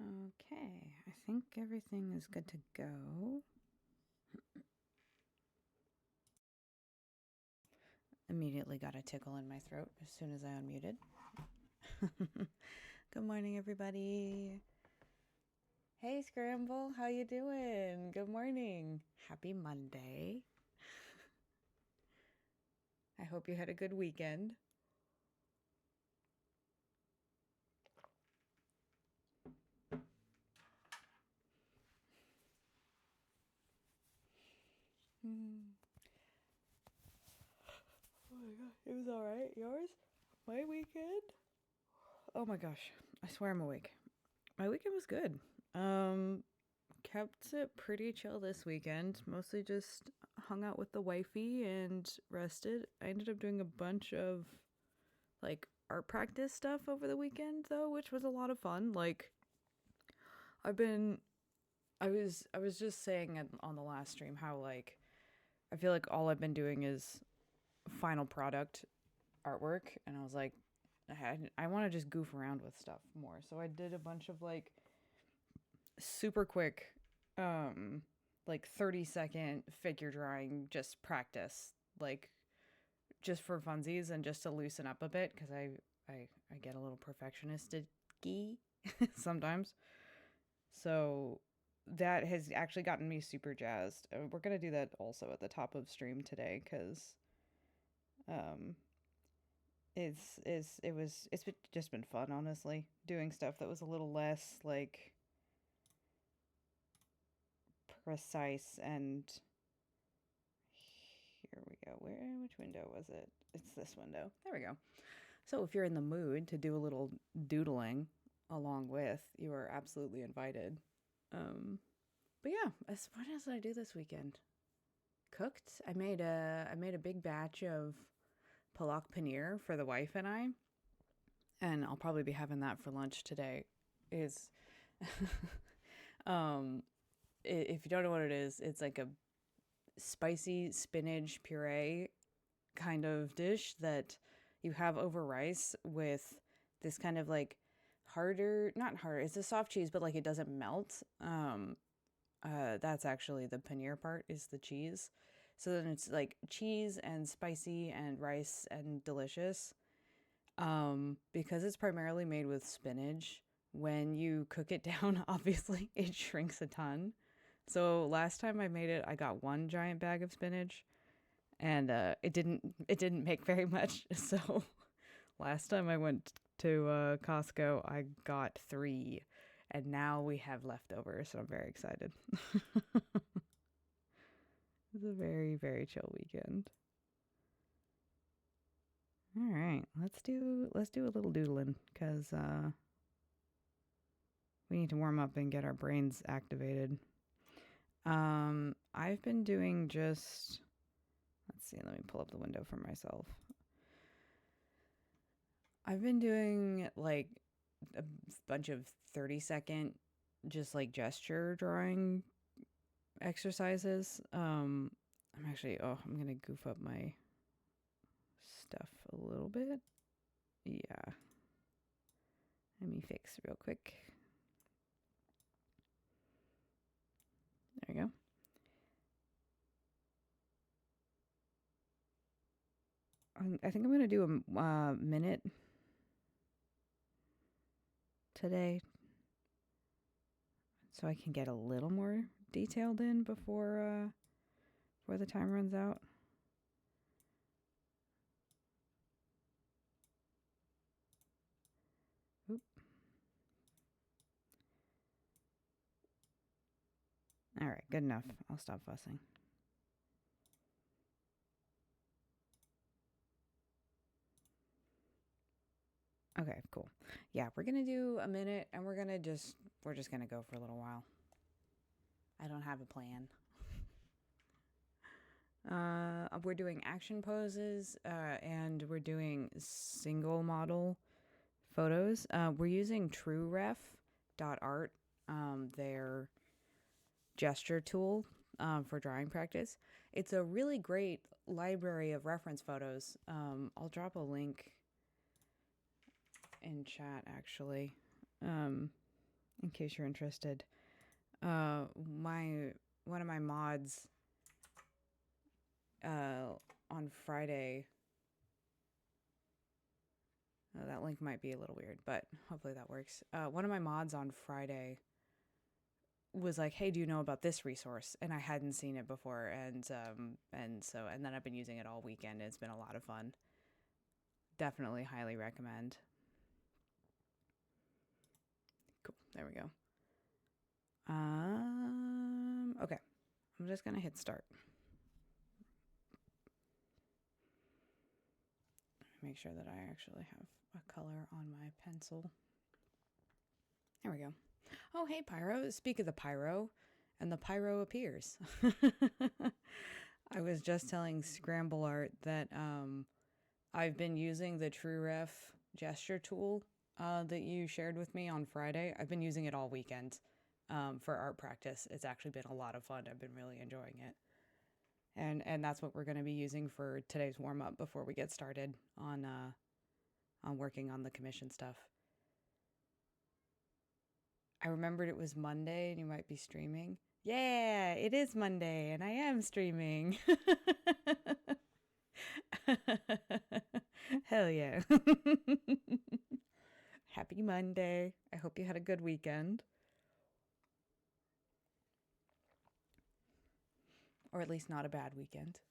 Okay, I think everything is good to go. Immediately got a tickle in my throat as soon as I unmuted. Good morning, everybody. Hey, Scramble, how you doing? Good morning. Happy Monday. I hope you had a good weekend. Oh my god, it was alright. Yours? My weekend? Oh my gosh, I swear I'm awake. My weekend was good. Kept it pretty chill this weekend. Mostly just hung out with the wifey and rested. I ended up doing a bunch of like art practice stuff over the weekend though, which was a lot of fun. Like I was just saying on the last stream how like I feel like all I've been doing is final product artwork, and I was like I want to just goof around with stuff more. So I did a bunch of like super quick like 30-second figure drawing just practice, like just for funsies and just to loosen up a bit because I get a little perfectionistic-y sometimes. So that has actually gotten me super jazzed. We're gonna do that also at the top of stream today because um it's just been fun, honestly, doing stuff that was a little less like precise. And here we go. Which window was it? It's this window. There we go. So if you're in the mood to do a little doodling along with, you are absolutely invited. But yeah, what else did I do this weekend? Cooked. I made a big batch of palak paneer for the wife and I, and I'll probably be having that for lunch today. Is if you don't know what it is, it's like a spicy spinach puree kind of dish that you have over rice with this kind of like not harder, it's a soft cheese, but like it doesn't melt. That's actually the paneer part, is the cheese. So then it's like cheese and spicy and rice and delicious. Because it's primarily made with spinach, when you cook it down, obviously it shrinks a ton. So last time I made it, I got one giant bag of spinach, and it didn't make very much. So last time I went to Costco, I got 3, and now we have leftovers. So I'm very excited. It's a very, very chill weekend. All right, let's do a little doodling because we need to warm up and get our brains activated. I've been doing just, let's see, let me pull up the window for myself. I've been doing like a bunch of 30-second just like gesture drawing exercises. I'm going to goof up my stuff a little bit. Yeah. Let me fix real quick. There you go. I think I'm going to do a minute today so I can get a little more detailed in before the time runs out. Oop. All right, good enough. I'll stop fussing. Okay, cool. Yeah, we're going to do a minute, and we're just going to go for a little while. I don't have a plan. We're doing action poses, and we're doing single model photos. We're using TrueRef.art, their gesture tool for drawing practice. It's a really great library of reference photos. I'll drop a link in chat, actually. in case you're interested. One of my mods on Friday. Oh, that link might be a little weird, but hopefully that works. One of my mods on Friday was like, "Hey, do you know about this resource?" And I hadn't seen it before, and then I've been using it all weekend. It's been a lot of fun. Definitely highly recommend. Cool. There we go. Okay. I'm just gonna hit start. Make sure that I actually have a color on my pencil. There we go. Oh, hey, Pyro. Speak of the Pyro, and the Pyro appears. I was just telling Scramble Art that I've been using the TrueRef gesture tool that you shared with me on Friday. I've been using it all weekend for art practice. It's actually been a lot of fun. I've been really enjoying it. And that's what we're going to be using for today's warm-up before we get started on working on the commission stuff. I remembered it was Monday and you might be streaming. Yeah, it is Monday and I am streaming. Hell yeah. Happy Monday. I hope you had a good weekend. Or at least not a bad weekend.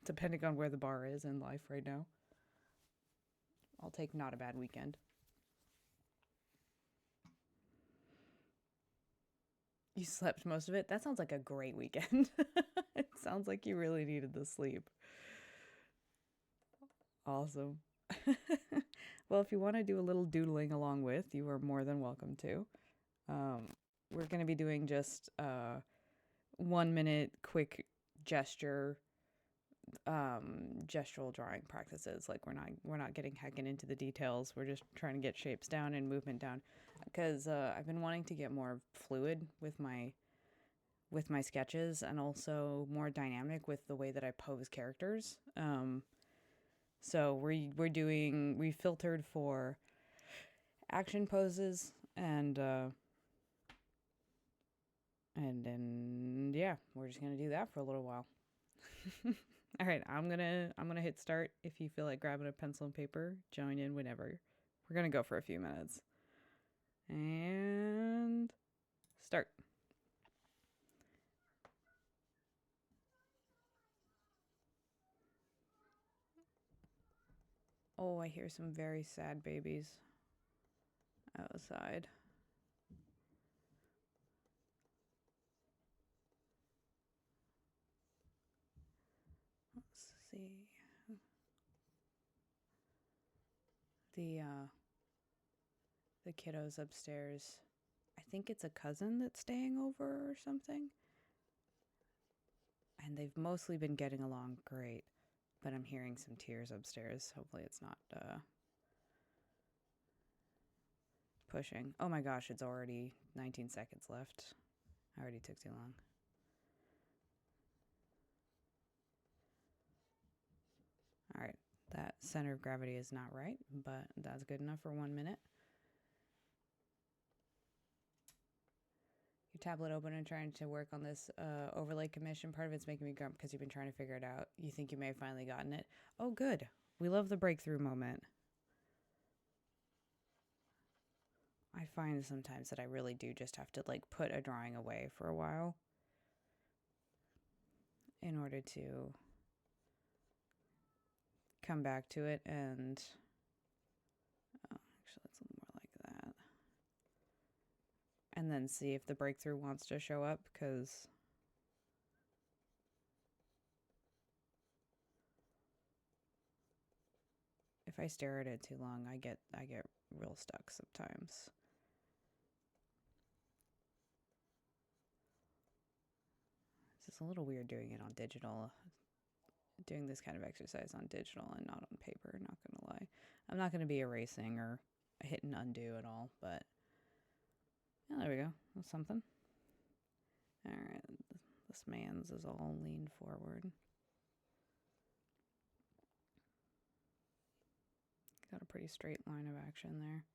Depending on where the bar is in life right now. I'll take not a bad weekend. You slept most of it? That sounds like a great weekend. It sounds like you really needed the sleep. Awesome. Well, if you want to do a little doodling along with, you are more than welcome to. We're going to be doing just 1 minute quick gestural drawing practices. Like we're not getting hacking into the details. We're just trying to get shapes down and movement down, because I've been wanting to get more fluid with my sketches, and also more dynamic with the way that I pose characters. So we filtered for action poses, and then yeah, we're just gonna do that for a little while. All right, I'm gonna hit start. If you feel like grabbing a pencil and paper, join in whenever. We're gonna go for a few minutes. And start. Oh, I hear some very sad babies outside. Let's see. The kiddos upstairs. I think it's a cousin that's staying over or something. And they've mostly been getting along great, but I'm hearing some tears upstairs. Hopefully it's not pushing. Oh my gosh, it's already 19 seconds left. I already took too long. All right, that center of gravity is not right, but that's good enough for 1 minute. Your tablet open and trying to work on this overlay commission. Part of it's making me grump because you've been trying to figure it out. You think you may have finally gotten it. Oh, good. We love the breakthrough moment. I find sometimes that I really do just have to like put a drawing away for a while in order to come back to it. And actually, it's a little more like that. And then see if the breakthrough wants to show up, because if I stare at it too long, I get real stuck sometimes. It's a little weird doing it on digital, doing this kind of exercise on digital and not on paper, not gonna lie. I'm not gonna be erasing or hit and undo at all, but yeah, there we go. That's something. All right, this man's is all leaned forward. Got a pretty straight line of action there.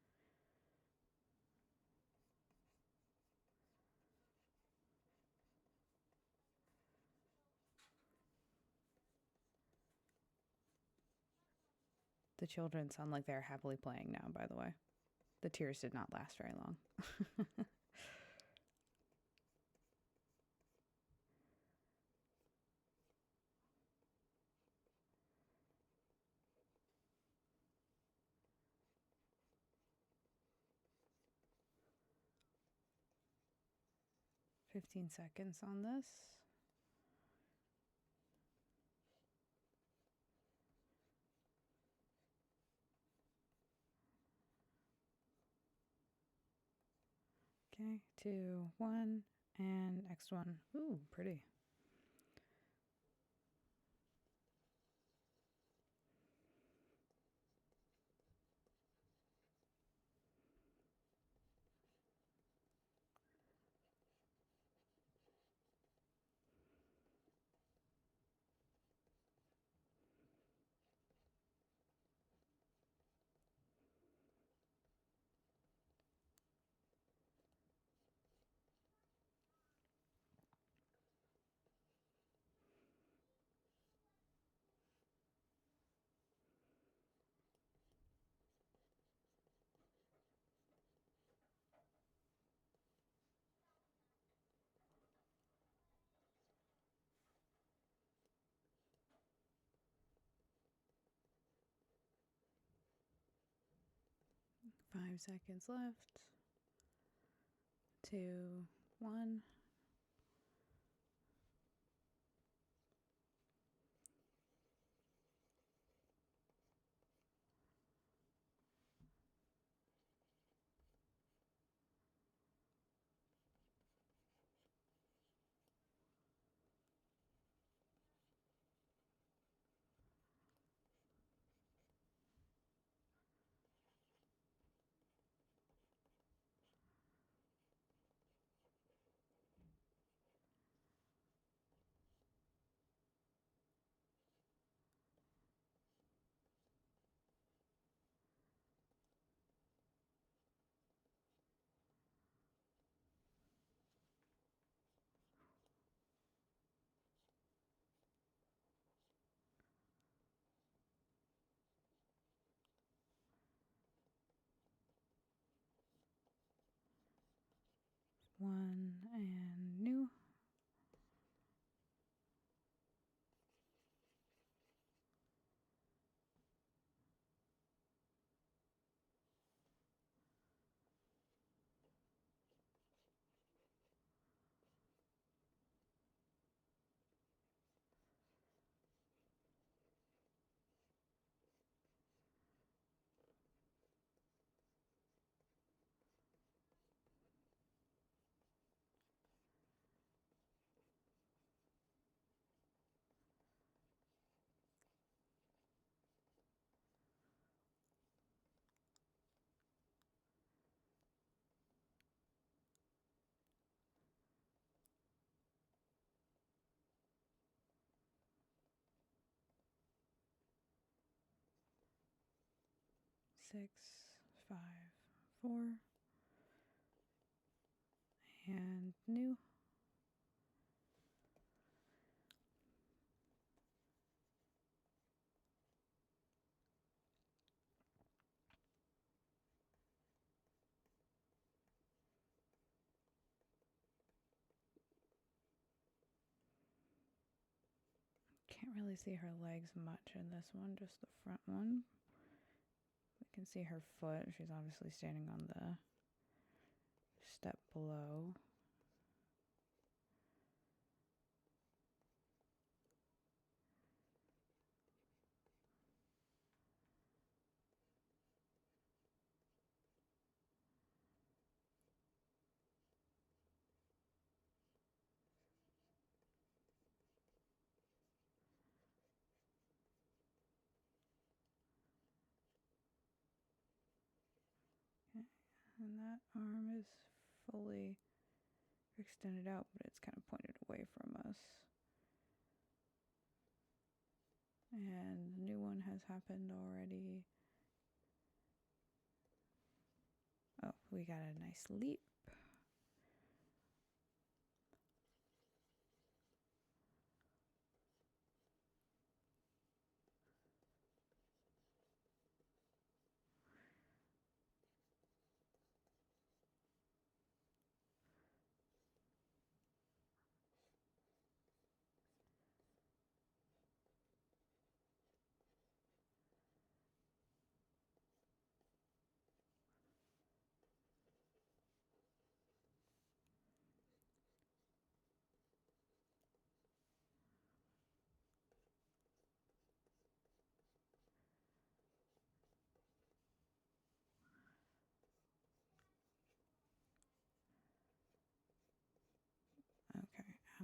The children sound like they're happily playing now, by the way. The tears did not last very long. 15 seconds on this. Okay, 2, 1, and next one. Ooh, pretty. Five seconds left. 2, 1. One and new. Six, 5, 4, and new. Can't really see her legs much in this one, just the front one. We can see her foot. She's obviously standing on the step below. And that arm is fully extended out, but it's kind of pointed away from us. And the new one has happened already. Oh, we got a nice leap.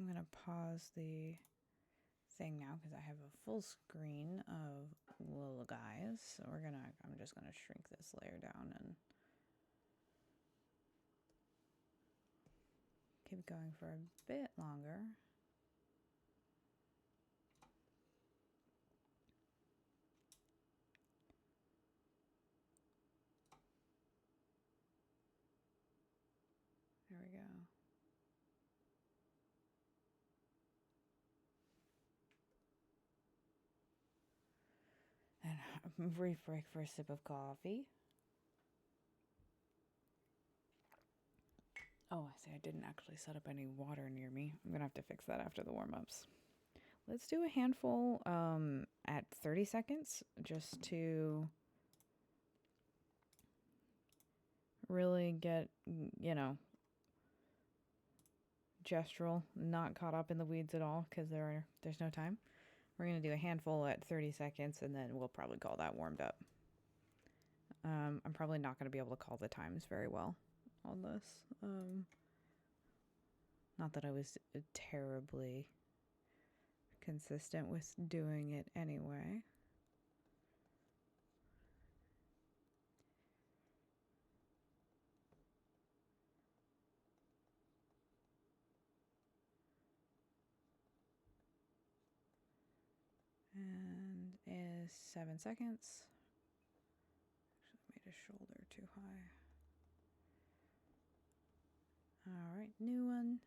I'm gonna pause the thing now because I have a full screen of little guys. So I'm just gonna shrink this layer down and keep going for a bit longer. There we go. And brief break for a sip of coffee. Oh, I see, I didn't actually set up any water near me. I'm gonna have to fix that after the warm-ups. Let's do a handful at 30 seconds just to really get, gestural, not caught up in the weeds at all because there's no time. We're going to do a handful at 30 seconds and then we'll probably call that warmed up. I'm probably not going to be able to call the times very well on this. Not that I was terribly consistent with doing it anyway. And is 7 seconds. Actually made his shoulder too high. All right, new one.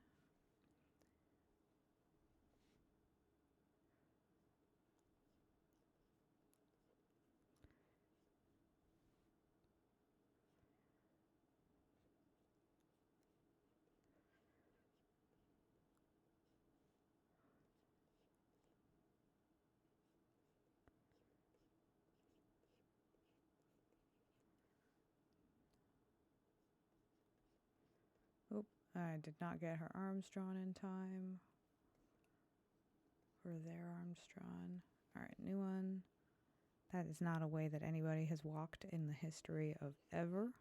Oh, I did not get her arms drawn in time. Or their arms drawn. All right, new one. That is not a way that anybody has walked in the history of ever.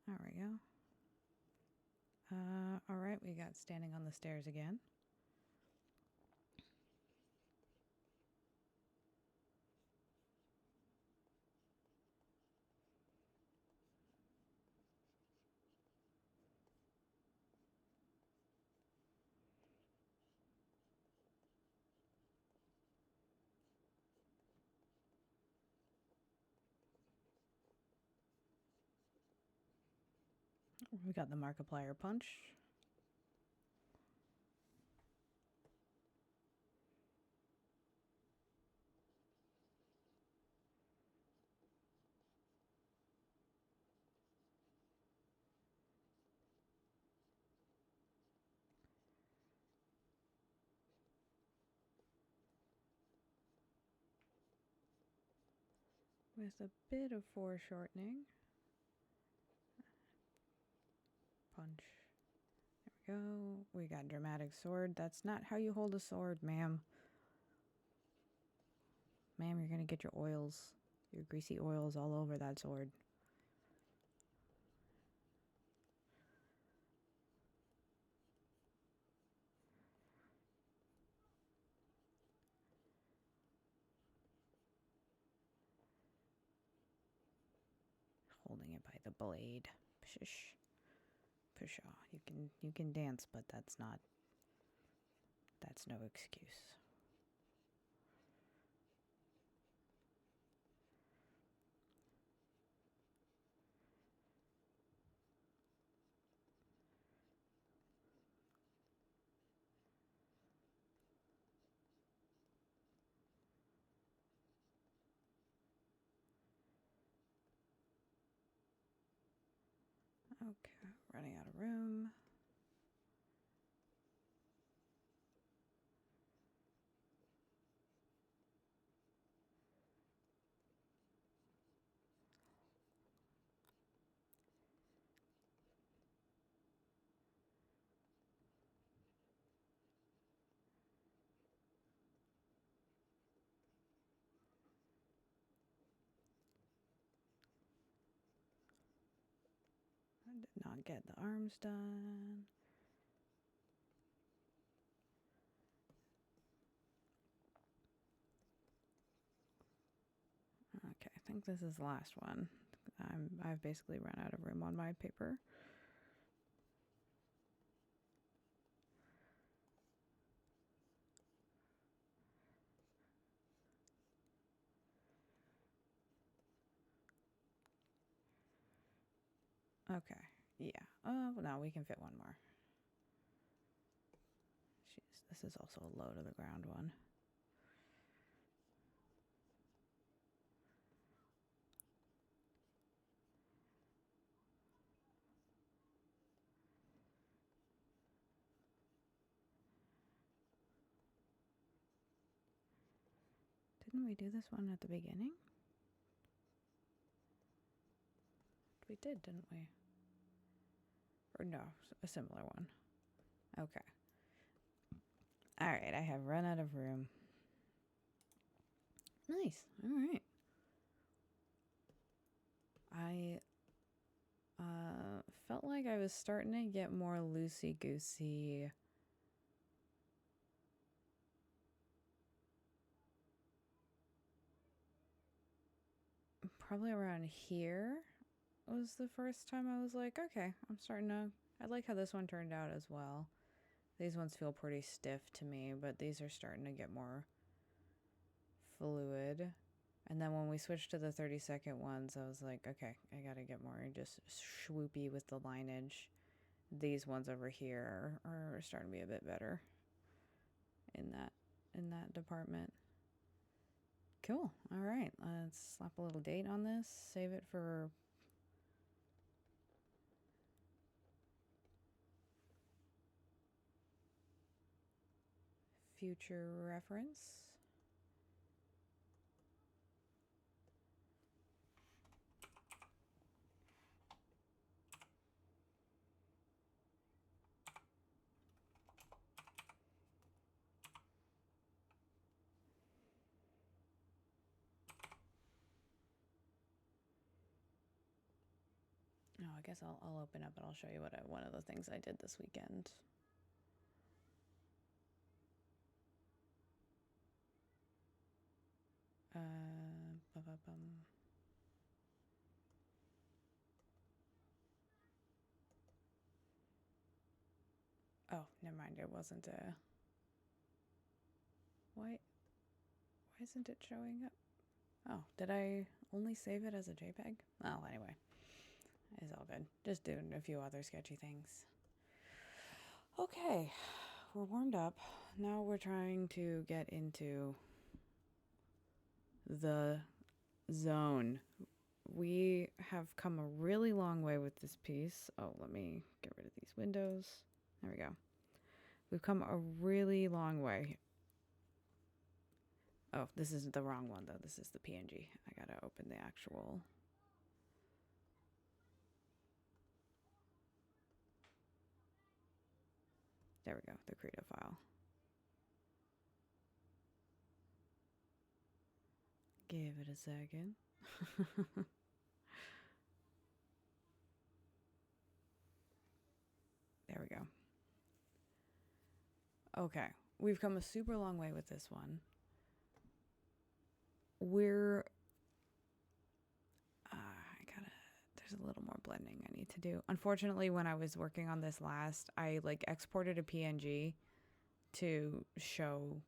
There we go. All right, we got standing on the stairs again. We got the Markiplier punch. With a bit of foreshortening. Punch. There we go. We got dramatic sword. That's not how you hold a sword, ma'am. Ma'am, you're gonna get your oils, your greasy oils all over that sword. Holding it by the blade. Pshish. Pshaw. You can dance, but that's no excuse. Okay, running out of room. Did not get the arms done. Okay, I think this is the last one. I've basically run out of room on my paper. Okay, yeah. Oh, well, no, we can fit one more. Jeez, this is also a low to the ground one. Didn't we do this one at the beginning? We did, didn't we? Or no, a similar one. Okay. All right, I have run out of room. Nice. All right. I felt like I was starting to get more loosey-goosey. Probably around here was the first time I was like, okay, I like how this one turned out as well. These ones feel pretty stiff to me, but these are starting to get more fluid. And then when we switched to the 30-second ones, I was like, okay, I gotta get more just swoopy with the lineage. These ones over here are starting to be a bit better in that department. Cool. All right, let's slap a little date on this. Save it for future reference. Oh, I guess I'll open up and I'll show you one of the things I did this weekend. Oh, never mind. It wasn't a. Why isn't it showing up? Oh, did I only save it as a JPEG? Oh, anyway, it's all good. Just doing a few other sketchy things. Okay, we're warmed up. Now we're trying to get into the zone. We have come a really long way with this piece. Oh, let me get rid of these windows. There we go. We've come a really long way. Oh, this isn't the wrong one, though. This is the PNG. I gotta open the actual. There we go, the Krita file. Give it a second. There we go. Okay, we've come a super long way with this one. There's a little more blending I need to do. Unfortunately, when I was working on this last, I exported a PNG to show,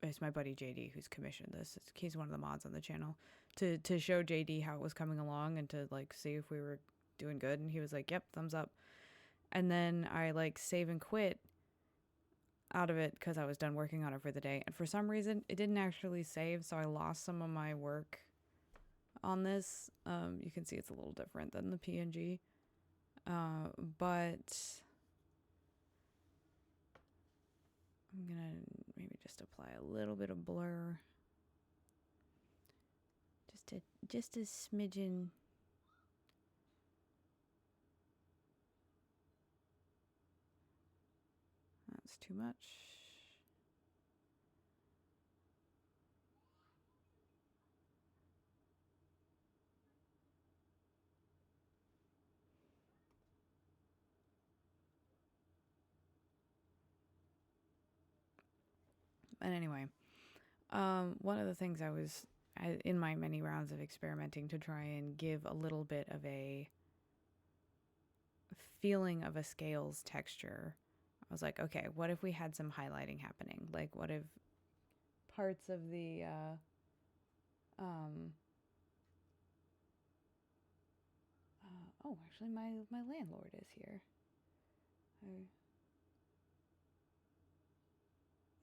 it's my buddy JD who's commissioned this. He's one of the mods on the channel to show JD how it was coming along and to see if we were doing good. And he was like, yep, thumbs up. And then I save and quit out of it because I was done working on it for the day. And for some reason, it didn't actually save. So I lost some of my work on this. You can see it's a little different than the PNG. But I'm gonna maybe just apply a little bit of blur. Just a smidgen. That's too much. And anyway, one of the things in my many rounds of experimenting to try and give a little bit of a feeling of a scales texture, I was like, okay, what if we had some highlighting happening? Like, what if parts of the, oh, actually, my landlord is here.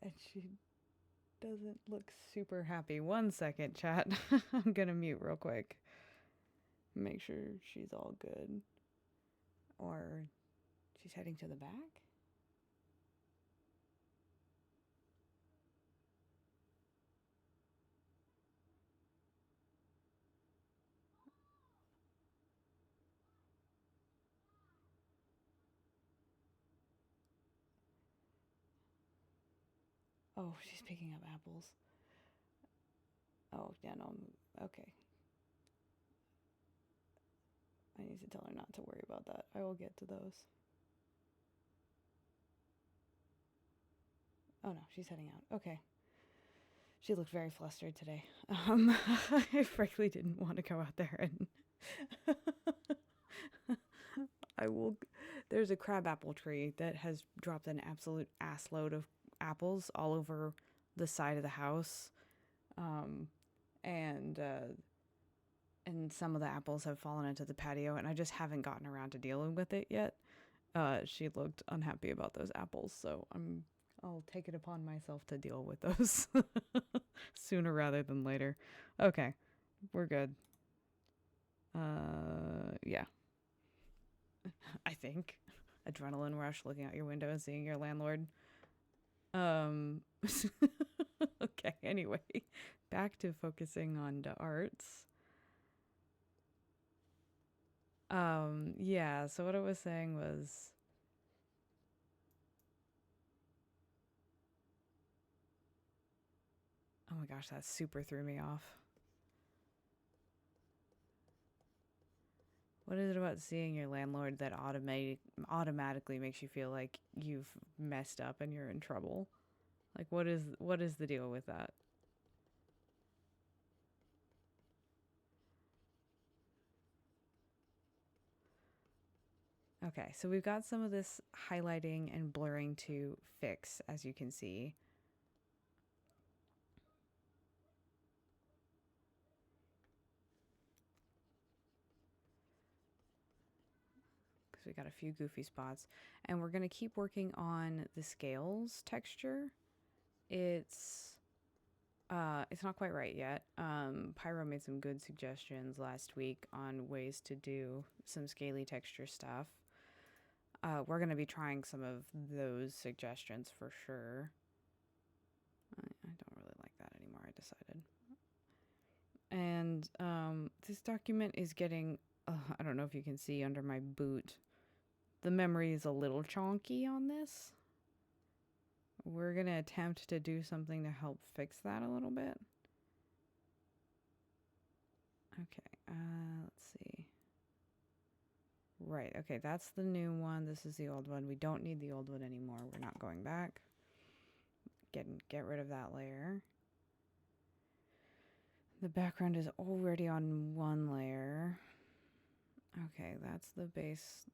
And she doesn't look super happy. 1 second, chat. I'm gonna mute real quick. Make sure she's all good. Or she's heading to the back? Oh, she's picking up apples. Oh, yeah, no, okay. I need to tell her not to worry about that. I will get to those. Oh no, she's heading out. Okay. She looked very flustered today. I frankly didn't want to go out there and I will. There's a crabapple tree that has dropped an absolute assload of apples all over the side of the house, and some of the apples have fallen into the patio, and I just haven't gotten around to dealing with it yet. She looked unhappy about those apples, so I'll take it upon myself to deal with those sooner rather than later. Okay, we're good. Yeah. I think. Adrenaline rush looking out your window and seeing your landlord. Okay, anyway. Back to focusing on the arts. Yeah, so what I was saying was oh my gosh, that super threw me off. What is it about seeing your landlord that automatically makes you feel like you've messed up and you're in trouble? Like what is the deal with that? Okay, so we've got some of this highlighting and blurring to fix, as you can see. Because we got a few goofy spots. And we're going to keep working on the scales texture. It's not quite right yet. Pyro made some good suggestions last week on ways to do some scaly texture stuff. We're going to be trying some of those suggestions for sure. I don't really like that anymore, I decided. And this document is getting, I don't know if you can see under my boot, the memory is a little chonky on this. We're going to attempt to do something to help fix that a little bit. Okay, let's see. Right, okay, that's the new one. This is the old one. We don't need the old one anymore. We're not going back. Get rid of that layer. The background is already on one layer. Okay, that's the base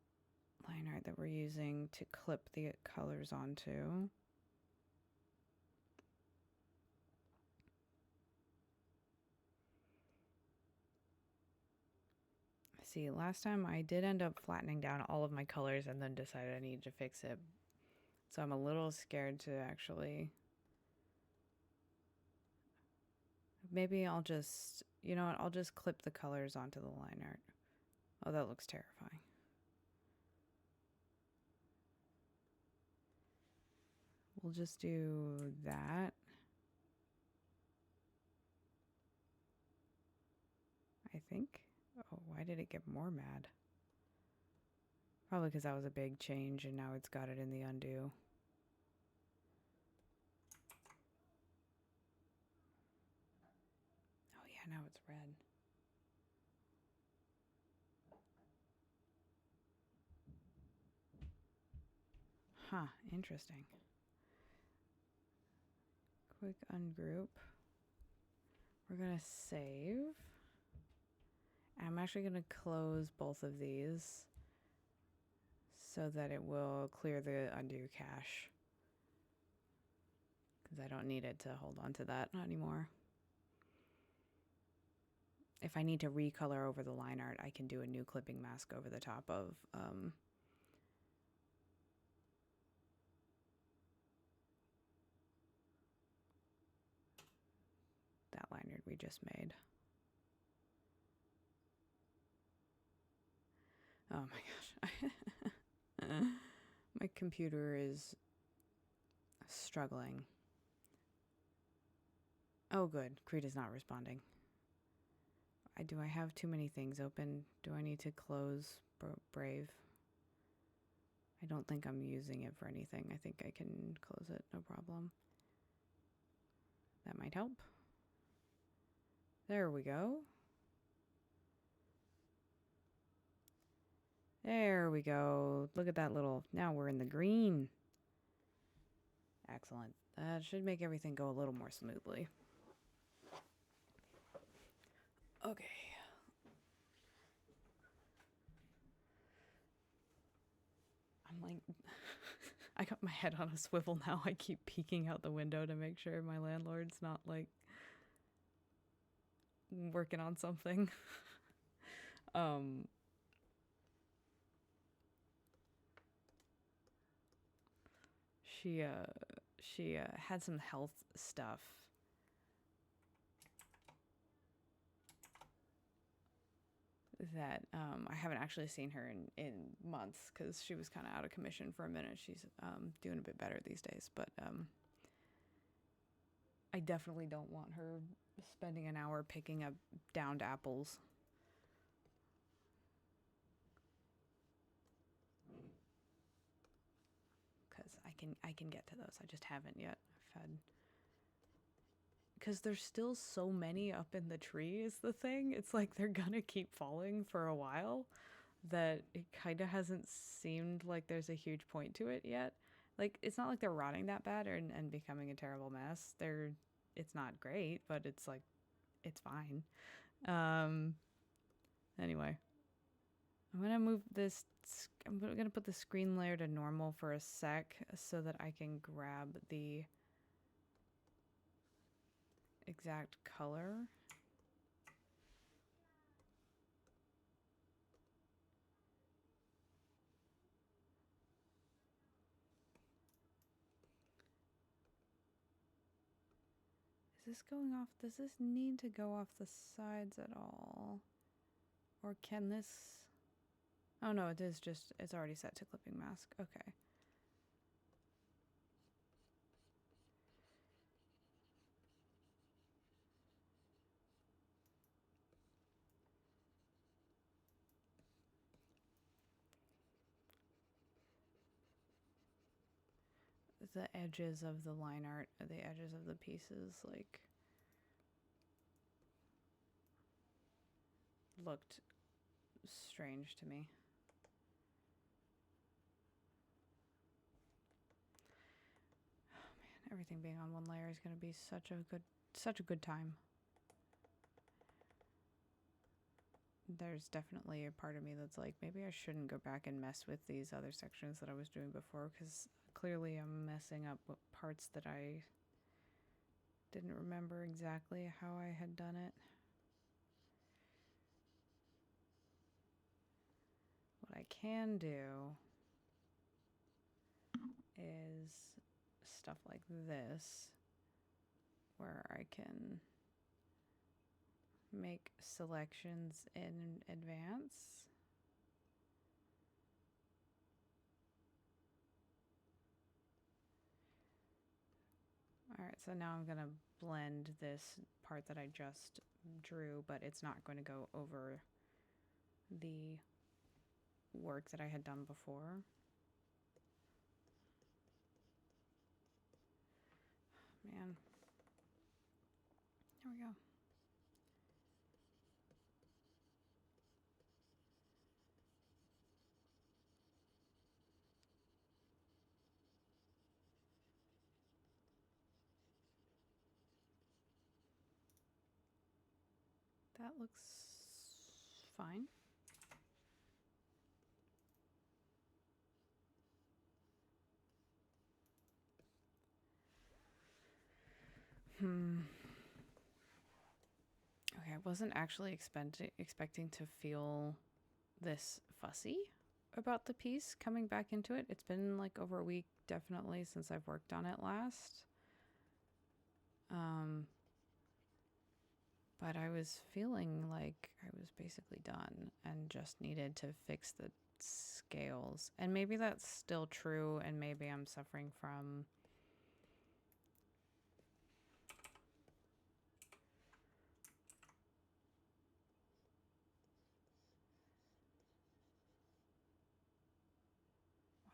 line art that we're using to clip the colors onto. See, last time I did end up flattening down all of my colors and then decided I needed to fix it. So I'm a little scared to actually... Maybe I'll just... You know what? I'll just clip the colors onto the line art. Oh, that looks terrifying. We'll just do that. I think. Oh, why did it get more mad? Probably because that was a big change and now it's got it in the undo. Oh yeah, now it's red. Huh, interesting. Quick ungroup. We're gonna save. I'm actually gonna close both of these so that it will clear the undo cache, because I don't need it to hold on to that anymore. If I need to recolor over the line art, I can do a new clipping mask over the top of that line art we just made. Oh my gosh. My computer is struggling. Oh good, Krita's not responding. Do I have too many things open? Do I need to close Brave? I don't think I'm using it for anything. I think I can close it, no problem. That might help. There we go. There we go. Look at that little, now we're in the green. Excellent. That should make everything go a little more smoothly. Okay. I'm like, I got my head on a swivel now. I keep peeking out the window to make sure my landlord's not like working on something. She had some health stuff that I haven't actually seen her in months, because she was kind of out of commission for a minute. She's doing a bit better these days, but I definitely don't want her spending an hour picking up downed apples. Because I can get to those. I just haven't yet. I've had, because there's still so many up in the tree is the thing. It's like they're gonna keep falling for a while, that it kind of hasn't seemed like there's a huge point to it yet. Like, it's not like they're rotting that bad and becoming a terrible mess. It's not great, but it's like, it's fine. Anyway, I'm gonna move this, I'm gonna put the screen layer to normal for a sec so that I can grab the exact color. Is this going off? Does this need to go off the sides at all? Or can this? Oh no, it is just, it's already set to clipping mask. Okay. The edges of the line art, the edges of the pieces, like, looked strange to me. Oh man, everything being on one layer is going to be such a good time. There's definitely a part of me that's like, maybe I shouldn't go back and mess with these other sections that I was doing before, because clearly I'm messing up parts that I didn't remember exactly how I had done it. What I can do is stuff like this, where I can make selections in advance. Alright, so now I'm going to blend this part that I just drew, but it's not going to go over the work that I had done before. Man. There we go. that looks fine. Okay, I wasn't actually expecting to feel this fussy about the piece coming back into it. It's been like over a week, definitely, since I've worked on it last. But I was feeling like I was basically done and just needed to fix the scales. And maybe that's still true, and maybe I'm suffering from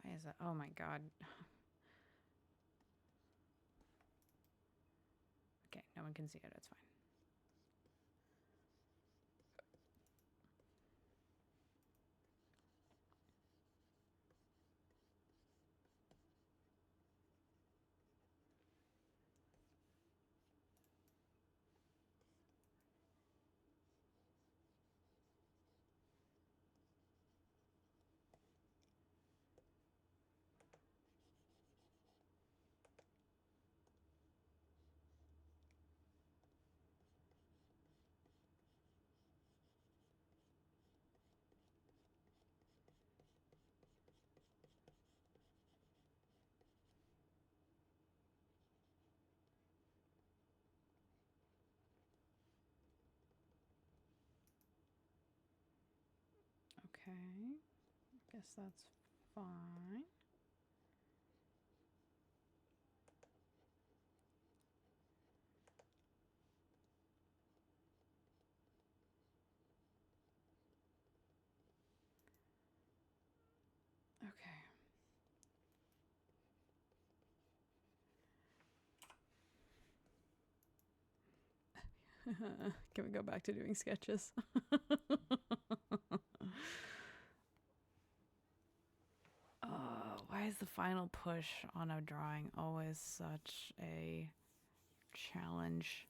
why is that? Oh my god. Okay, no one can see it. It's fine. Okay, I guess that's fine. Okay. Can we go back to doing sketches? Why is the final push on a drawing always such a challenge?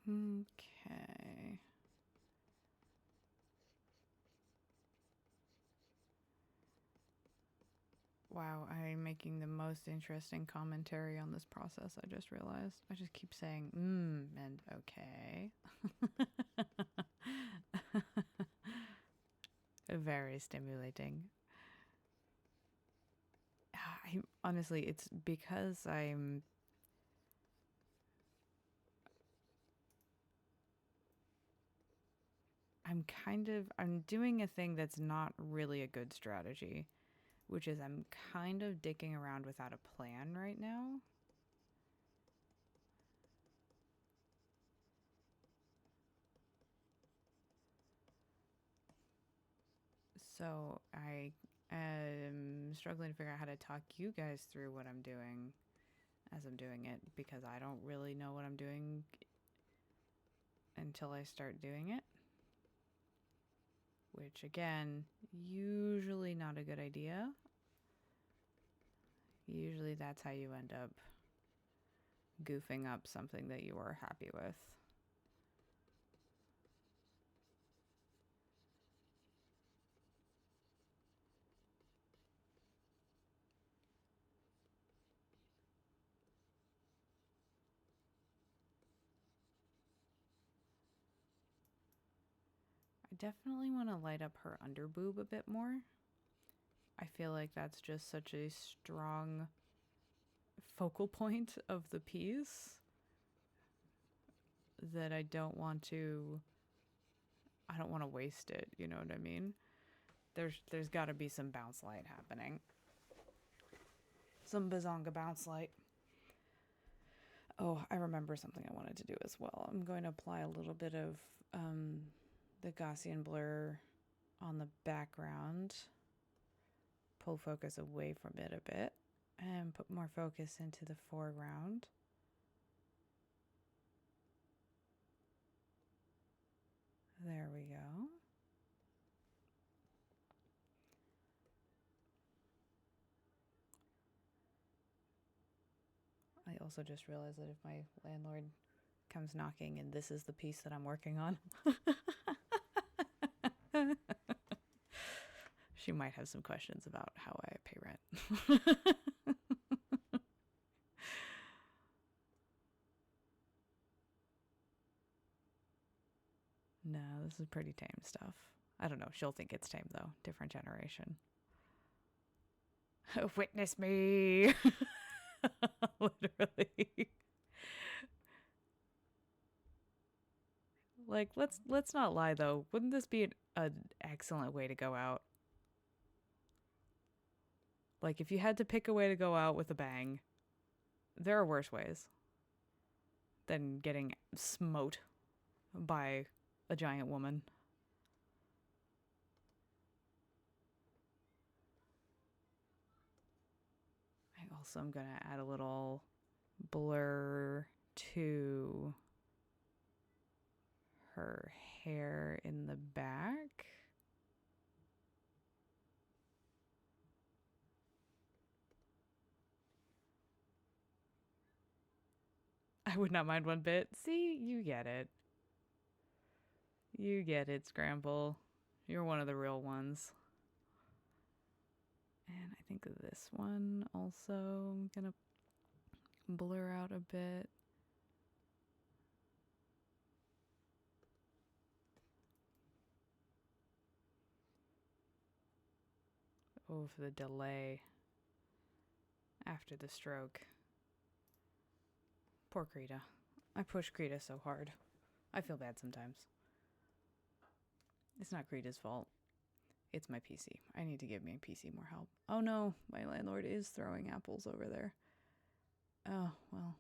Okay. Wow, I'm making the most interesting commentary on this process, I just realized. I just keep saying, and okay. Very stimulating. Honestly, it's because I'm I'm doing a thing that's not really a good strategy, which is I'm kind of dicking around without a plan right now. So I am struggling to figure out how to talk you guys through what I'm doing as I'm doing it, because I don't really know what I'm doing until I start doing it. Which, again, usually not a good idea. Usually that's how you end up goofing up something that you are happy with. I definitely want to light up her under boob a bit more. I feel like that's just such a strong focal point of the piece that I don't want to waste it, you know what I mean? There's got to be some bounce light happening. Some bazonga bounce light. Oh, I remember something I wanted to do as well. I'm going to apply a little bit of the Gaussian blur on the background. Pull focus away from it a bit and put more focus into the foreground. There we go. I also just realized that if my landlord comes knocking and this is the piece that I'm working on, she might have some questions about how I pay rent. No, this is pretty tame stuff. I don't know. She'll think it's tame, though. Different generation. Witness me! Literally. Like, let's not lie, though. Wouldn't this be an excellent way to go out? Like, if you had to pick a way to go out with a bang, there are worse ways than getting smote by a giant woman. I also am going to add a little blur to her hair in the back. I would not mind one bit. See, you get it. You get it, Scramble. You're one of the real ones. And I think this one also I'm gonna blur out a bit. Oh, for the delay after the stroke. Poor Krita. I push Krita so hard. I feel bad sometimes. It's not Krita's fault. It's my PC. I need to give my PC more help. Oh no, my landlord is throwing apples over there. Oh, well.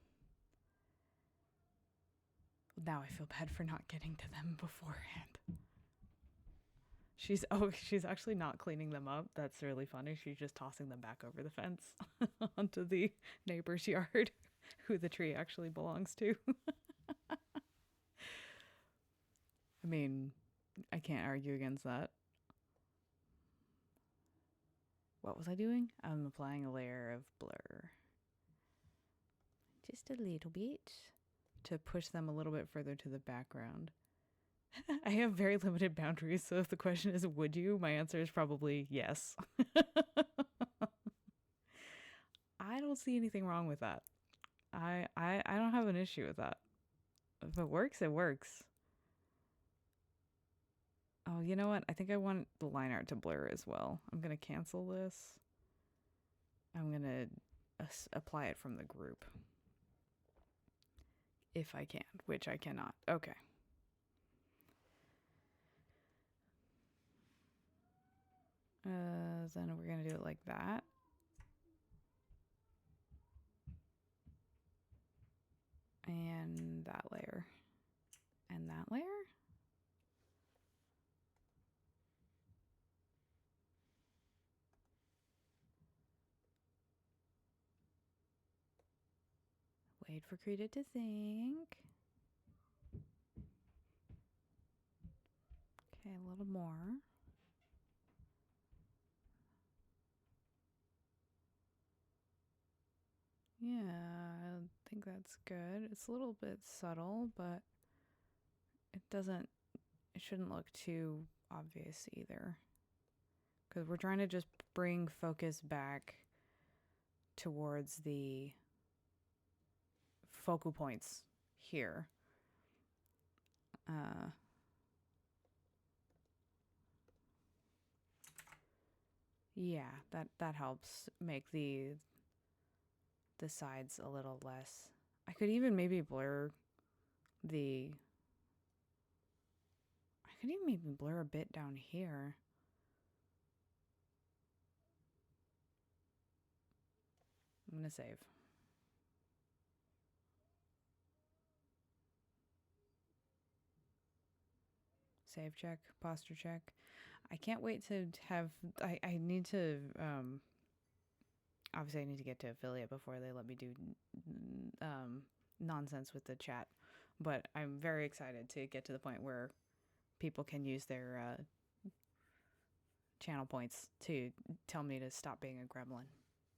Now I feel bad for not getting to them beforehand. She's actually not cleaning them up. That's really funny. She's just tossing them back over the fence onto the neighbor's yard, who the tree actually belongs to. I mean, I can't argue against that. What was I doing? I'm applying a layer of blur. Just a little bit to push them a little bit further to the background. I have very limited boundaries, so if the question is, would you? My answer is probably yes. I don't see anything wrong with that. I don't have an issue with that. If it works, it works. Oh, you know what? I think I want the line art to blur as well. I'm going to cancel this. I'm going to apply it from the group. If I can, which I cannot. Okay. Then we're going to do it like that. And that layer. And that layer? Wait for Krita to think. Okay, a little more. Yeah, I think that's good. It's a little bit subtle, but it shouldn't look too obvious either. Because we're trying to just bring focus back towards the focal points here. Yeah, that helps make the sides a little less. I could even maybe blur the I could even maybe blur a bit down here. I'm gonna save. Save check, posture check. I can't wait to have. I need to. Obviously, I need to get to affiliate before they let me do nonsense with the chat. But I'm very excited to get to the point where people can use their channel points to tell me to stop being a gremlin.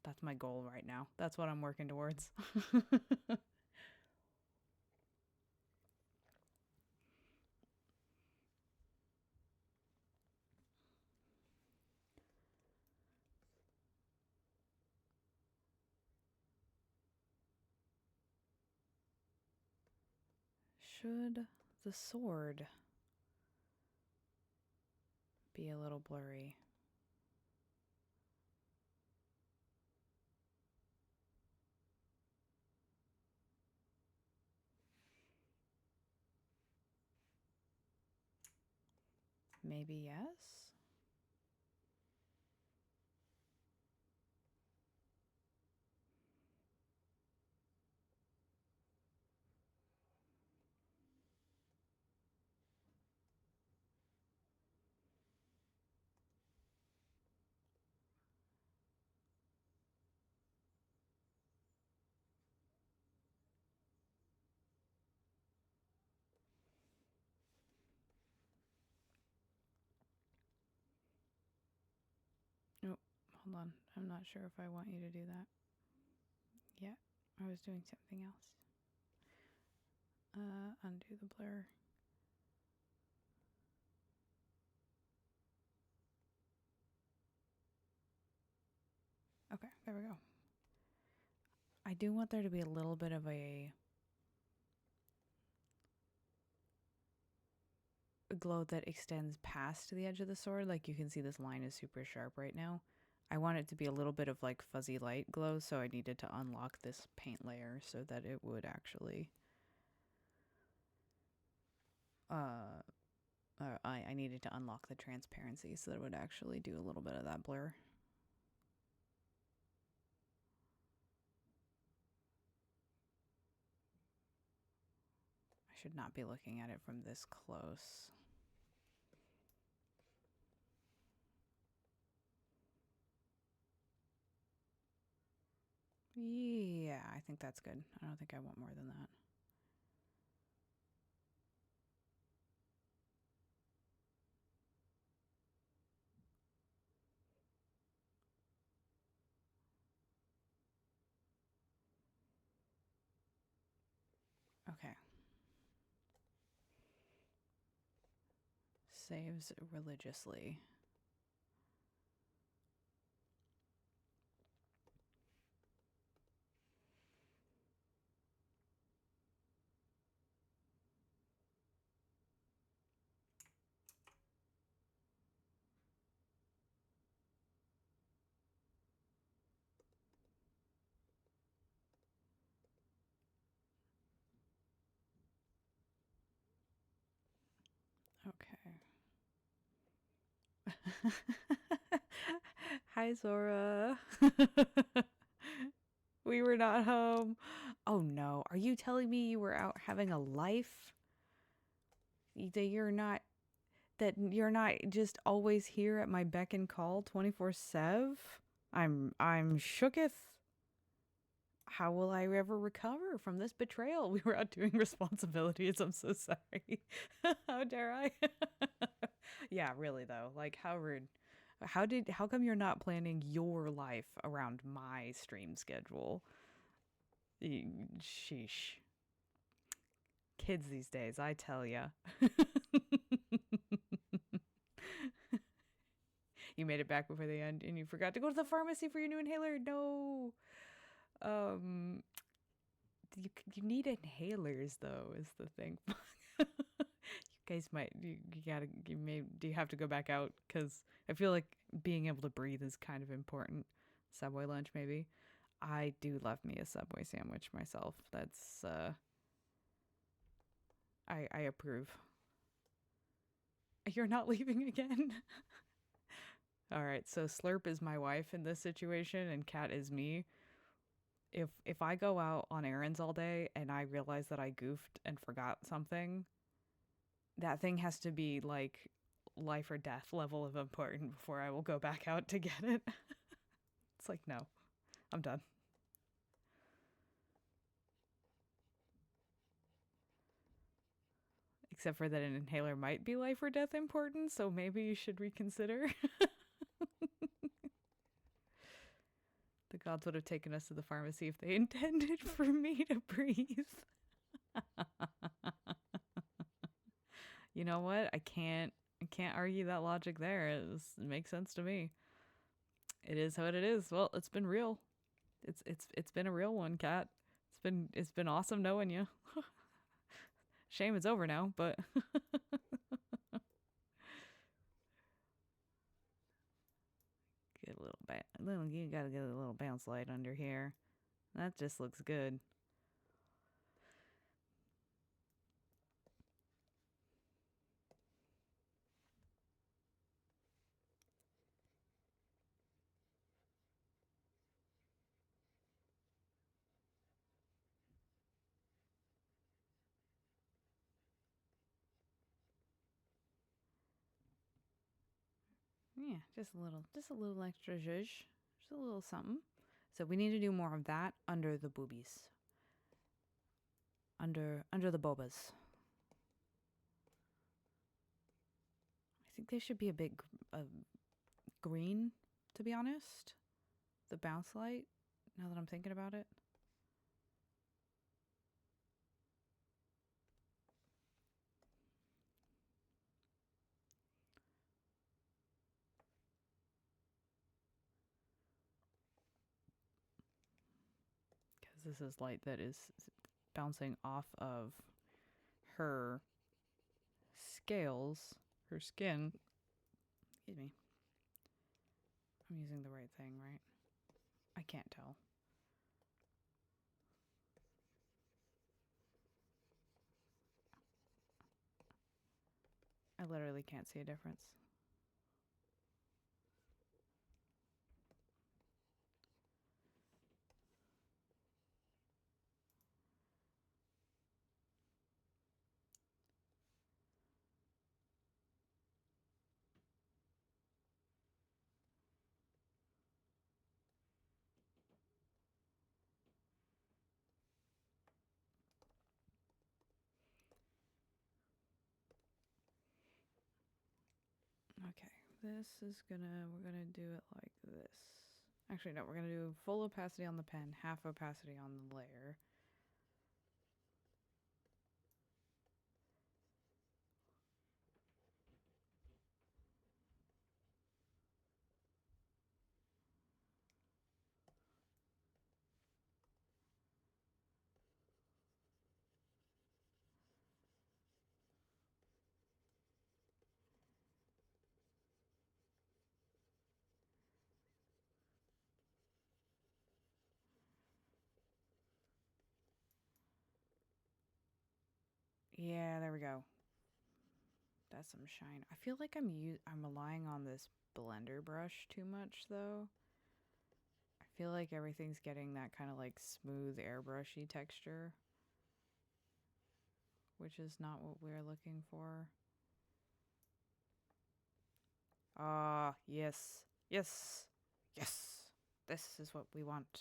That's my goal right now. That's what I'm working towards. Should the sword be a little blurry? Maybe yes? Oh, hold on. I'm not sure if I want you to do that. Yeah, I was doing something else. Undo the blur. Okay, there we go. I do want there to be a little bit of a glow that extends past the edge of the sword. Like you can see this line is super sharp right now. I want it to be a little bit of like fuzzy light glow, so I needed to unlock this paint layer so that it would actually I needed to unlock the transparency so that it would actually do a little bit of that blur. I should not be looking at it from this close. Yeah, I think that's good. I don't think I want more than that. Okay. Saves religiously. Okay. Hi, Zora. We were not home. Oh no. Are you telling me you were out having a life? That you're not just always here at my beck and call 24/7? I'm shooketh. How will I ever recover from this betrayal? We were out doing responsibilities. I'm so sorry. How dare I? Yeah, really though. Like how rude. How come you're not planning your life around my stream schedule? Sheesh. Kids these days, I tell ya. You made it back before the end and you forgot to go to the pharmacy for your new inhaler? No. Um you need inhalers though is the thing. You Guys might do you have to go back out? Because I feel like being able to breathe is kind of important. Subway lunch, maybe. I do love me a Subway sandwich myself. That's I approve. You're not leaving again. All right, so Slurp is my wife in this situation, and Cat is me. If I go out on errands all day and I realize that I goofed and forgot something, that thing has to be like life or death level of important before I will go back out to get it. It's like, no, I'm done. Except for that an inhaler might be life or death important, so maybe you should reconsider. The gods would have taken us to the pharmacy if they intended for me to breathe. You know what? I can't argue that logic there. It makes sense to me. It is what it is. Well, it's been real. It's been a real one, Kat. It's been awesome knowing you. Shame it's over now, but get a you gotta get a little bounce light under here. That just looks good. Yeah, just a little extra zhuzh. Just a little something. So we need to do more of that under the boobies. Under the bobas. I think they should be a bit green, to be honest. The bounce light, now that I'm thinking about it. Because this is light that is bouncing off of her scales, her skin. Excuse me. I'm using the right thing, right? I can't tell. I literally can't see a difference. Okay, we're gonna do it like this. Actually, no, we're gonna do full opacity on the pen, half opacity on the layer. Yeah, there we go. That's some shine. I feel like I'm relying on this blender brush too much though. I feel like everything's getting that kind of like smooth airbrushy texture, which is not what we're looking for. Ah, yes. Yes. Yes. This is what we want.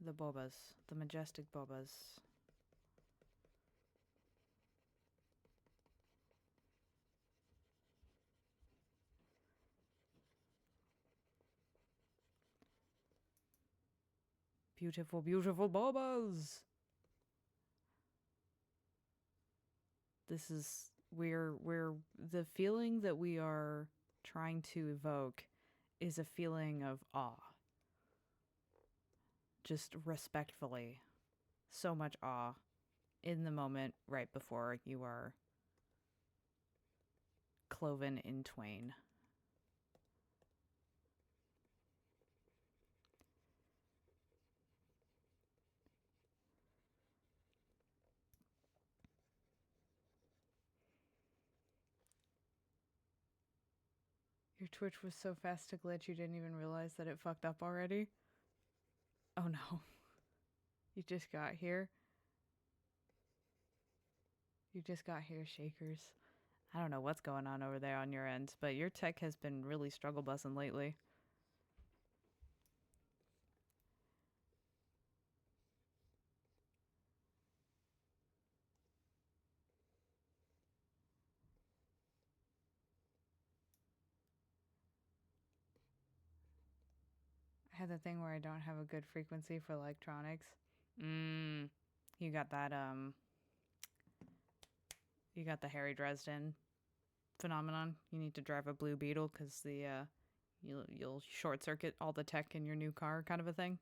The bobas, the majestic bobas. Beautiful, beautiful bobas. This is we're the feeling that we are trying to evoke is a feeling of awe. Just respectfully. So much awe. in the moment right before you are cloven in twain. Your Twitch was so fast to glitch you didn't even realize that it fucked up already? Oh no. You just got here? You just got here, Shakers. I don't know what's going on over there on your end, but your tech has been really struggle bussing lately. I have the thing where I don't have a good frequency for electronics. You got that, you got the Harry Dresden phenomenon. You need to drive a Blue Beetle because you'll short circuit all the tech in your new car, kind of a thing.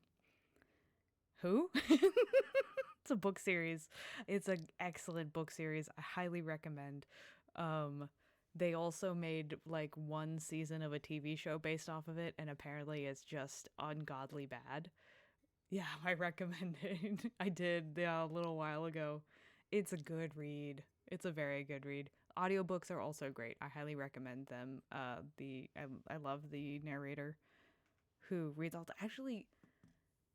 Who? It's a book series. It's an excellent book series. I highly recommend. They also made like one season of a TV show based off of it, and apparently it's just ungodly bad. Yeah, I recommend it. I did a little while ago. It's a good read. It's a very good read. Audiobooks are also great. I highly recommend them. I love the narrator who reads all the actually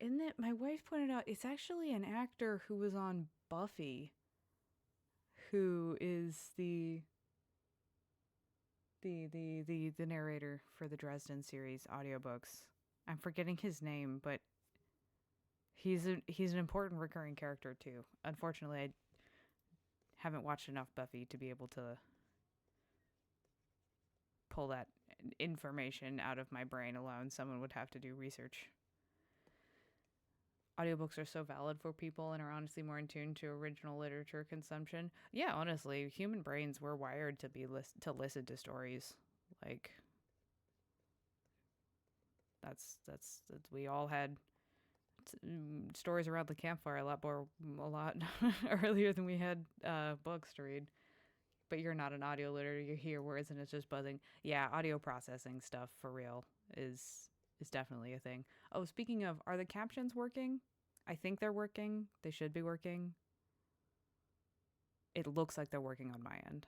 in it my wife pointed out it's actually an actor who was on Buffy who is the narrator for the Dresden series audiobooks. I'm forgetting his name, but he's an important recurring character too. Unfortunately, I haven't watched enough Buffy to be able to pull that information out of my brain alone. Someone would have to do research. Audiobooks are so valid for people and are honestly more in tune to original literature consumption. Yeah, honestly, human brains were wired to to listen to stories. Like that's we all had stories around the campfire a lot earlier than we had books to read. But you're not an audio literate. You hear words and it's just buzzing. Yeah, audio processing stuff for real is definitely a thing. Oh, speaking of, are the captions working? I think they're working. They should be working. It looks like they're working on my end.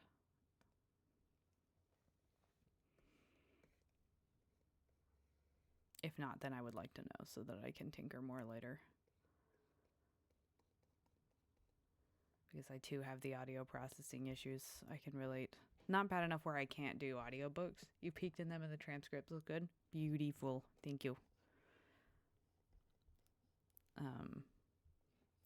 If not, then I would like to know so that I can tinker more later. Because I too have the audio processing issues. I can relate. Not bad enough where I can't do audiobooks. You peeked in them and the transcripts look good. Beautiful. Thank you.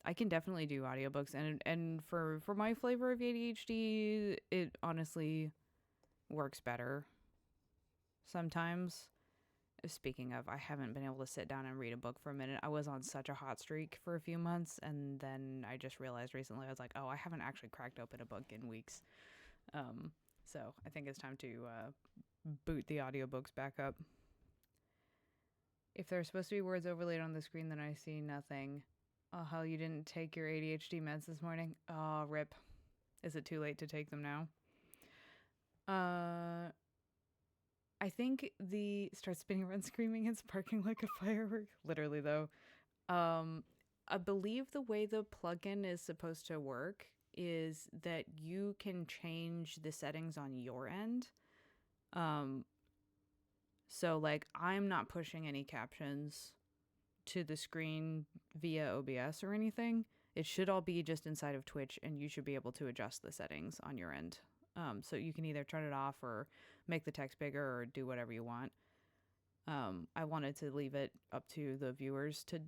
I can definitely do audiobooks and for my flavor of ADHD, it honestly works better sometimes. Speaking of, I haven't been able to sit down and read a book for a minute. I was on such a hot streak for a few months, and then I just realized recently, I was like, oh, I haven't actually cracked open a book in weeks. So I think it's time to boot the audiobooks back up. If there's supposed to be words overlaid on the screen, then I see nothing. Oh, hell, you didn't take your ADHD meds this morning? Oh, rip. Is it too late to take them now? I think the start spinning around screaming and sparking like a firework. Literally, though. I believe the way the plugin is supposed to work is that you can change the settings on your end. So, like, I'm not pushing any captions to the screen via OBS or anything. It should all be just inside of Twitch, and you should be able to adjust the settings on your end. So you can either turn it off or make the text bigger or do whatever you want. I wanted to leave it up to the viewers to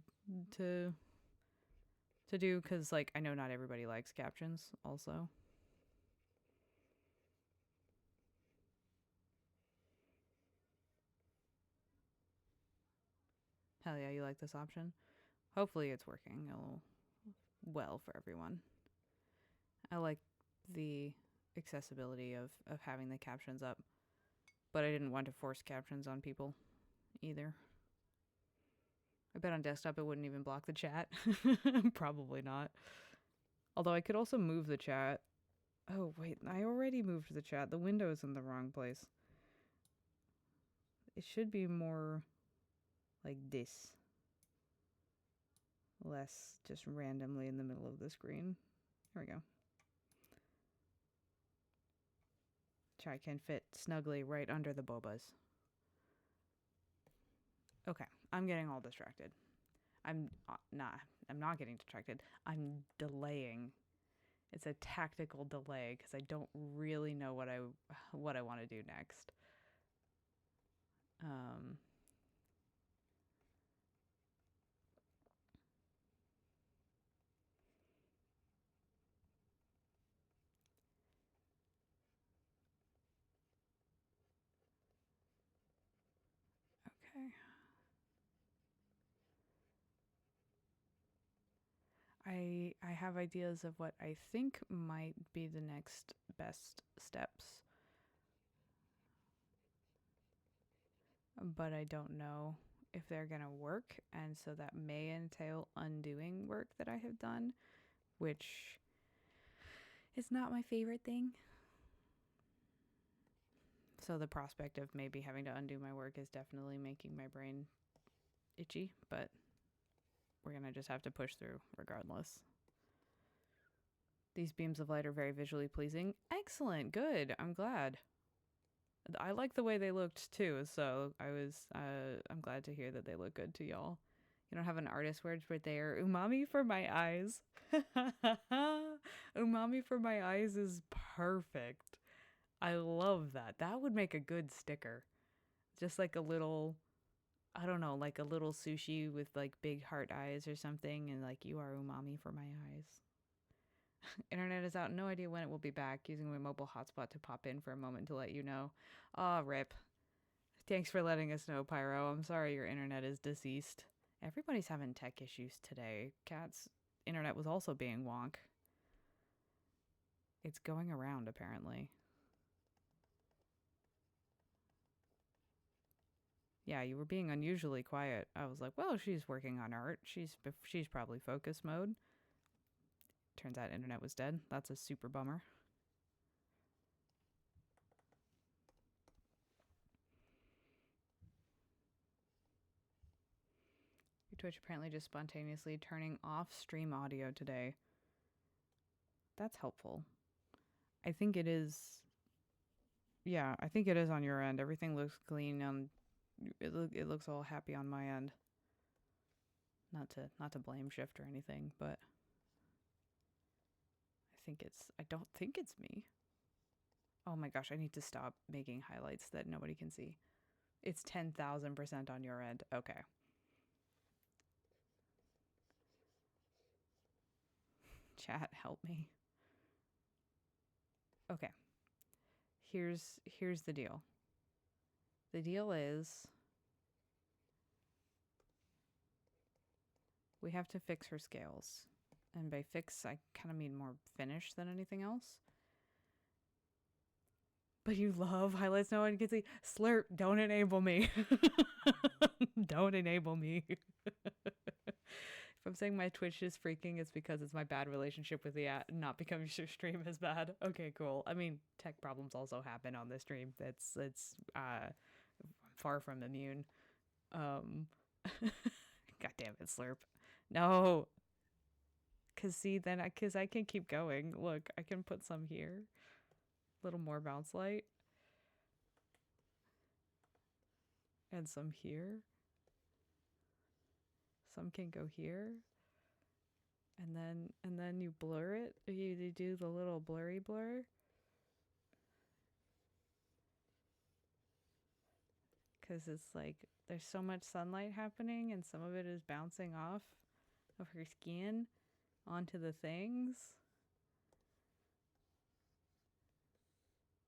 do, because like I know not everybody likes captions also. Hell yeah, you like this option? Hopefully it's working well for everyone. I like the accessibility of having the captions up, but I didn't want to force captions on people either. I bet on desktop it wouldn't even block the chat. Probably not. Although I could also move the chat. Oh, wait, I already moved the chat. The window is in the wrong place. It should be more like this. Less just randomly in the middle of the screen. There we go. Chat can fit snugly right under the bobas. Okay, I'm getting all distracted. I'm not getting distracted. I'm delaying. It's a tactical delay because I don't really know what I want to do next. Okay. I have ideas of what I think might be the next best steps. But I don't know if they're going to work, and so that may entail undoing work that I have done, which is not my favorite thing. So the prospect of maybe having to undo my work is definitely making my brain itchy, but we're going to just have to push through regardless. These beams of light are very visually pleasing. Excellent. Good. I'm glad. I like the way they looked too, so I'm glad to hear that they look good to y'all. You don't have an artist word for there. Umami for my eyes. Umami for my eyes is perfect. I love that. That would make a good sticker. Just like a little, I don't know, like a little sushi with like big heart eyes or something, and like, you are umami for my eyes. Internet is out. No idea when it will be back. Using my mobile hotspot to pop in for a moment to let you know. Aw, rip. Thanks for letting us know, Pyro. I'm sorry your internet is deceased. Everybody's having tech issues today. Cat's internet was also being wonk. It's going around, apparently. Yeah, you were being unusually quiet. I was like, well, she's working on art. She's probably focus mode. Turns out internet was dead. That's a super bummer. Your Twitch apparently just spontaneously turning off stream audio today. That's helpful. I think it is. Yeah, I think it is on your end. Everything looks clean. It looks all happy on my end. Not to blame shift or anything, but I don't think it's me. Oh my gosh, I need to stop making highlights that nobody can see. It's 10,000% on your end. Okay. Chat, help me. Okay. Here's the deal. The deal is we have to fix her scales. And by fix, I kind of mean more finish than anything else. But you love highlights no one can see. Slurp, don't enable me. Don't enable me. If I'm saying my Twitch is freaking, it's because it's my bad relationship with the app, not because your stream is bad. Okay, cool. I mean, tech problems also happen on this stream. It's far from immune. God damn it, Slurp. No. Cause I can keep going. Look, I can put some here. A little more bounce light. And some here. Some can go here. And then you blur it. You do the little blurry blur. Cause it's like there's so much sunlight happening and some of it is bouncing off of her skin onto the things.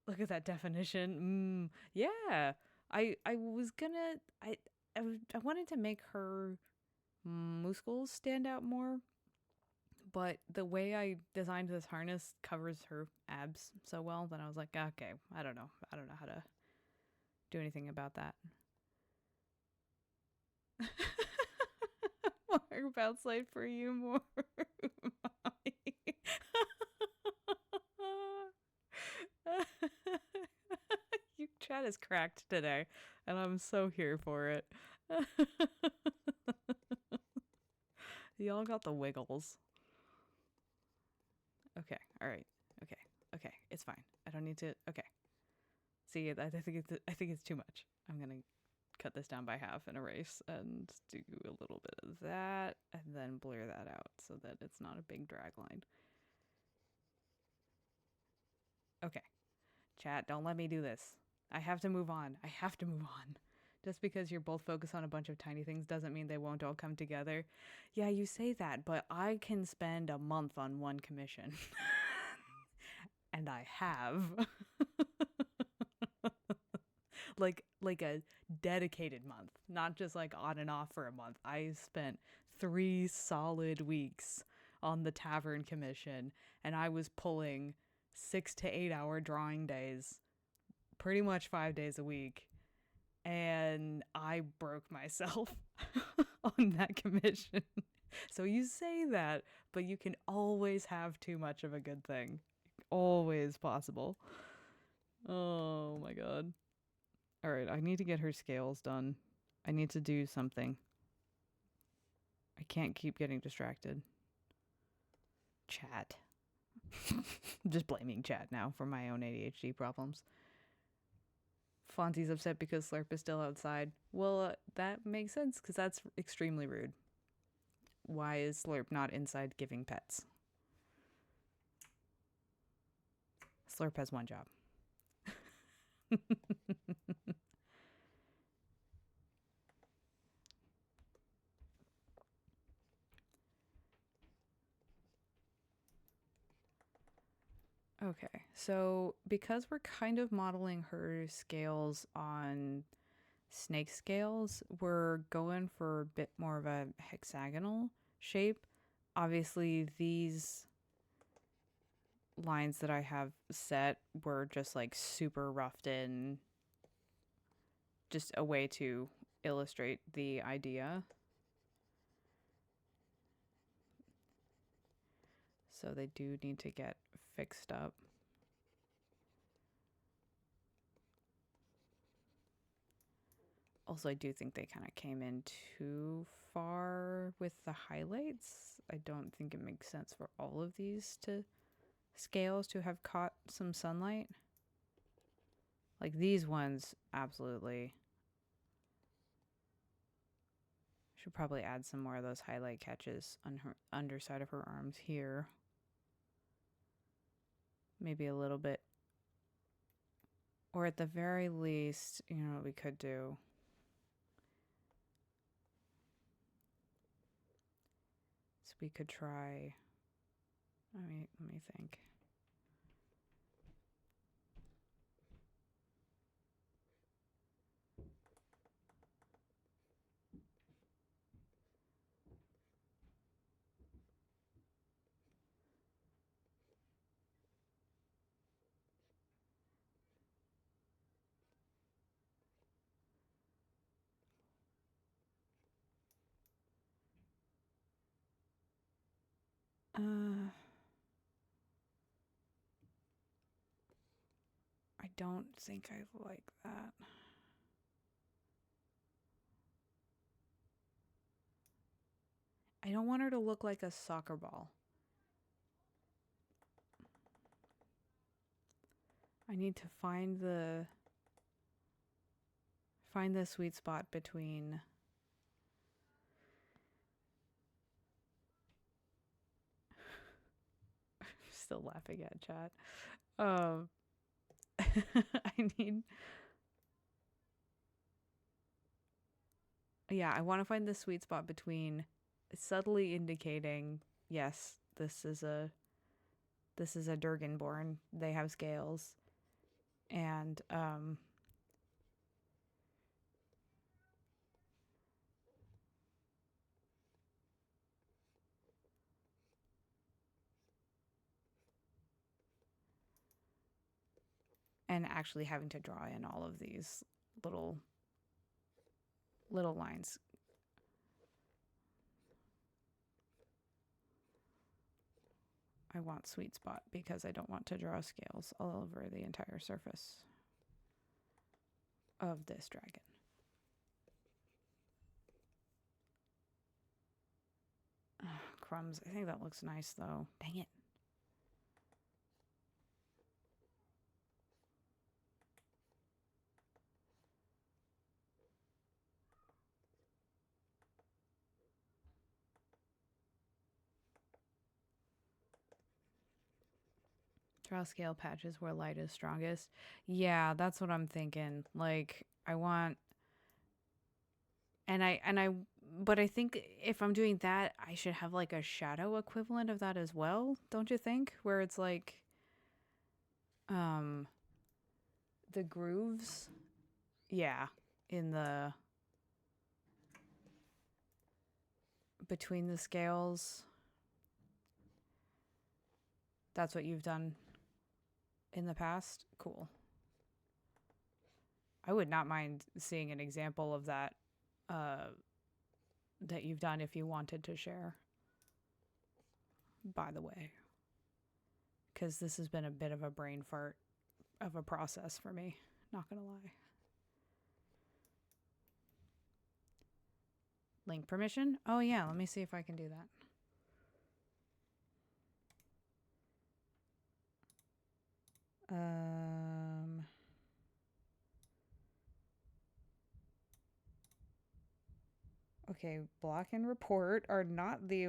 Look at that definition. Yeah. I wanted to make her muscles stand out more, but the way I designed this harness covers her abs so well that I was like, okay, I don't know how to do anything about that. More bounce light for you, more mommy. chat is cracked today, and I'm so here for it. Y'all got the wiggles. Okay, all right. Okay, it's fine. I don't need to. Okay. See, I think it's too much. I'm gonna cut this down by half and erase and do a little bit of that and then blur that out so that it's not a big drag line. Okay. Chat, don't let me do this. I have to move on. Just because you're both focused on a bunch of tiny things doesn't mean they won't all come together. Yeah, you say that, but I can spend a month on one commission. And I have. like a dedicated month, not just like on and off for a month. I spent 3 solid weeks on the tavern commission, and I was pulling 6 to 8 hour drawing days pretty much 5 days a week, and I broke myself on that commission. So you say that, but you can always have too much of a good thing. Always possible. Oh my god. All right, I need to get her scales done. I need to do something. I can't keep getting distracted. Chat. I'm just blaming chat now for my own ADHD problems. Fonzie's upset because Slurp is still outside. Well, that makes sense because that's extremely rude. Why is Slurp not inside giving pets? Slurp has one job. Okay, so because we're kind of modeling her scales on snake scales, we're going for a bit more of a hexagonal shape. Obviously, these lines that I have set were just like super roughed in, just a way to illustrate the idea. So they do need to get fixed up. Also, I do think they kind of came in too far with the highlights. I don't think it makes sense for all of these scales to have caught some sunlight. Like these ones, absolutely. Should probably add some more of those highlight catches on her underside of her arms here. Maybe a little bit. Or at the very least, you know what we could do? So we could try, let me think. I don't think I like that. I don't want her to look like a soccer ball. I need to find the sweet spot between still laughing at chat. I want to find the sweet spot between subtly indicating, yes, this is a Durganborn. They have scales. And actually having to draw in all of these little lines. I want sweet spot because I don't want to draw scales all over the entire surface. of this dragon. Crumbs. I think that looks nice, though. Dang it. Draw scale patches where light is strongest. Yeah, that's what I'm thinking. Like, I want... But I think if I'm doing that, I should have like a shadow equivalent of that as well, don't you think? Where it's like, the grooves, yeah, in the between the scales. That's what you've done in the past. Cool. I would not mind seeing an example of that. That you've done if you wanted to share, by the way, because this has been a bit of a brain fart of a process for me, not gonna lie. Link permission? Oh yeah, let me see if I can do that. Okay, block and report are not the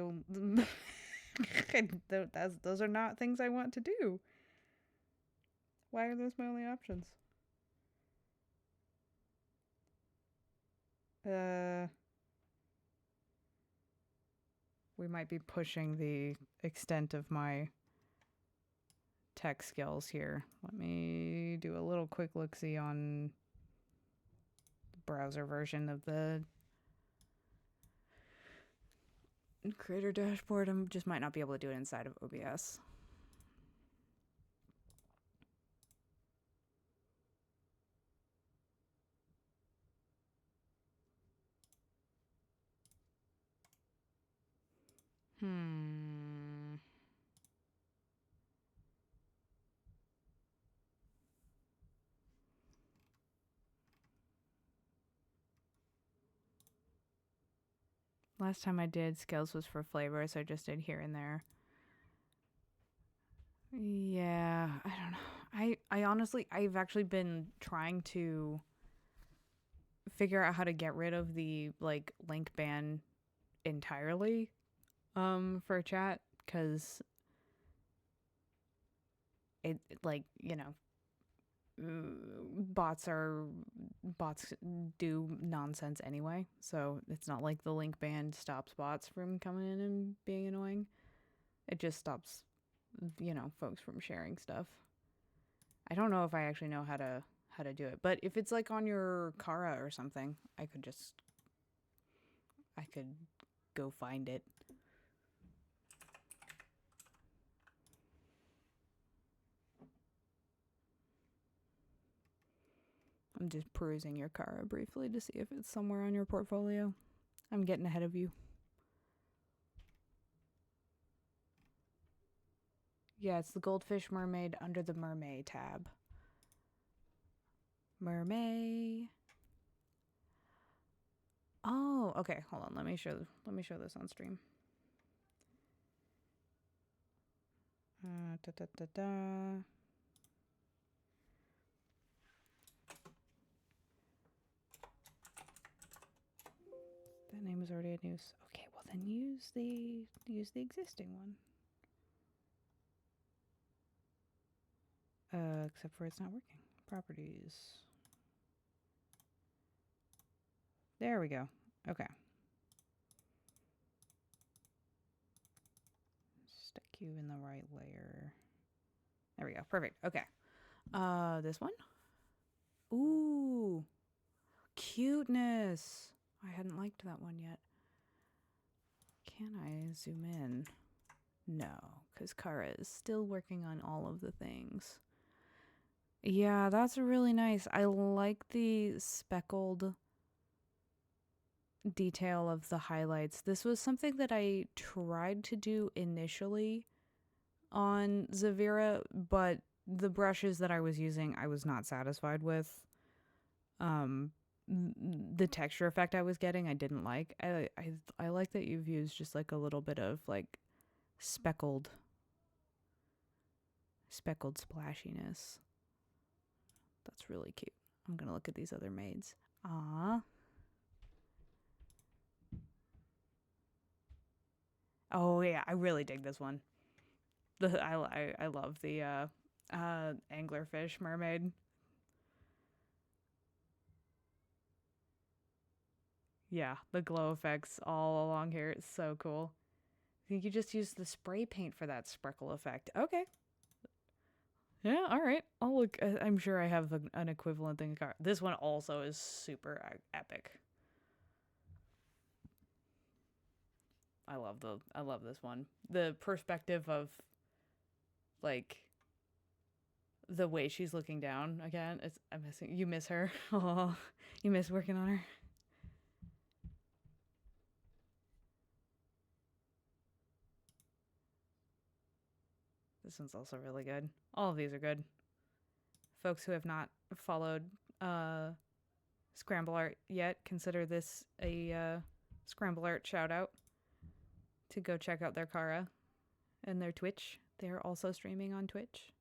those are not things I want to do. Why are those my only options? We might be pushing the extent of my tech skills here. Let me do a little quick look-see on the browser version of the creator dashboard. I just might not be able to do it inside of OBS. Last time I did skills was for flavor, so I just did here and there. Yeah, I don't know. I honestly, I've actually been trying to figure out how to get rid of the like link ban entirely for chat, because it like, you know, bots do nonsense anyway, so it's not like the link ban stops bots from coming in and being annoying. It just stops, you know, folks from sharing stuff. I don't know if I actually know how to do it, but if it's like on your Kara or something, I could go find it. I'm just perusing your Kara briefly to see if it's somewhere on your portfolio. I'm getting ahead of you. Yeah, it's the Goldfish Mermaid under the Mermaid tab. Mermaid. Oh, okay. Hold on. Let me show this on stream. That name is already in use. Okay, well then use the existing one. Except for it's not working. Properties. There we go. Okay. Stick you in the right layer. There we go. Perfect. Okay. This one? Ooh. Cuteness. I hadn't liked that one yet. Can I zoom in? No, because Kara is still working on all of the things. Yeah, that's really nice. I like the speckled detail of the highlights. This was something that I tried to do initially on Zaveira, but the brushes that I was using I was not satisfied with. The texture effect I was getting, I didn't like. I like that you've used just like a little bit of like speckled splashiness. That's really cute. I'm gonna look at these other maids. Ah. Oh yeah, I really dig this one. I love the anglerfish mermaid. Yeah, the glow effects all along here. It's so cool. I think you just used the spray paint for that sparkle effect. Okay. Yeah, all right. I'll look. I'm sure I have an equivalent thing. This one also is super epic. I love this one. The perspective of like the way she's looking down again. I'm missing. You miss her. Oh, you miss working on her. This one's also really good. All of these are good. Folks who have not followed Scramble Art yet, consider this a Scramble Art shout out to go check out their Kara and their Twitch. They are also streaming on Twitch.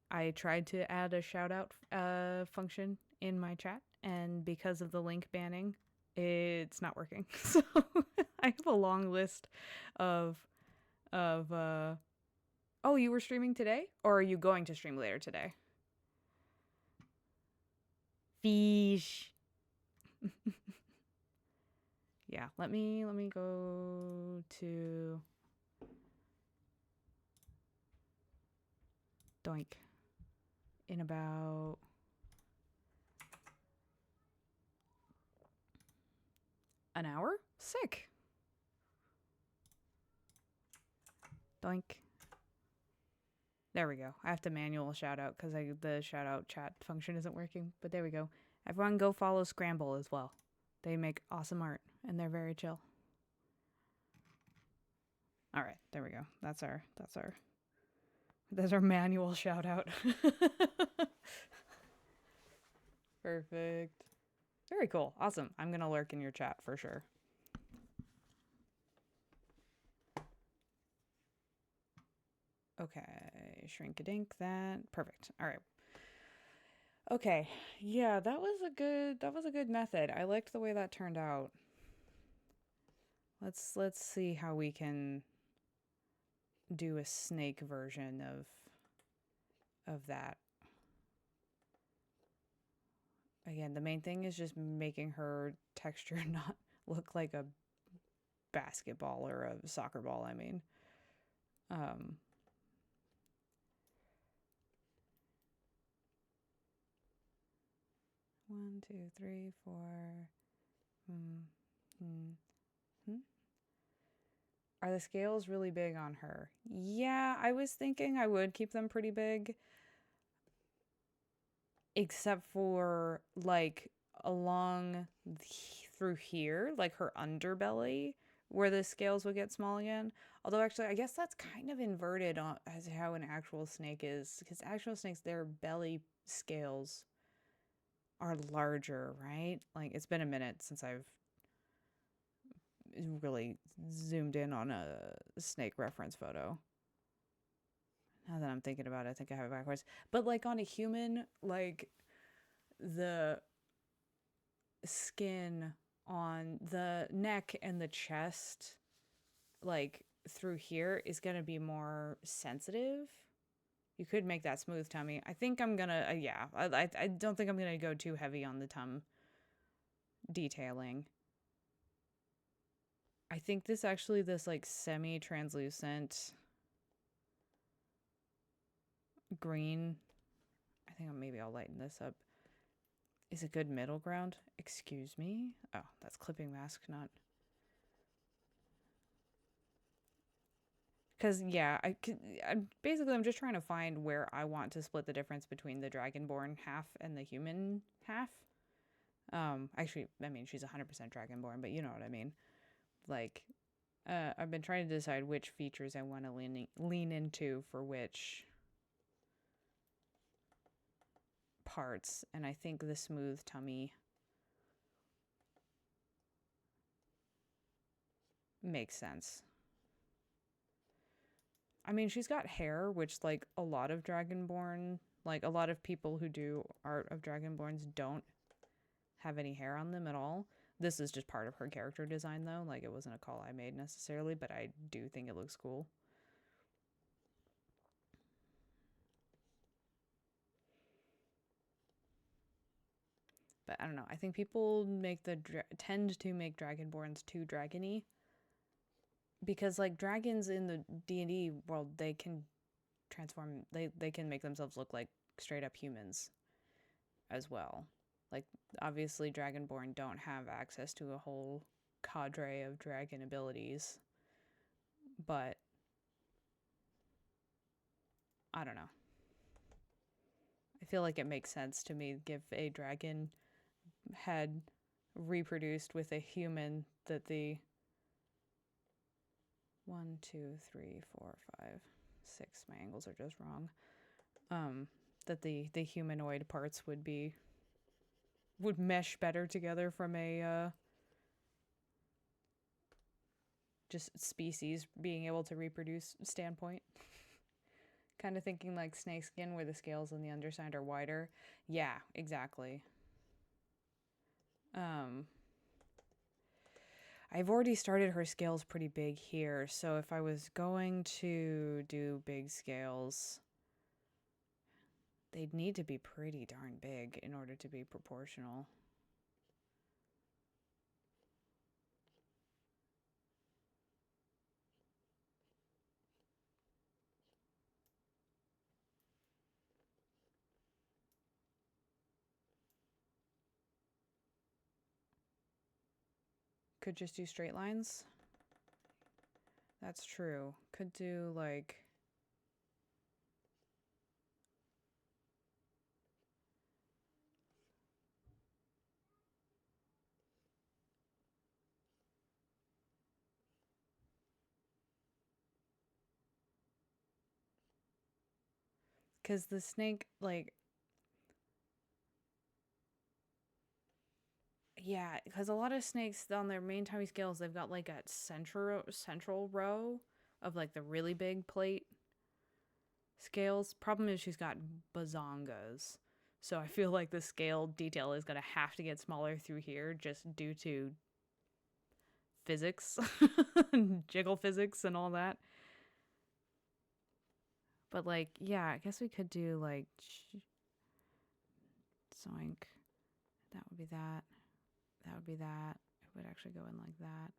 I tried to add a shout out function in my chat, and because of the link banning, it's not working. So I have a long list of oh, you were streaming today? Or are you going to stream later today? Fish. Yeah, let me go to Doink in about an hour? Sick. Doink. There we go. I have to manual shout out because the shout out chat function isn't working. But there we go. Everyone go follow Scramble as well. They make awesome art and they're very chill. All right, there we go. That's our manual shout out. Perfect. Very cool. Awesome. I'm gonna lurk in your chat for sure. Okay, shrink-a-dink that. Perfect. All right. Okay. Yeah, that was a good method. I liked the way that turned out. Let's see how we can do a snake version of that. Again, the main thing is just making her texture not look like a basketball or a soccer ball, I mean. 1, 2, 3, 4. Are the scales really big on her? Yeah, I was thinking I would keep them pretty big. Except for, like, along through here, like her underbelly, where the scales would get small again. Although, actually, I guess that's kind of inverted as how an actual snake is. Because actual snakes, their belly scales are larger, right? Like, it's been a minute since I've really zoomed in on a snake reference photo. Now that I'm thinking about it, I think I have it backwards. But like on a human, like the skin on the neck and the chest, like through here, is going to be more sensitive. You could make that smooth tummy. I think I'm going to, yeah, I don't think I'm going to go too heavy on the tum detailing. I think this like semi-translucent green, I think maybe I'll lighten this up, is a good middle ground. Excuse me. Oh, that's clipping mask, not. Because, yeah, I'm just trying to find where I want to split the difference between the Dragonborn half and the human half. Actually, I mean, she's 100% Dragonborn, but you know what I mean. Like, I've been trying to decide which features I want to lean into for which parts, and I think the smooth tummy makes sense. I mean, she's got hair, which, like, a lot of Dragonborn, like, a lot of people who do art of Dragonborns don't have any hair on them at all. This is just part of her character design, though. Like, it wasn't a call I made necessarily, but I do think it looks cool. But I don't know. I think people tend to make Dragonborns too dragony. Because, like, dragons in the D&D world, they can transform, they can make themselves look like straight up humans as well. Like, obviously Dragonborn don't have access to a whole cadre of dragon abilities, but I don't know. I feel like it makes sense to me if a dragon had reproduced with a human that the 1, 2, 3, 4, 5, 6, my angles are just wrong. That the humanoid parts would mesh better together from a just species being able to reproduce standpoint. Kind of thinking like snakeskin, where the scales on the underside are wider. Yeah, exactly. I've already started her scales pretty big here, so if I was going to do big scales, they'd need to be pretty darn big in order to be proportional. Could just do straight lines. That's true. Could do like... Because the snake, like... Yeah, because a lot of snakes on their main tummy scales, they've got like a central row of like the really big plate scales. Problem is she's got bazongas. So I feel like the scale detail is going to have to get smaller through here just due to physics, jiggle physics and all that. But like, yeah, I guess we could do like zoink. That would be that. That would be that. It would actually go in like that.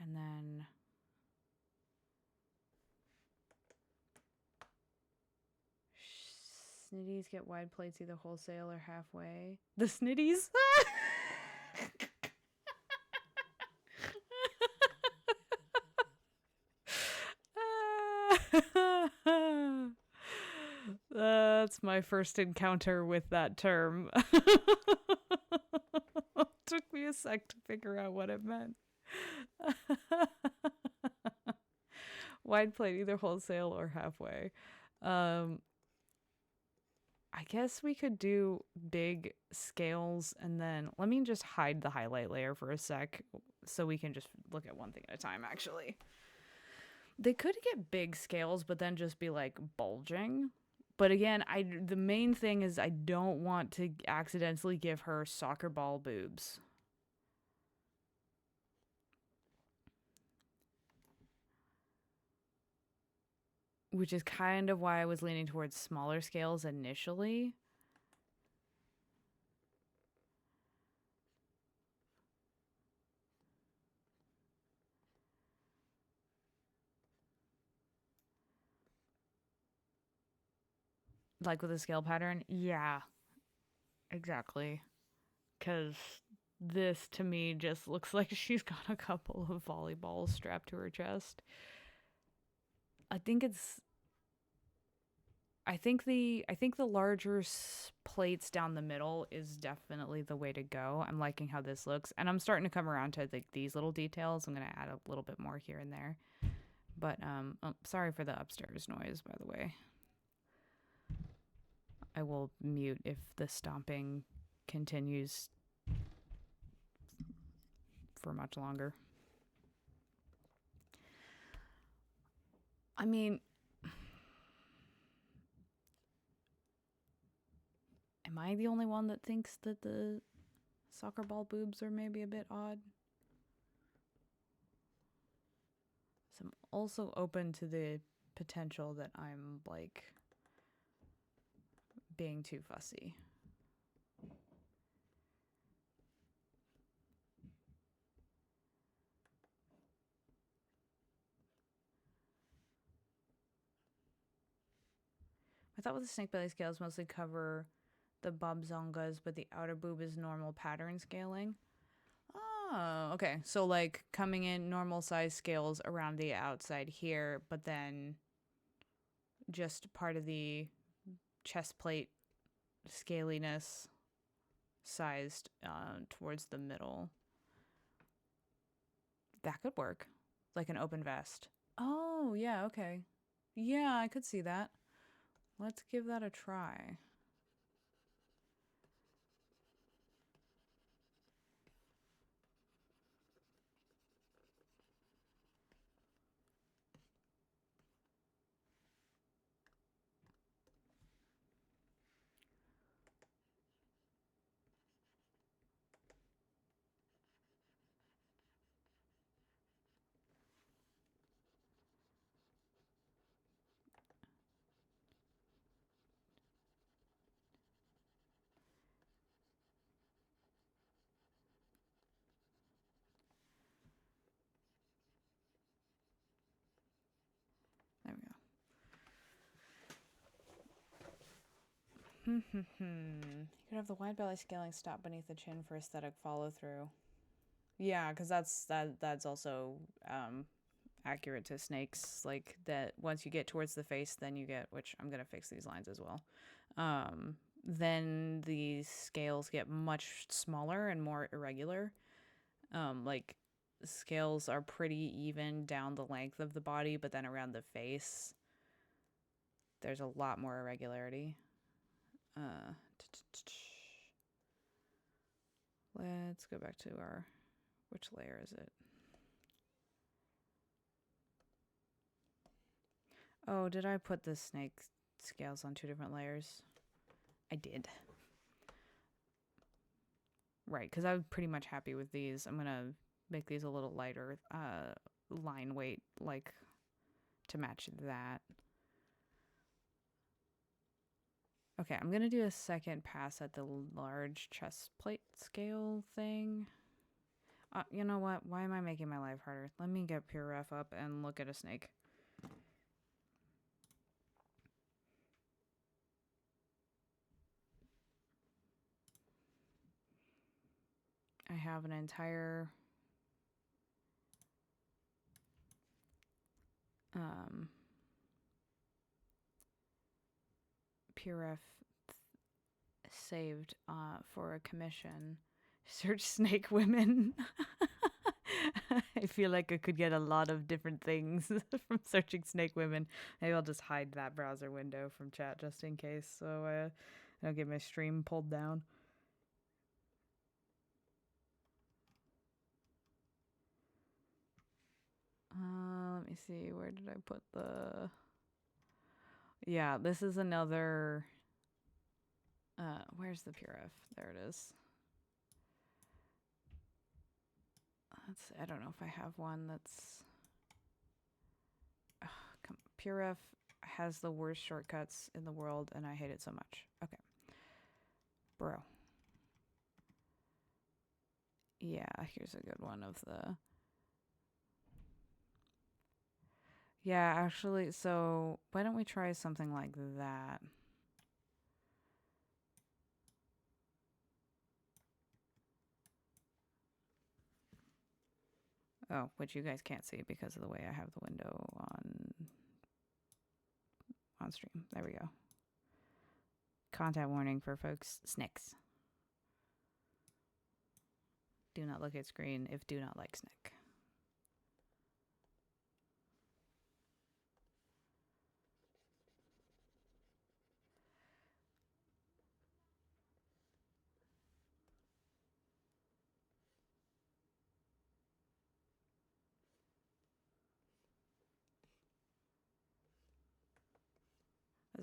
And then snitties get wide plates either wholesale or halfway. The snitties? That's my first encounter with that term. Took me a sec to figure out what it meant. Wide plate, either wholesale or halfway. I guess we could do big scales, and then let me just hide the highlight layer for a sec so we can just look at one thing at a time, actually. They could get big scales, but then just be like bulging. But again, the main thing is I don't want to accidentally give her soccer ball boobs. Which is kind of why I was leaning towards smaller scales initially. Like with a scale pattern? Yeah, exactly. Because this, to me, just looks like she's got a couple of volleyballs strapped to her chest. I think the larger plates down the middle is definitely the way to go. I'm liking how this looks, and I'm starting to come around to like these little details. I'm gonna add a little bit more here and there. But sorry for the upstairs noise, by the way. I will mute if the stomping continues for much longer. I mean, am I the only one that thinks that the soccer ball boobs are maybe a bit odd? So I'm also open to the potential that I'm, like, being too fussy. I thought with the snake belly scales mostly cover the babzongas, but the outer boob is normal pattern scaling. Oh, okay. So like coming in normal size scales around the outside here, but then just part of the chest plate scaliness sized towards the middle. That could work. Like an open vest. Oh, yeah, okay. Yeah, I could see that. Let's give that a try. There we go. You could have the wide belly scaling stop beneath the chin for aesthetic follow through. Yeah, because that's also accurate to snakes. Like that, once you get towards the face, then you get, which I'm gonna fix these lines as well. Then the scales get much smaller and more irregular. Like scales are pretty even down the length of the body, but then around the face, there's a lot more irregularity. Let's go back to our, which layer is it? Oh, did I put the snake scales on 2 different layers? I did. Right, because I'm pretty much happy with these. I'm going to make these a little lighter line weight, like, to match that. Okay, I'm going to do a second pass at the large chest plate scale thing. You know what? Why am I making my life harder? Let me get Pure Ref up and look at a snake. I have an entire Pure Ref saved for a commission. Search snake women. I feel like I could get a lot of different things from searching snake women. Maybe I'll just hide that browser window from chat just in case, so I don't get my stream pulled down. Let me see. Where did I put the... Yeah, this is another... where's the Pure F? There it is. I don't know if I have one that's... Pure F has the worst shortcuts in the world, and I hate it so much. Okay. Bro. Yeah, here's a good one of the... Yeah, actually, so why don't we try something like that? Oh, which you guys can't see because of the way I have the window on stream. There we go. Content warning for folks. Snakes. Do not look at screen if do not like snake.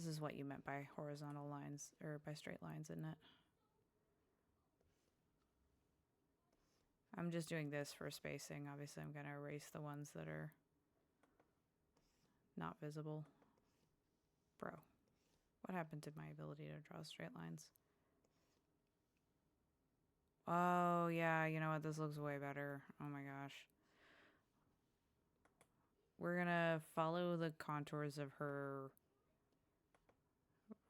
This is what you meant by horizontal lines, or by straight lines, isn't it? I'm just doing this for spacing. Obviously, I'm going to erase the ones that are not visible. Bro, what happened to my ability to draw straight lines? Oh, yeah, you know what? This looks way better. Oh my gosh. We're going to follow the contours of her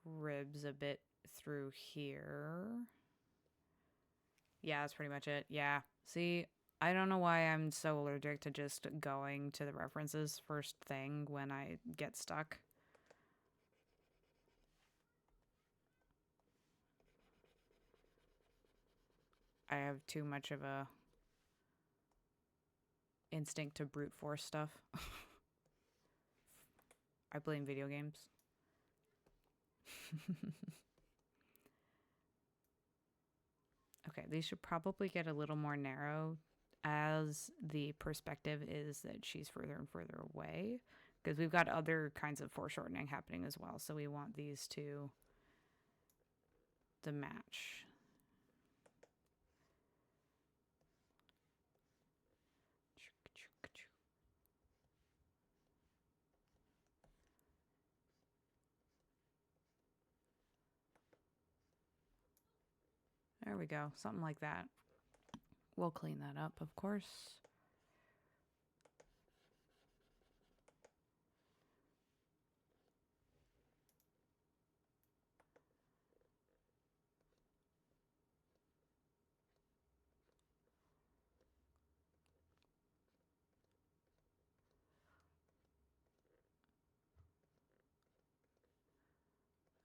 ribs a bit through here. Yeah, that's pretty much it. Yeah. See, I don't know why I'm so allergic to just going to the references first thing when I get stuck. I have too much of a instinct to brute force stuff. I blame video games. Okay, these should probably get a little more narrow as the perspective is that she's further and further away, because we've got other kinds of foreshortening happening as well, so we want these two to match. There we go, something like that. We'll clean that up, of course.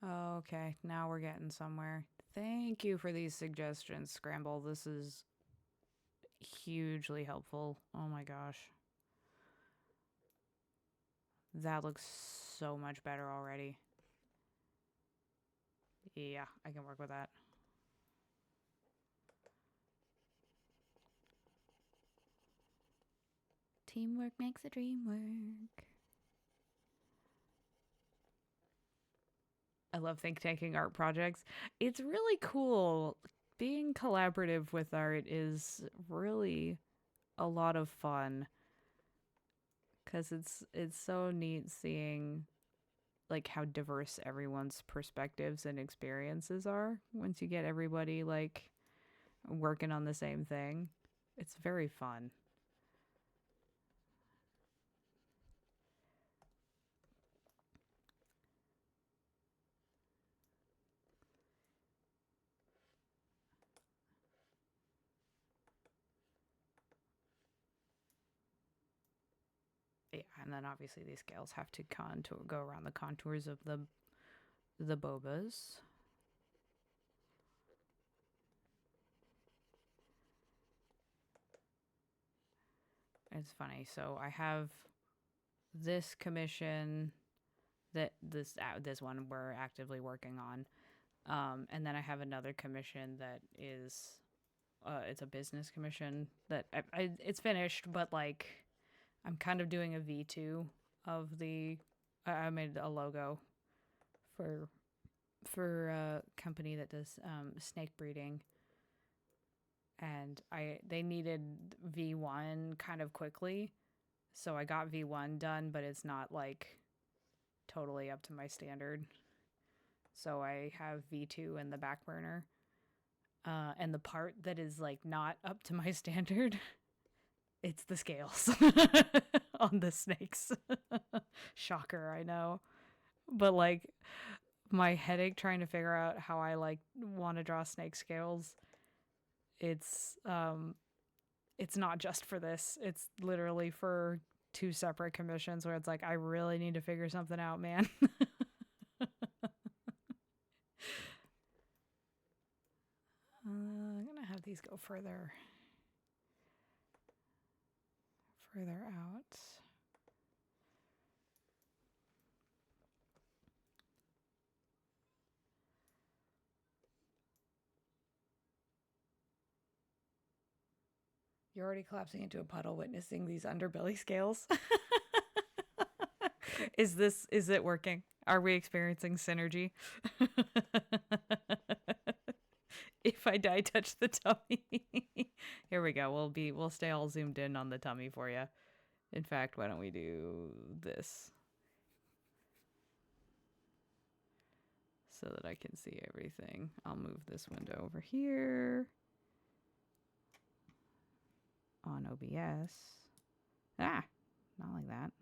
Okay, now we're getting somewhere. Thank you for these suggestions, Scramble. This is hugely helpful. Oh my gosh. That looks so much better already. Yeah, I can work with that. Teamwork makes the dream work. I love think tanking art projects. It's really cool. Being collaborative with art is really a lot of fun. Cause it's so neat seeing like how diverse everyone's perspectives and experiences are once you get everybody like working on the same thing. It's very fun. Yeah, and then obviously these scales have to go around the contours of the bobas. It's funny. So I have this commission that this one we're actively working on, and then I have another commission that is it's a business commission that it's finished, but like I'm kind of doing a V2 of the. I made a logo for a company that does snake breeding, and they needed V1 kind of quickly, so I got V1 done, but it's not like totally up to my standard. So I have V2 in the back burner. And the part that is like not up to my standard, it's the scales on the snakes. Shocker, I know. But like my headache trying to figure out how I like want to draw snake scales, it's not just for this. It's literally for 2 separate commissions where it's like I really need to figure something out, man. I'm gonna have these go further out. You're already collapsing into a puddle witnessing these underbelly scales. Is it working? Are we experiencing synergy? If I die, touch the tummy. Here we go. We'll stay all zoomed in on the tummy for you. In fact, why don't we do this so that I can see everything? I'll move this window over here on OBS. Ah, not like that.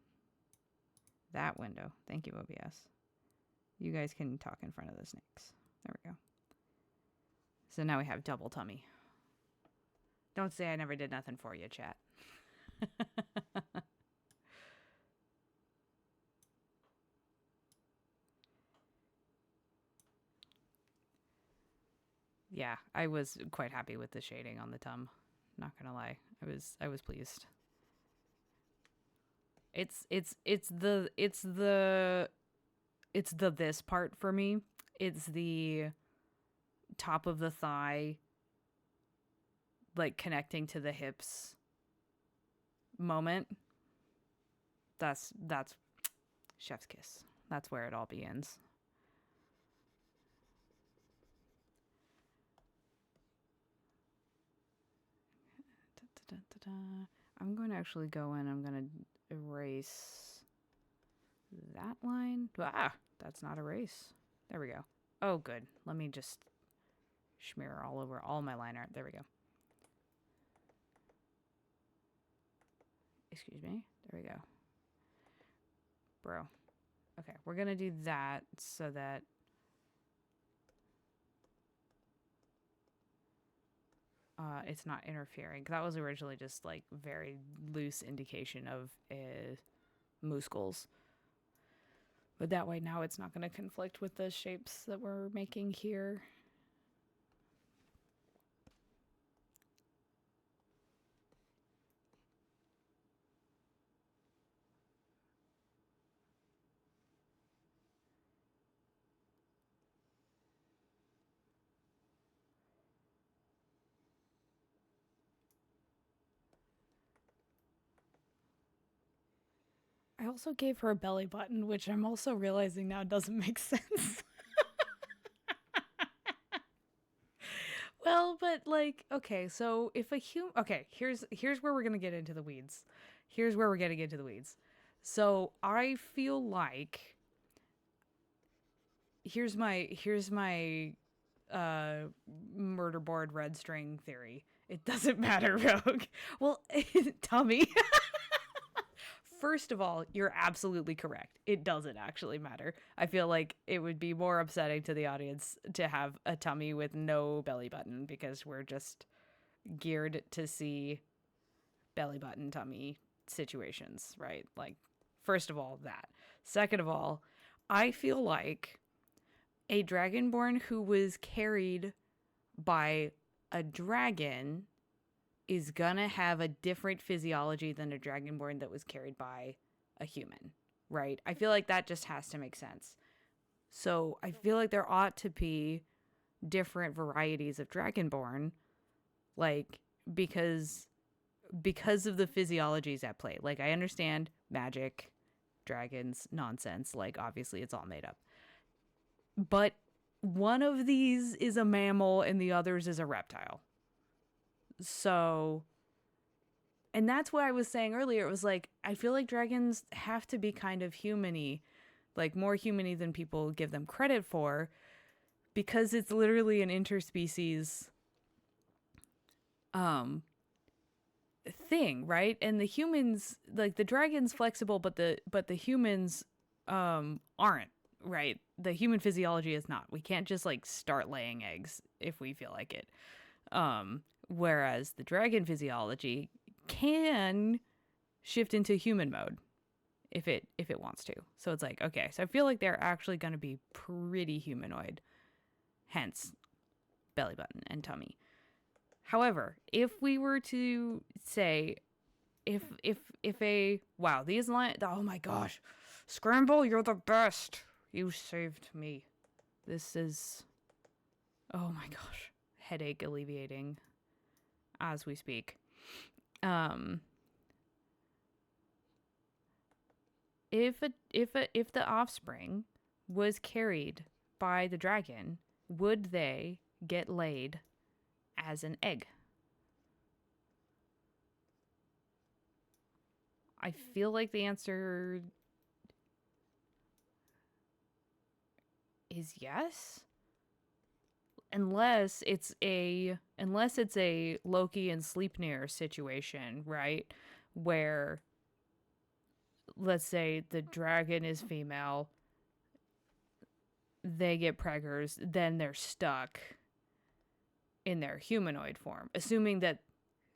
That window. Thank you, OBS. You guys can talk in front of the snakes. There we go. So now we have double tummy. Don't say I never did nothing for you, chat. Yeah, I was quite happy with the shading on the tum. Not gonna lie, I was pleased. It's the this part for me. It's the top of the thigh, like connecting to the hips moment. That's chef's kiss. That's where it all begins. I'm going to actually go in. I'm going to erase that line. Ah, that's not erase. There we go. Oh, good. Let me just smear all over all my line art. There we go. Excuse me. There we go. Bro. Okay, we're going to do that so that it's not interfering. That was originally just like very loose indication of muscles. But that way now it's not going to conflict with the shapes that we're making here. I also gave her a belly button, which I'm also realizing now doesn't make sense. Well, but like, okay, so if a human, okay, here's where we're gonna get into the weeds. Here's where we're getting into the weeds. So I feel like here's my murder board red string theory. It doesn't matter, Rogue. Well, Tommy. First of all, you're absolutely correct. It doesn't actually matter. I feel like it would be more upsetting to the audience to have a tummy with no belly button because we're just geared to see belly button tummy situations, right? Like, first of all, that. Second of all, I feel like a dragonborn who was carried by a dragon is gonna have a different physiology than a dragonborn that was carried by a human, right? I feel like that just has to make sense. So I feel like there ought to be different varieties of dragonborn, like because of the physiologies at play. Like, I understand magic, dragons, nonsense. Like, obviously it's all made up. But one of these is a mammal and the others is a reptile. So, and that's what I was saying earlier. It was like, I feel like dragons have to be kind of human-y, like more human-y than people give them credit for, because it's literally an interspecies thing, right? And the humans, like the dragon's flexible, but the humans aren't, right? The human physiology is not. We can't just like start laying eggs if we feel like it. Whereas the dragon physiology can shift into human mode if it wants to. So it's like, okay, so I feel like they're actually going to be pretty humanoid, hence belly button and tummy. However, if we were to say, if a, wow, these lines, oh my gosh, Scramble, you're the best. You saved me. This is, oh my gosh, headache alleviating as we speak. If the offspring was carried by the dragon, would they get laid as an egg? I feel like the answer is yes. Unless it's a Loki and Sleipnir situation, right? Where let's say the dragon is female, they get preggers, then they're stuck in their humanoid form, assuming that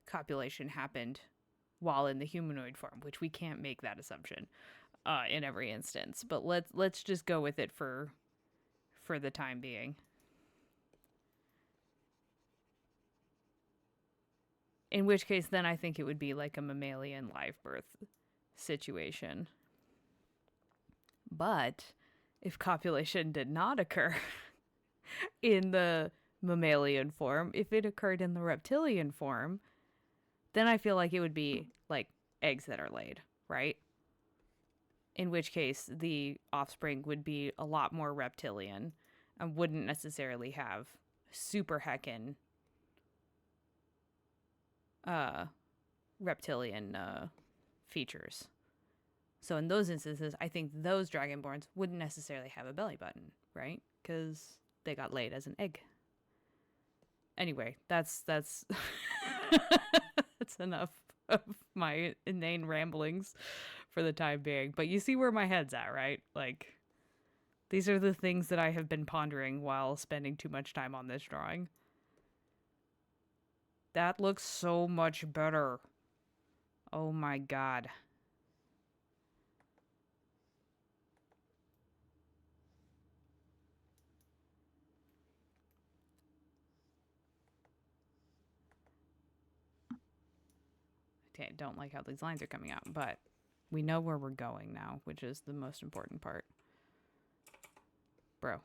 copulation happened while in the humanoid form, which we can't make that assumption in every instance. But let's just go with it for the time being. In which case, then I think it would be like a mammalian live birth situation. But if copulation did not occur in the mammalian form, if it occurred in the reptilian form, then I feel like it would be like eggs that are laid, right? In which case, the offspring would be a lot more reptilian and wouldn't necessarily have super heckin' reptilian features. So in those instances, I think those dragonborns wouldn't necessarily have a belly button, right? Because they got laid as an egg. Anyway, that's that's enough of my inane ramblings for the time being. But you see where my head's at, right? Like, these are the things that I have been pondering while spending too much time on this drawing. That looks so much better. Oh my god. Okay, don't like how these lines are coming out, but we know where we're going now, which is the most important part. Bro.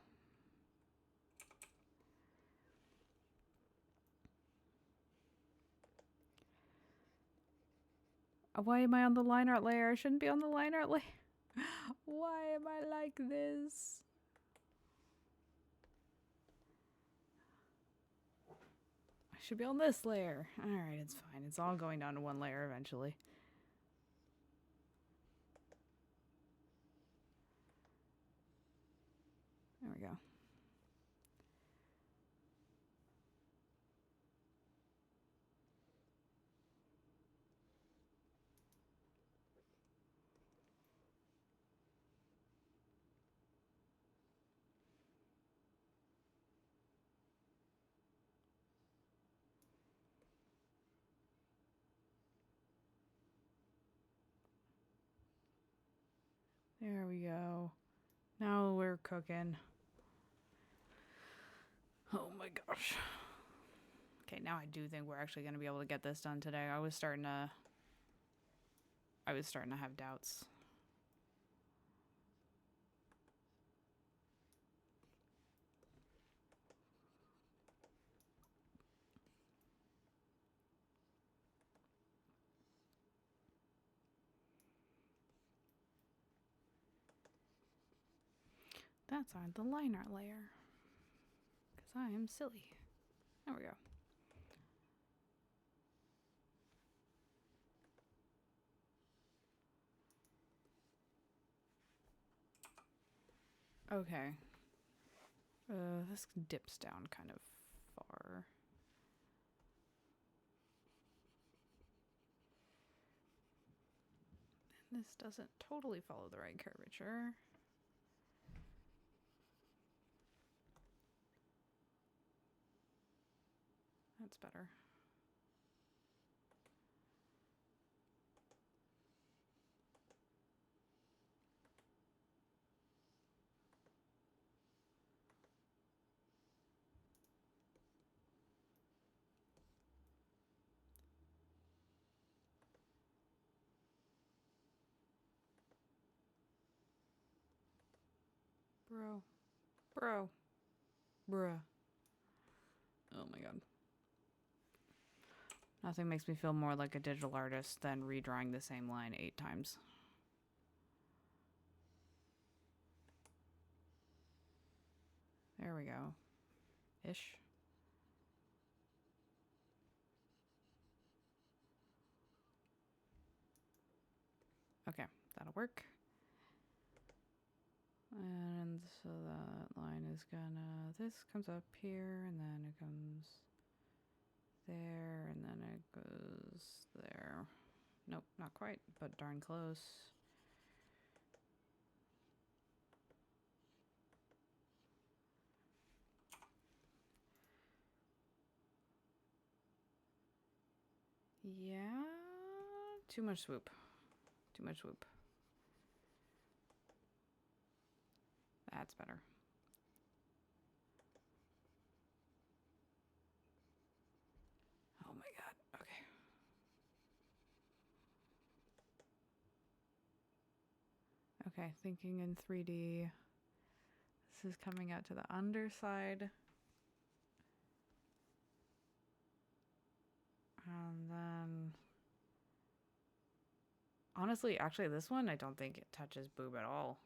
Why am I on the line art layer? I shouldn't be on the line art layer. Why am I like this? I should be on this layer. Alright, it's fine. It's all going down to one layer eventually. There we go. There we go. Now we're cooking. Oh my gosh. Okay, now I do think we're actually going to be able to get this done today. I was starting to have doubts. That's on the line art layer. Because I am silly. There we go. Okay. This dips down kind of far. And this doesn't totally follow the right curvature. That's better. Bro. Bro. Bruh. Oh my god. Nothing makes me feel more like a digital artist than redrawing the same line 8 times. There we go. Ish. Okay, that'll work. And so that line is gonna, this comes up here, and then it comes there, and then it goes there. Nope, not quite, but darn close. Yeah, too much swoop. Too much swoop. That's better. Oh my god, okay. Okay, thinking in 3D. This is coming out to the underside. And then... honestly, actually, this one, I don't think it touches boob at all.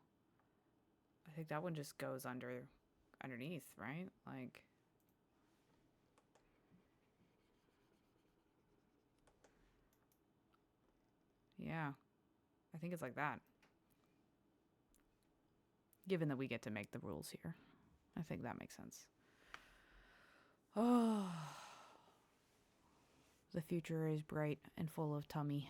I think that one just goes underneath, right? Like... yeah. I think it's like that. Given that we get to make the rules here. I think that makes sense. Oh... the future is bright and full of tummy.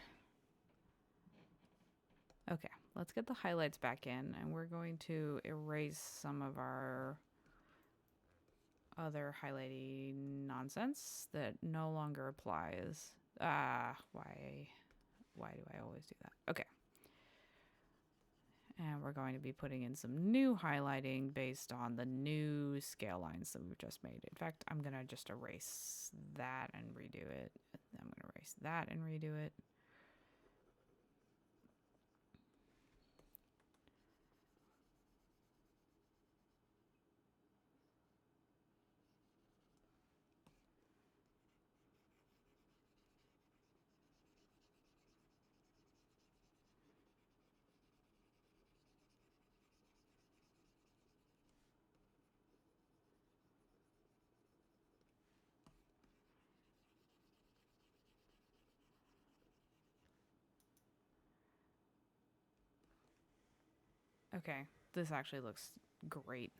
Okay, let's get the highlights back in, and we're going to erase some of our other highlighting nonsense that no longer applies. Why do I always do that? Okay. And we're going to be putting in some new highlighting based on the new scale lines that we've just made. In fact, I'm going to just erase that and redo it. I'm going to erase that and redo it. Okay, this actually looks great.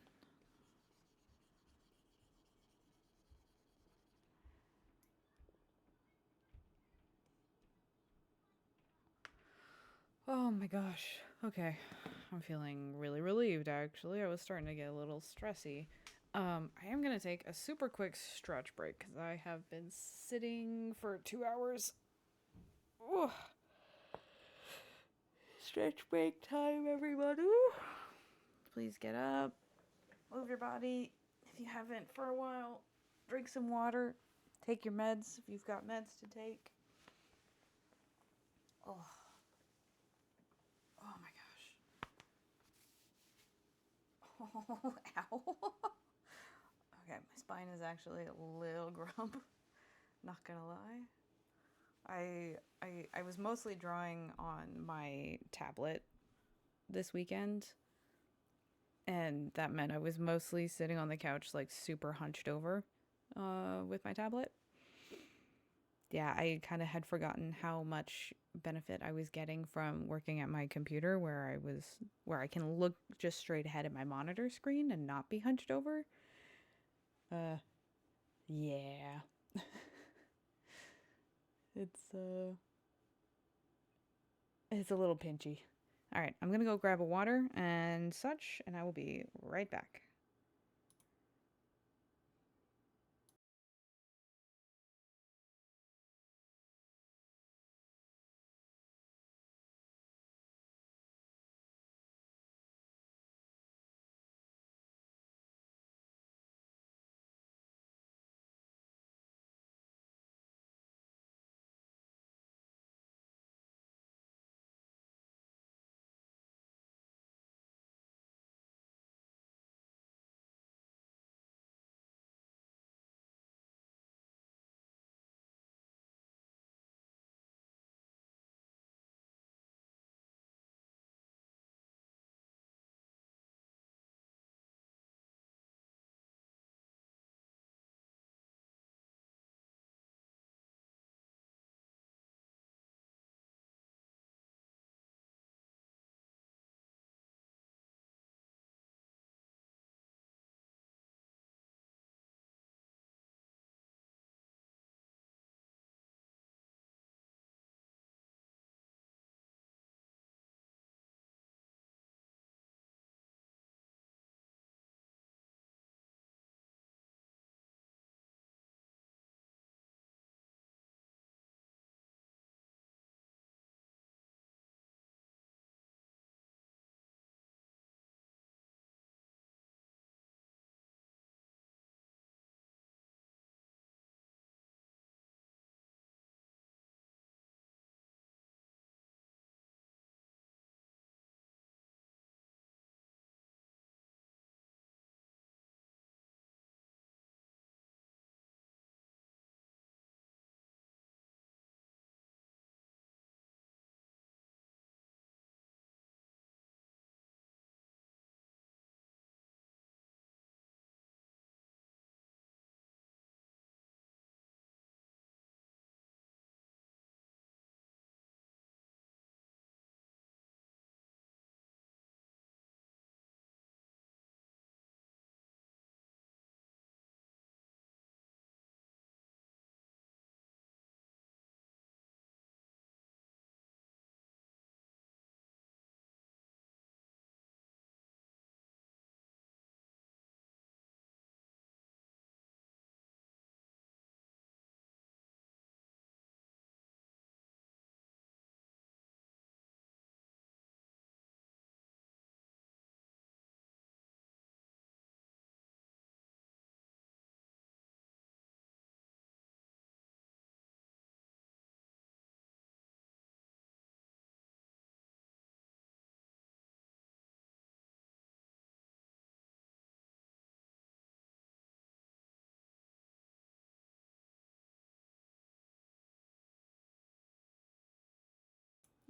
Oh my gosh. Okay. I'm feeling really relieved, actually. I was starting to get a little stressy. I am going to take a super quick stretch break because I have been sitting for 2 hours. Ooh. Stretch break time, everybody. Please get up. Move your body if you haven't for a while. Drink some water. Take your meds if you've got meds to take. Oh. Oh my gosh. Oh, ow. Okay, my spine is actually a little grump. Not gonna lie. I was mostly drawing on my tablet this weekend. And that meant I was mostly sitting on the couch, like super hunched over with my tablet. Yeah, I kind of had forgotten how much benefit I was getting from working at my computer where I can look just straight ahead at my monitor screen and not be hunched over. Yeah. It's a little pinchy. All right, I'm going to go grab a water and such, and I will be right back.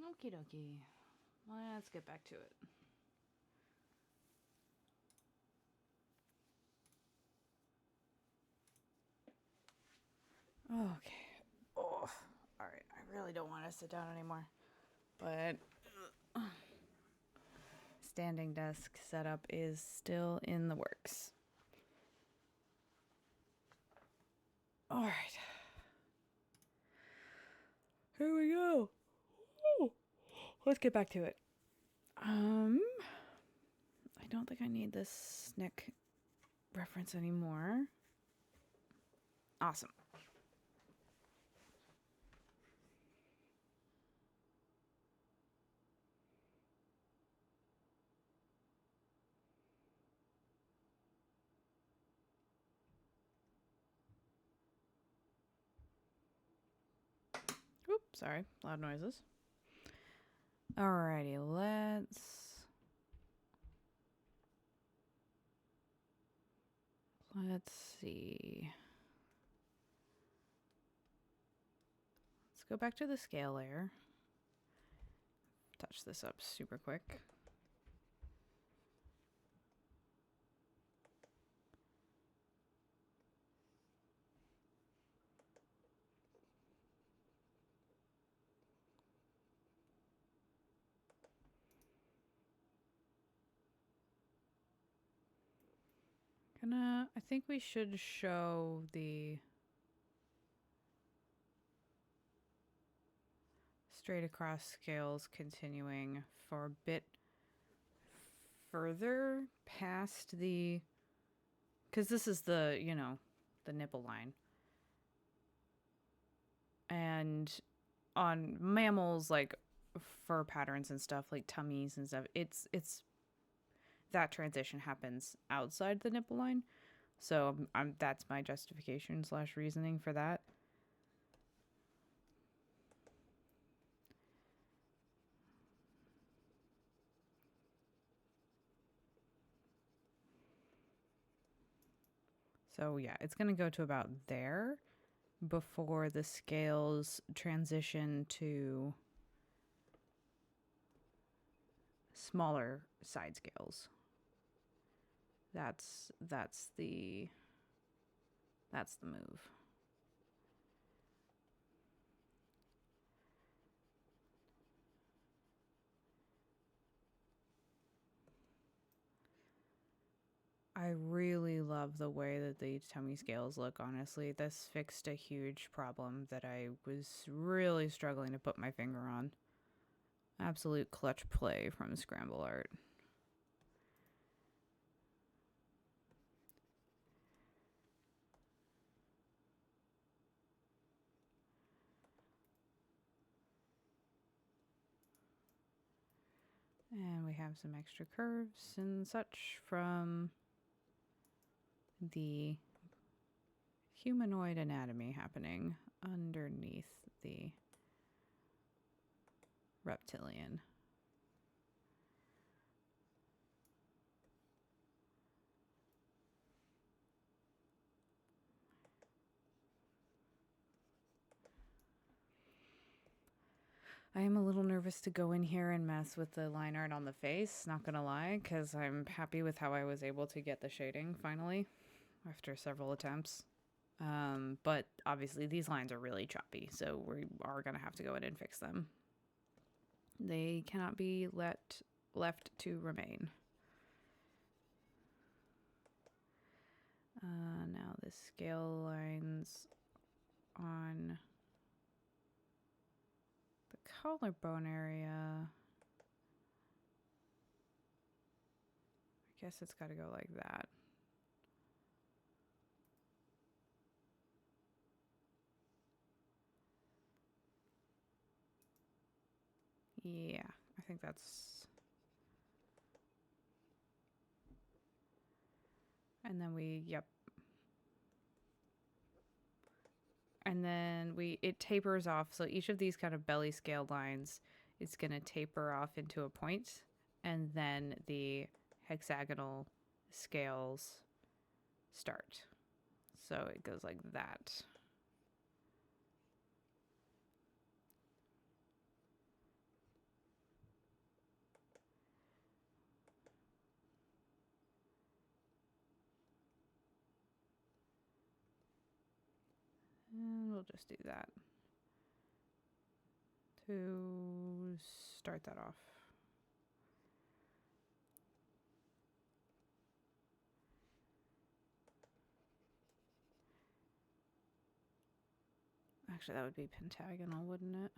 Okie dokie. Let's get back to it. Okay. Oh, alright. I really don't want to sit down anymore. But standing desk setup is still in the works. Alright. Here we go. Ooh. Let's get back to it. I don't think I need this neck reference anymore. Awesome. Oops, sorry. Loud noises. Alrighty, let's see. Let's go back to the scale layer. Touch this up super quick. I think we should show the straight across scales continuing for a bit further past the, because this is the, the nipple line. And on mammals, like fur patterns and stuff, like tummies and stuff, it's that transition happens outside the nipple line. So that's my justification / reasoning for that. So yeah, it's going to go to about there before the scales transition to smaller side scales. That's the move. I really love the way that the tummy scales look, honestly. This fixed a huge problem that I was really struggling to put my finger on. Absolute clutch play from Scramble Art. And we have some extra curves and such from the humanoid anatomy happening underneath the reptilian. I am a little nervous to go in here and mess with the line art on the face, not gonna lie, because I'm happy with how I was able to get the shading finally after several attempts. But obviously these lines are really choppy, so we are gonna have to go in and fix them. They cannot be left to remain. Now the scale lines on the collarbone area. I guess it's got to go like that. Yeah, I think that's... And then yep. And then it tapers off. So each of these kind of belly scale lines is going to taper off into a point. And then the hexagonal scales start. So it goes like that. we'll just do that to start that off. Actually, that would be pentagonal, wouldn't it?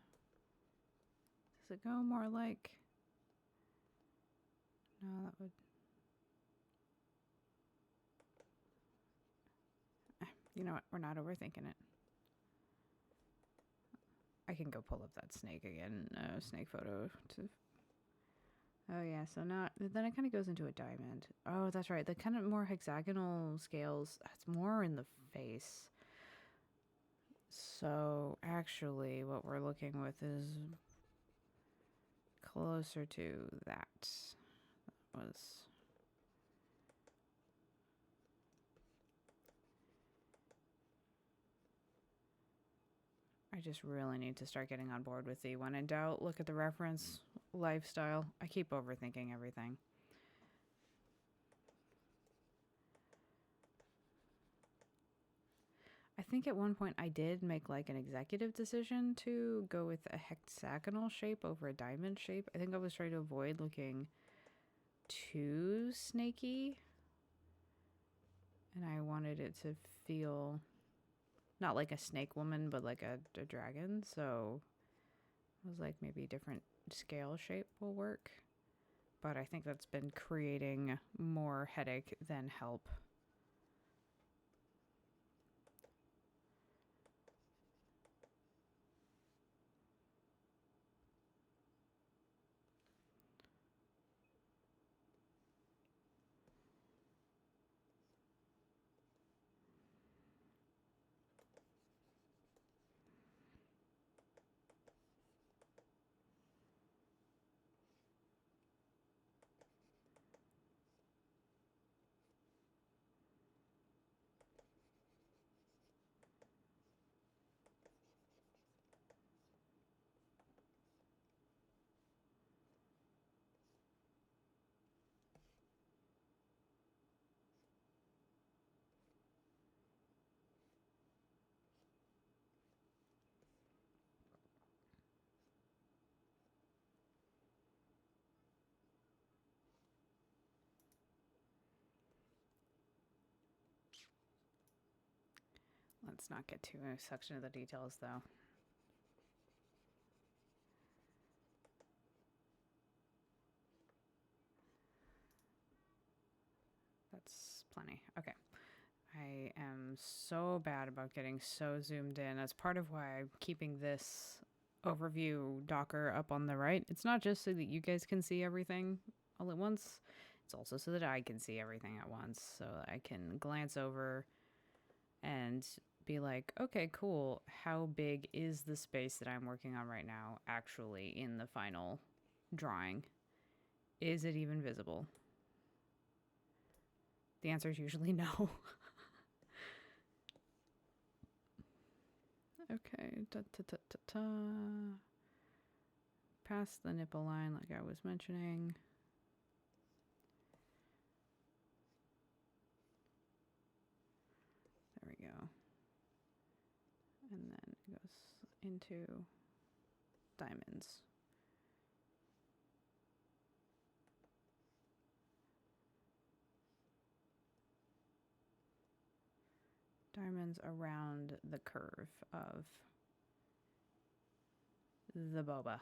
Does it go more like... No, that would... You know what? We're not overthinking it. I can go pull up that snake again, snake photo. Oh yeah, so now then it kind of goes into a diamond. Oh, that's right. The kind of more hexagonal scales, that's more in the face. So actually what we're looking with is closer to that. That was... I just really need to start getting on board with the when in doubt, look at the reference lifestyle. I keep overthinking everything. I think at one point I did make like an executive decision to go with a hexagonal shape over a diamond shape. I think I was trying to avoid looking too snaky. And I wanted it to feel not like a snake woman, but like a dragon. So I was like, maybe a different scale shape will work. But I think that's been creating more headache than help. Let's not get too sucked into the details, though. That's plenty. Okay. I am so bad about getting so zoomed in. That's part of why I'm keeping this overview Docker up on the right. It's not just so that you guys can see everything all at once. It's also so that I can see everything at once. So I can glance over and be like, okay, cool. How big is the space that I'm working on right now actually in the final drawing? Is it even visible? The answer is usually no. Okay, past the nipple line like I was mentioning. There we go. And then it goes into diamonds. Diamonds around the curve of the boba.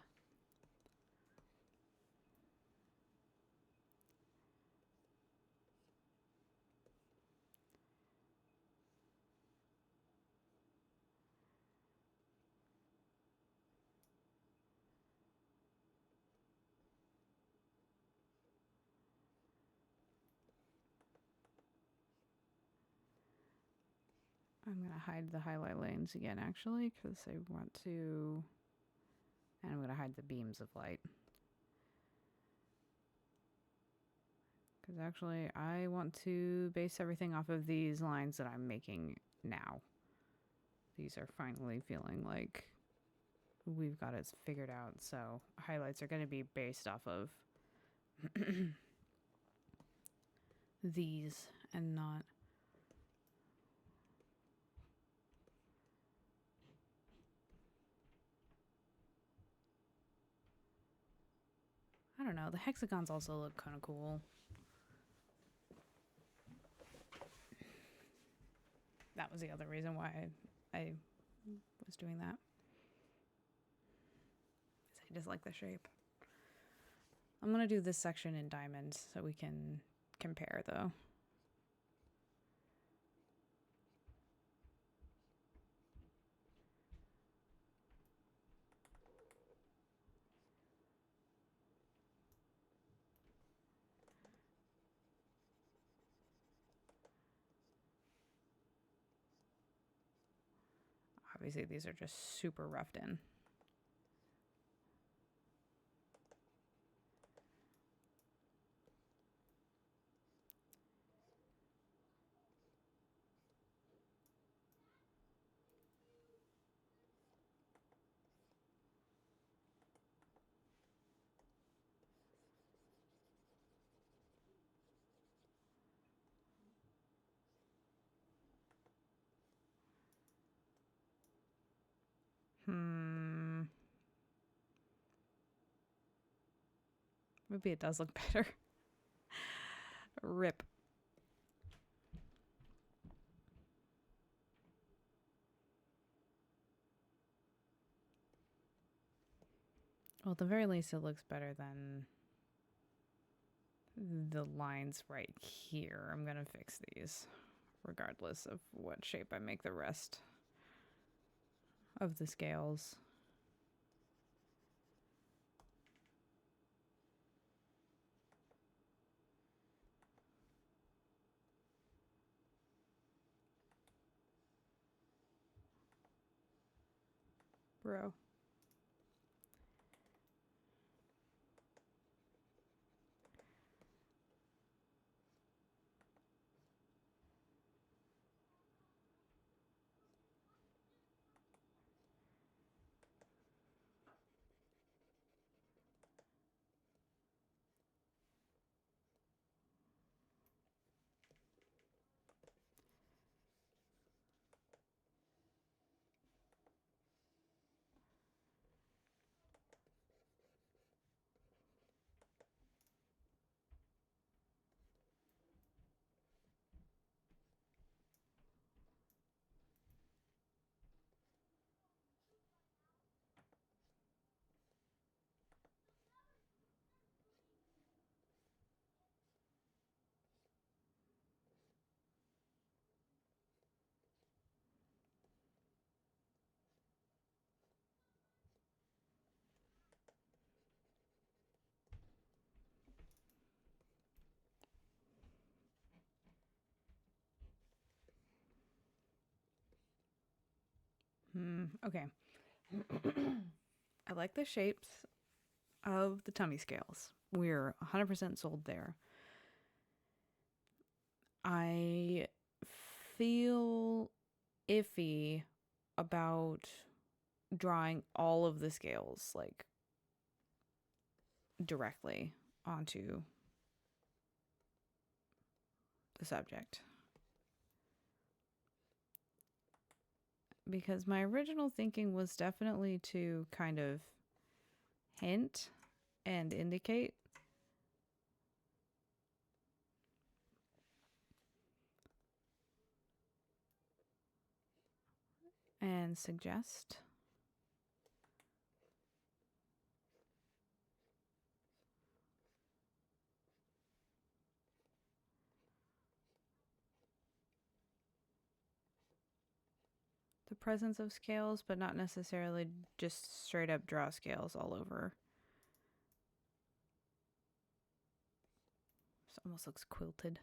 I'm going to hide the highlight lanes again, actually, because I want to... And I'm going to hide the beams of light. Because actually, I want to base everything off of these lines that I'm making now. These are finally feeling like we've got it figured out. So highlights are going to be based off of these and not... I don't know. The hexagons also look kind of cool. That was the other reason why I was doing that. I just like the shape. I'm going to do this section in diamonds so we can compare, though. Obviously, these are just super roughed in. Maybe it does look better. Rip. Well, at the very least, it looks better than the lines right here. I'm going to fix these, regardless of what shape I make the rest of the scales. Bro. Okay. I like the shapes of the tummy scales. We're 100% sold there. I feel iffy about drawing all of the scales like directly onto the subject. Because my original thinking was definitely to kind of hint and indicate. And suggest. The presence of scales, but not necessarily just straight up draw scales all over. This almost looks quilted.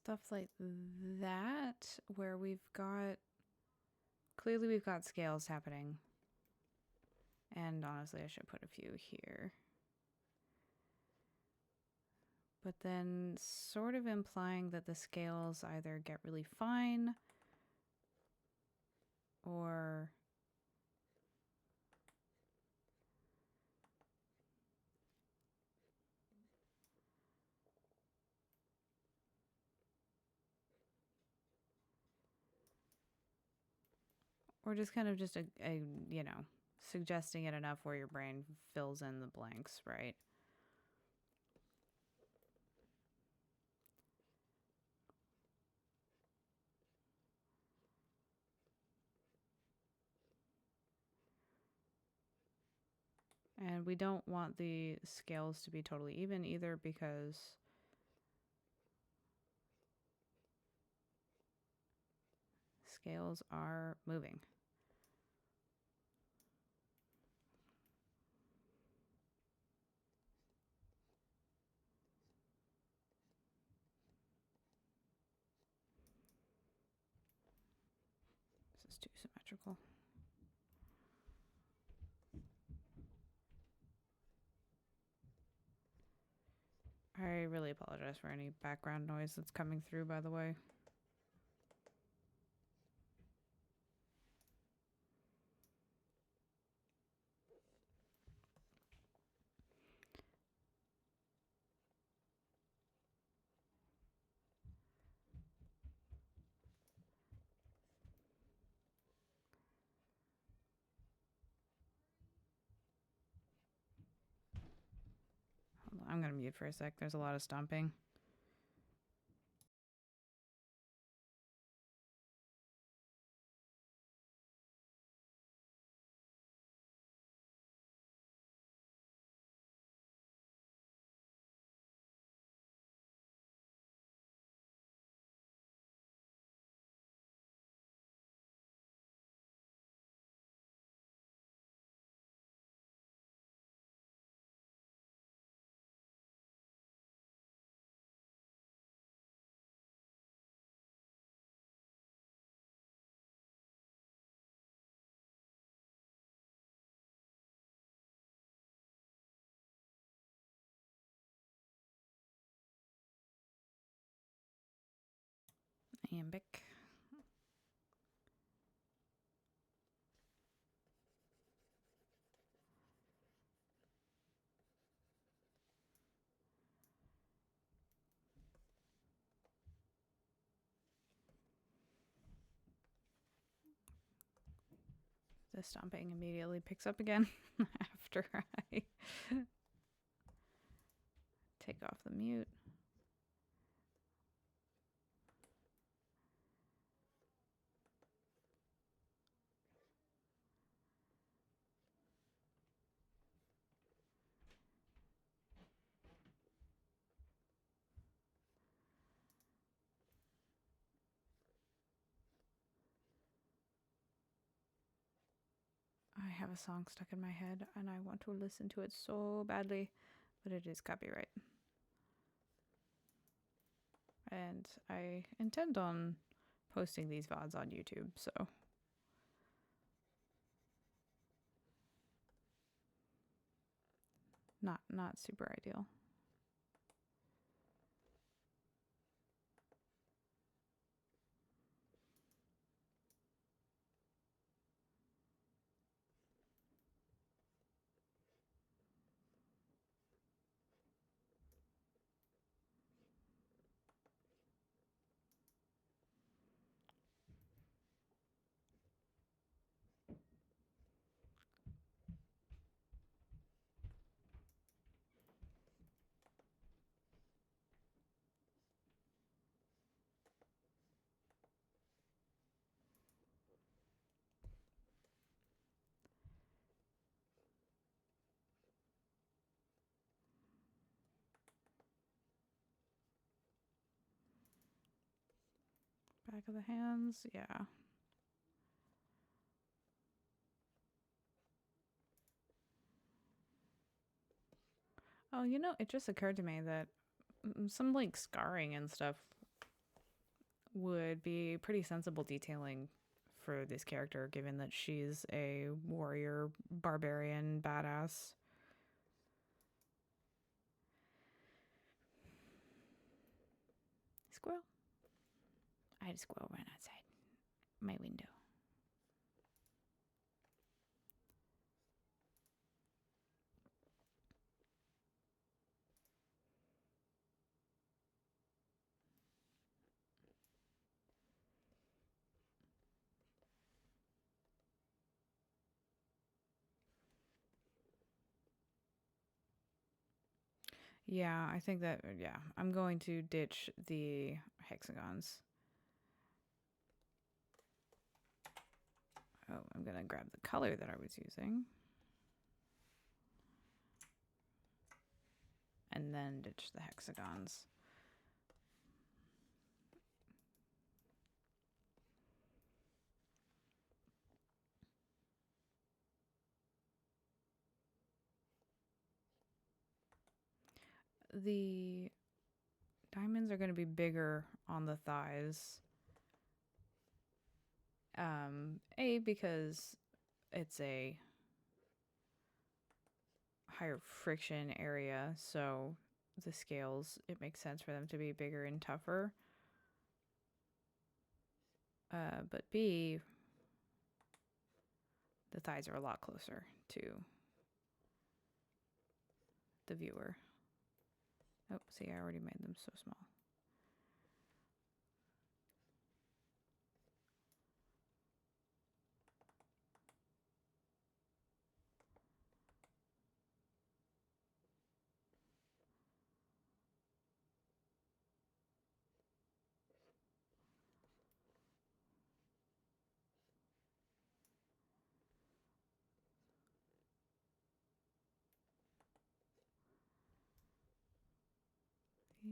stuff like that, where clearly we've got scales happening. And honestly, I should put a few here. But then sort of implying that the scales either get really fine or just kind of just a you know, suggesting it enough where your brain fills in the blanks, right? And we don't want the scales to be totally even either, because scales are moving. This is too symmetrical. I really apologize for any background noise that's coming through, by the way. Hold on, I'm going to mute for a sec. There's a lot of stomping. Iambic. The stomping immediately picks up again after I take off the mute. I have a song stuck in my head and I want to listen to it so badly, but it is copyright. And I intend on posting these VODs on YouTube, so not super ideal. Back of the hands, yeah. Oh, you know, it just occurred to me that some like scarring and stuff would be pretty sensible detailing for this character, given that she's a warrior, barbarian, badass. Squirrel. I had a squirrel run outside my window. Yeah, I think that, yeah, I'm going to ditch the hexagons. Oh, I'm going to grab the color that I was using. And then ditch the hexagons. The diamonds are going to be bigger on the thighs. Because it's a higher friction area, so the scales, it makes sense for them to be bigger and tougher. But B, the thighs are a lot closer to the viewer. Oh, see, I already made them so small.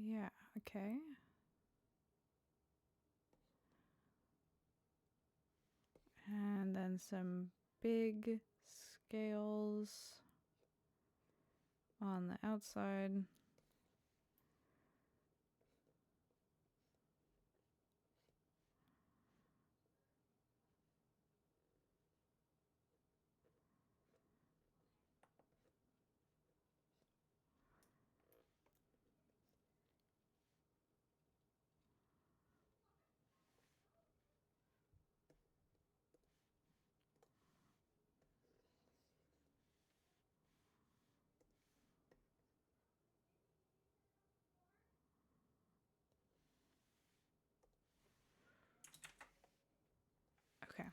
Yeah, okay. And then some big scales on the outside. Okay.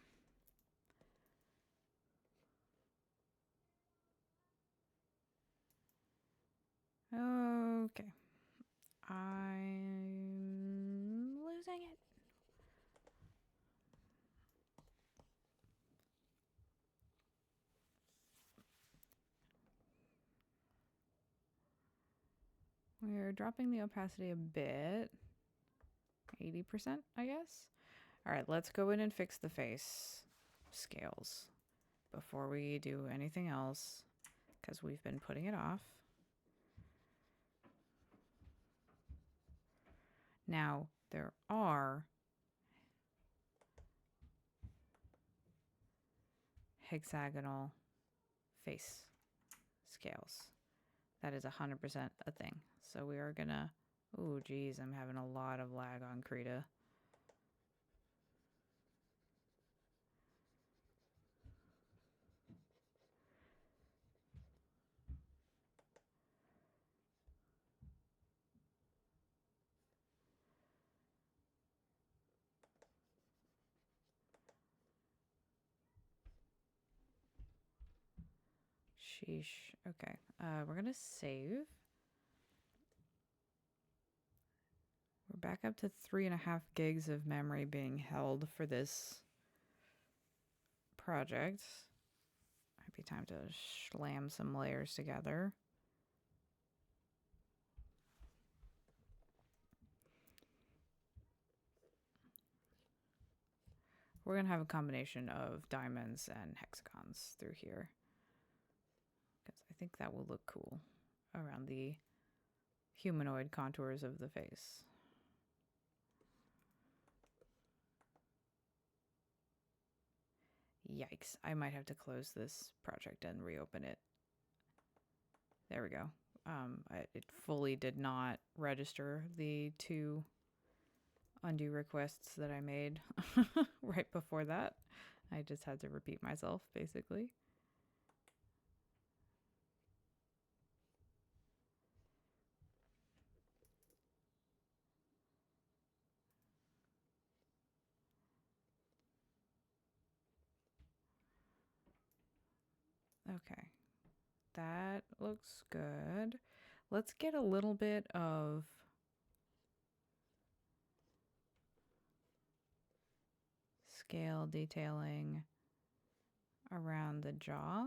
Okay. I'm losing it. We're dropping the opacity a bit. 80%, I guess. All right, let's go in and fix the face scales before we do anything else, because we've been putting it off. Now, there are hexagonal face scales. That is 100% a thing. So we are gonna, oh geez, I'm having a lot of lag on Krita. Sheesh. Okay, we're gonna save. We're back up to 3.5 gigs of memory being held for this project. Might be time to slam some layers together. We're gonna have a combination of diamonds and hexagons through here, because I think that will look cool around the humanoid contours of the face. Yikes. I might have to close this project and reopen it. There we go. It fully did not register the 2 undo requests that I made right before that. I just had to repeat myself, basically. Okay. That looks good. Let's get a little bit of scale detailing around the jaw.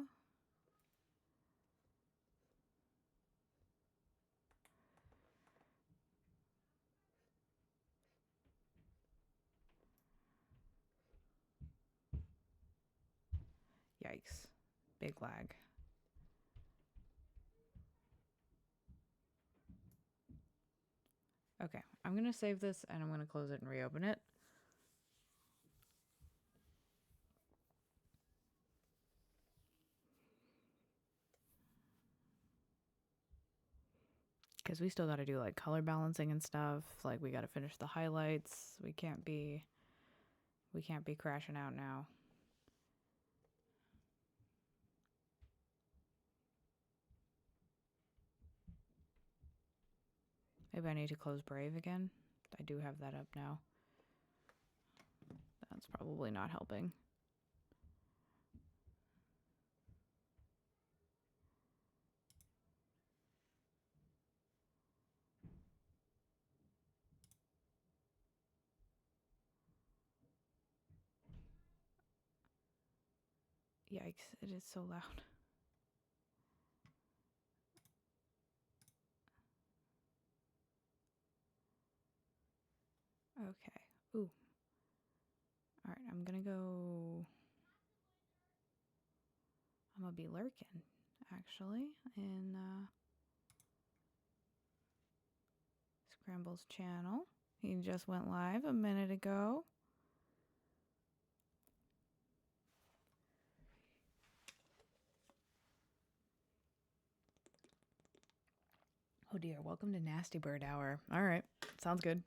Yikes. Big lag. Okay, I'm going to save this and I'm going to close it and reopen it. Because we still got to do like color balancing and stuff. Like we got to finish the highlights. We can't be crashing out now. Maybe I need to close Brave again. I do have that up now. That's probably not helping. Yikes, it is so loud. Okay. Ooh. All right, I'm gonna be lurking, actually, in Scramble's channel. He just went live a minute ago. Oh dear, welcome to Nasty Bird Hour. All right, sounds good.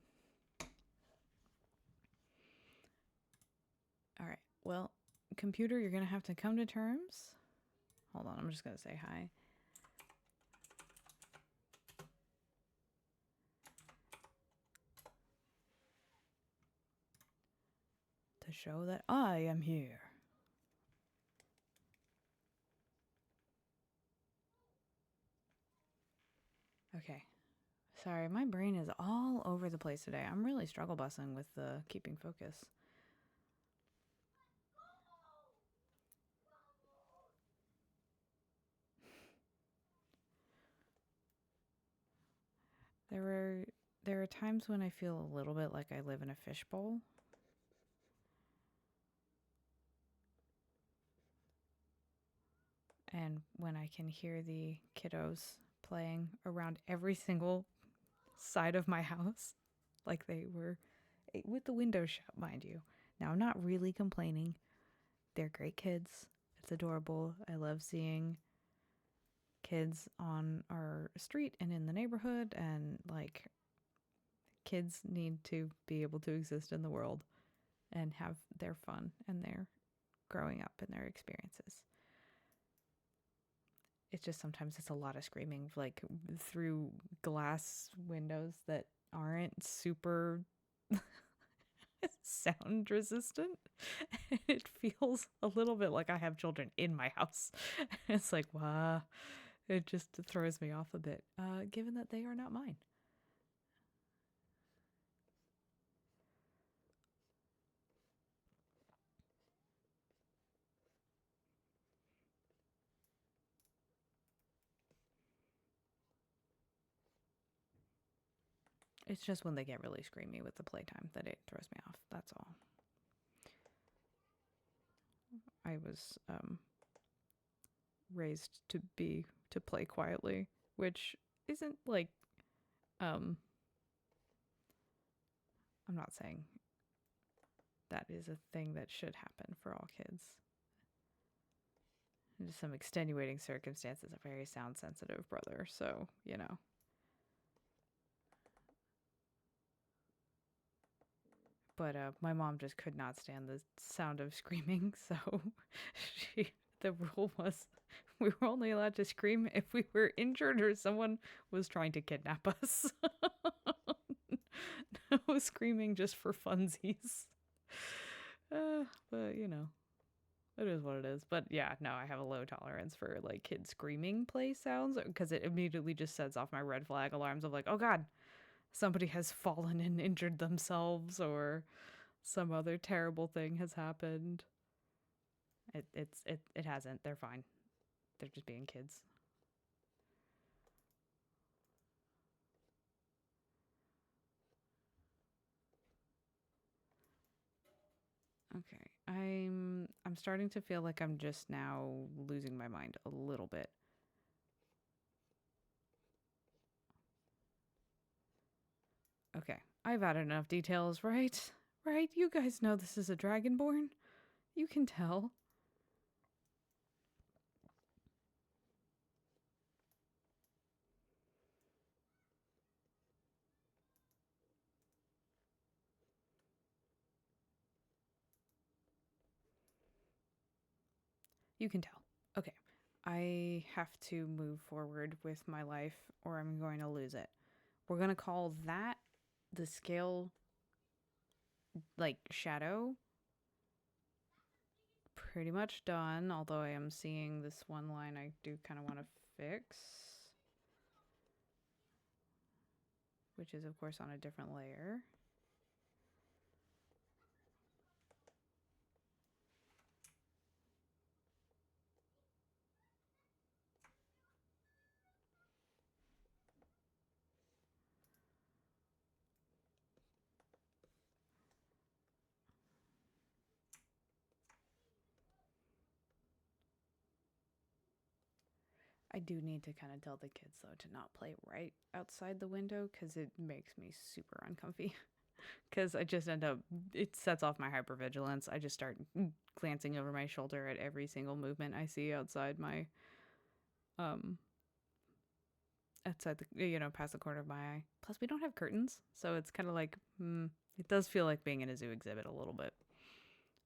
All right, well, computer, you're gonna have to come to terms. Hold on, I'm just gonna say hi. To show that I am here. Okay. Sorry, my brain is all over the place today. I'm really struggle bussing with keeping focus. There are times when I feel a little bit like I live in a fishbowl. And when I can hear the kiddos playing around every single side of my house, like they were with the windows shut, mind you. Now, I'm not really complaining. They're great kids. It's adorable. I love seeing kids on our street and in the neighborhood, and like kids need to be able to exist in the world and have their fun and their growing up and their experiences. It's just sometimes it's a lot of screaming, like through glass windows that aren't super sound resistant. It feels a little bit like I have children in my house. It's like, wow, it just throws me off a bit, given that they are not mine. It's just when they get really screamy with the playtime that it throws me off. That's all. I was raised to play quietly, which isn't like I'm not saying that is a thing that should happen for all kids. Just some extenuating circumstances, a very sound sensitive brother, so, you know. But my mom just could not stand the sound of screaming, so the rule was we were only allowed to scream if we were injured or someone was trying to kidnap us. No screaming just for funsies. But, you know, it is what it is. But yeah, no, I have a low tolerance for like kids screaming play sounds because it immediately just sets off my red flag alarms of like, oh God, somebody has fallen and injured themselves or some other terrible thing has happened. It hasn't. They're fine. They're just being kids. Okay. I'm starting to feel like I'm just now losing my mind a little bit. Okay. I've added enough details, right? Right? You guys know this is a dragonborn. You can tell. You can tell. Okay. I have to move forward with my life or I'm going to lose it. We're going to call that the scale, like, shadow. Pretty much done, although I am seeing this one line I do kind of want to fix. Which is, of course, on a different layer. I do need to kind of tell the kids, though, to not play right outside the window because it makes me super uncomfy. Because I just end up, it sets off my hypervigilance. I just start glancing over my shoulder at every single movement I see outside my, outside the, you know, past the corner of my eye. Plus, we don't have curtains, so it's kind of like, it does feel like being in a zoo exhibit a little bit.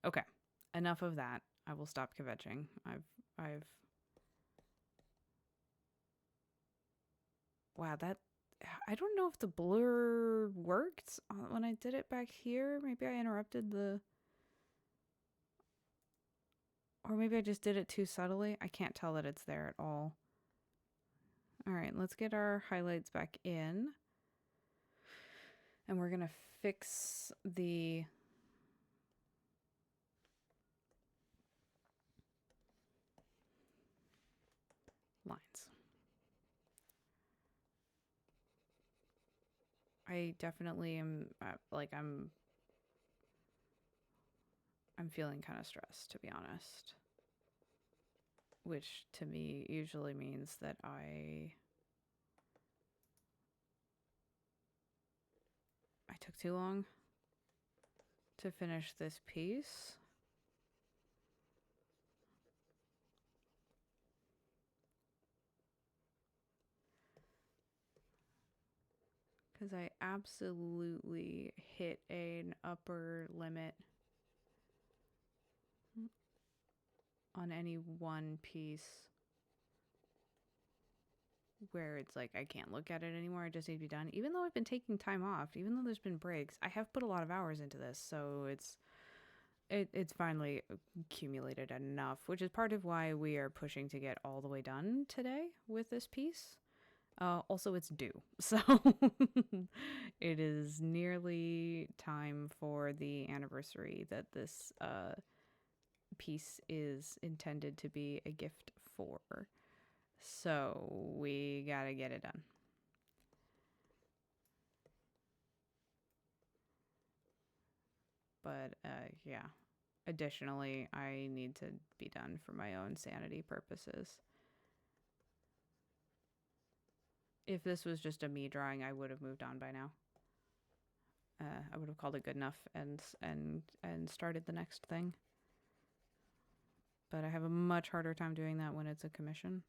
Okay, enough of that. I will stop kvetching. I've Wow, that I don't know if the blur worked when I did it back here. Maybe I interrupted the or maybe I just did it too subtly. I can't tell that it's there at all. All right, let's get our highlights back in. And we're going to fix the lines. I definitely am I'm feeling kind of stressed, to be honest. Which to me usually means that I took too long to finish this piece. Because I absolutely hit an upper limit on any one piece where it's like I can't look at it anymore. I just need to be done. Even though I've been taking time off, even though there's been breaks, I have put a lot of hours into this, so it's finally accumulated enough, which is part of why we are pushing to get all the way done today with this piece. Also, it's due, so it is nearly time for the anniversary that this piece is intended to be a gift for. So we gotta get it done. But yeah, additionally, I need to be done for my own sanity purposes. If this was just a me drawing, I would have moved on by now. I would have called it good enough and started the next thing. but I have a much harder time doing that when it's a commission.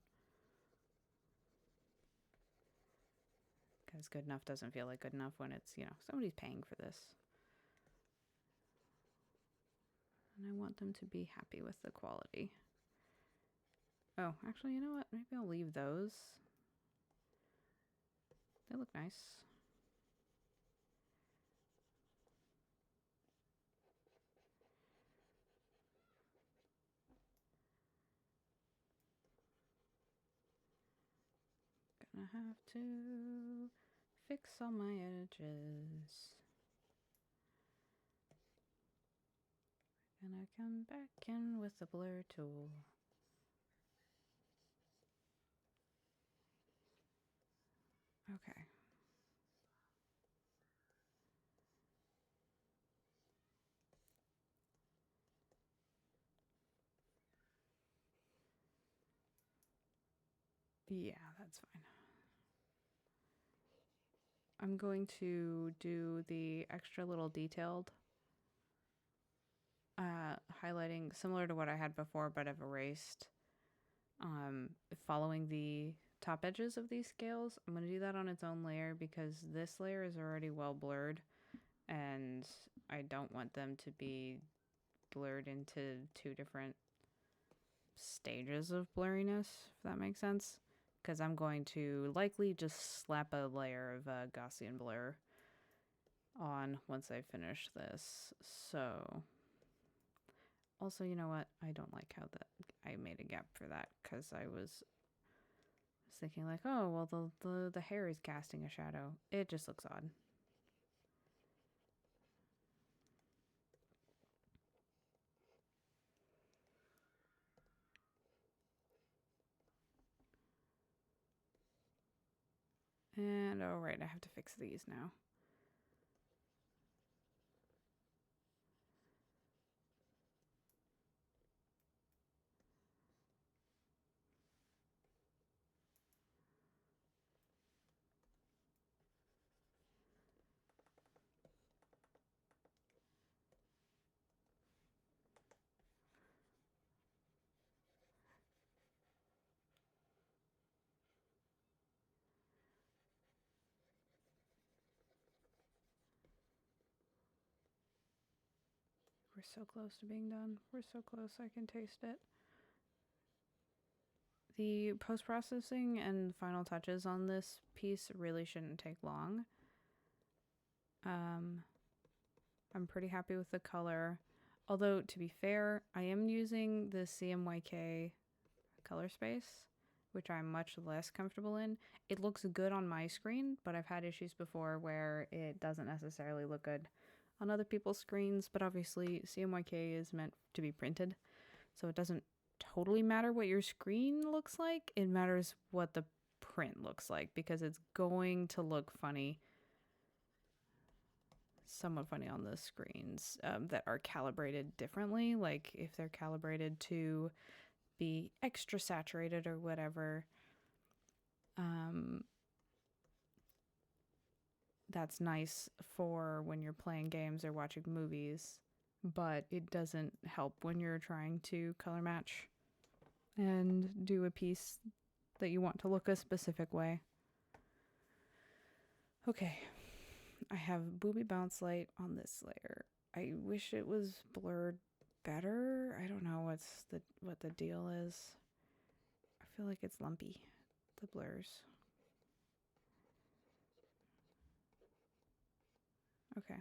Because good enough doesn't feel like good enough when it's, you know, somebody's paying for this. And I want them to be happy with the quality. Oh, actually, you know what? Maybe I'll leave those. They look nice. Gonna have to fix all my edges. Gonna come back in with the blur tool. Okay. Yeah, that's fine. I'm going to do the extra little detailed highlighting similar to what I had before, but I've erased following the top edges of these scales. I'm going to do that on its own layer because this layer is already well blurred and I don't want them to be blurred into two different stages of blurriness, if that makes sense. Because I'm going to likely just slap a layer of Gaussian blur on once I finish this. So, also, you know what? I don't like how that I made a gap for that because I was thinking like, oh, well, the hair is casting a shadow. It just looks odd. And all right, I have to fix these now. We're so close to being done. We're so close, I can taste it. The post-processing and final touches on this piece really shouldn't take long. I'm pretty happy with the color. Although, to be fair, I am using the CMYK color space, which I'm much less comfortable in. It looks good on my screen, but I've had issues before where it doesn't necessarily look good on other people's screens. But obviously, CMYK is meant to be printed, so it doesn't totally matter what your screen looks like. It matters what the print looks like because it's going to look funny, somewhat funny on the screens that are calibrated differently. Like if they're calibrated to be extra saturated or whatever, that's nice for when you're playing games or watching movies, but it doesn't help when you're trying to color match and do a piece that you want to look a specific way. Okay, I have booby bounce light on this layer. I wish it was blurred better. I don't know what the deal is. I feel like it's lumpy, the blurs. Okay,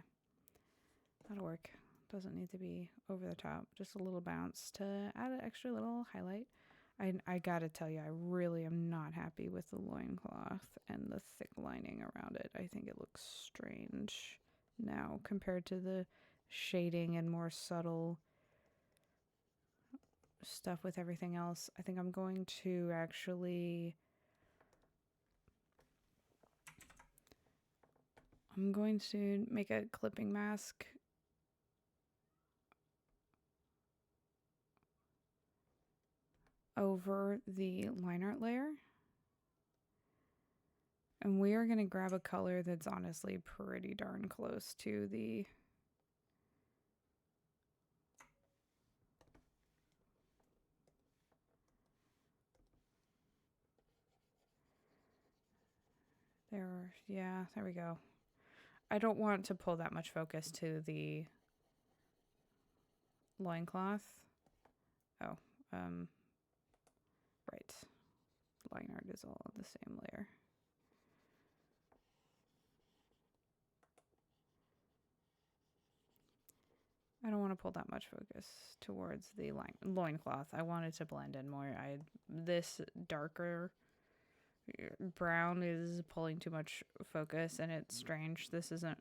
that'll work. Doesn't need to be over the top. Just a little bounce to add an extra little highlight. I gotta tell you, I really am not happy with the loincloth and the thick lining around it. I think it looks strange now compared to the shading and more subtle stuff with everything else. I think I'm going to actually... I'm going to make a clipping mask over the line art layer. And we are going to grab a color that's honestly pretty darn close to the . Yeah, there we go. I don't want to pull that much focus to the loincloth. Oh, right. Line art is all the same layer. I don't want to pull that much focus towards the loincloth. I want it to blend in more. This darker brown is pulling too much focus, and it's strange. This isn't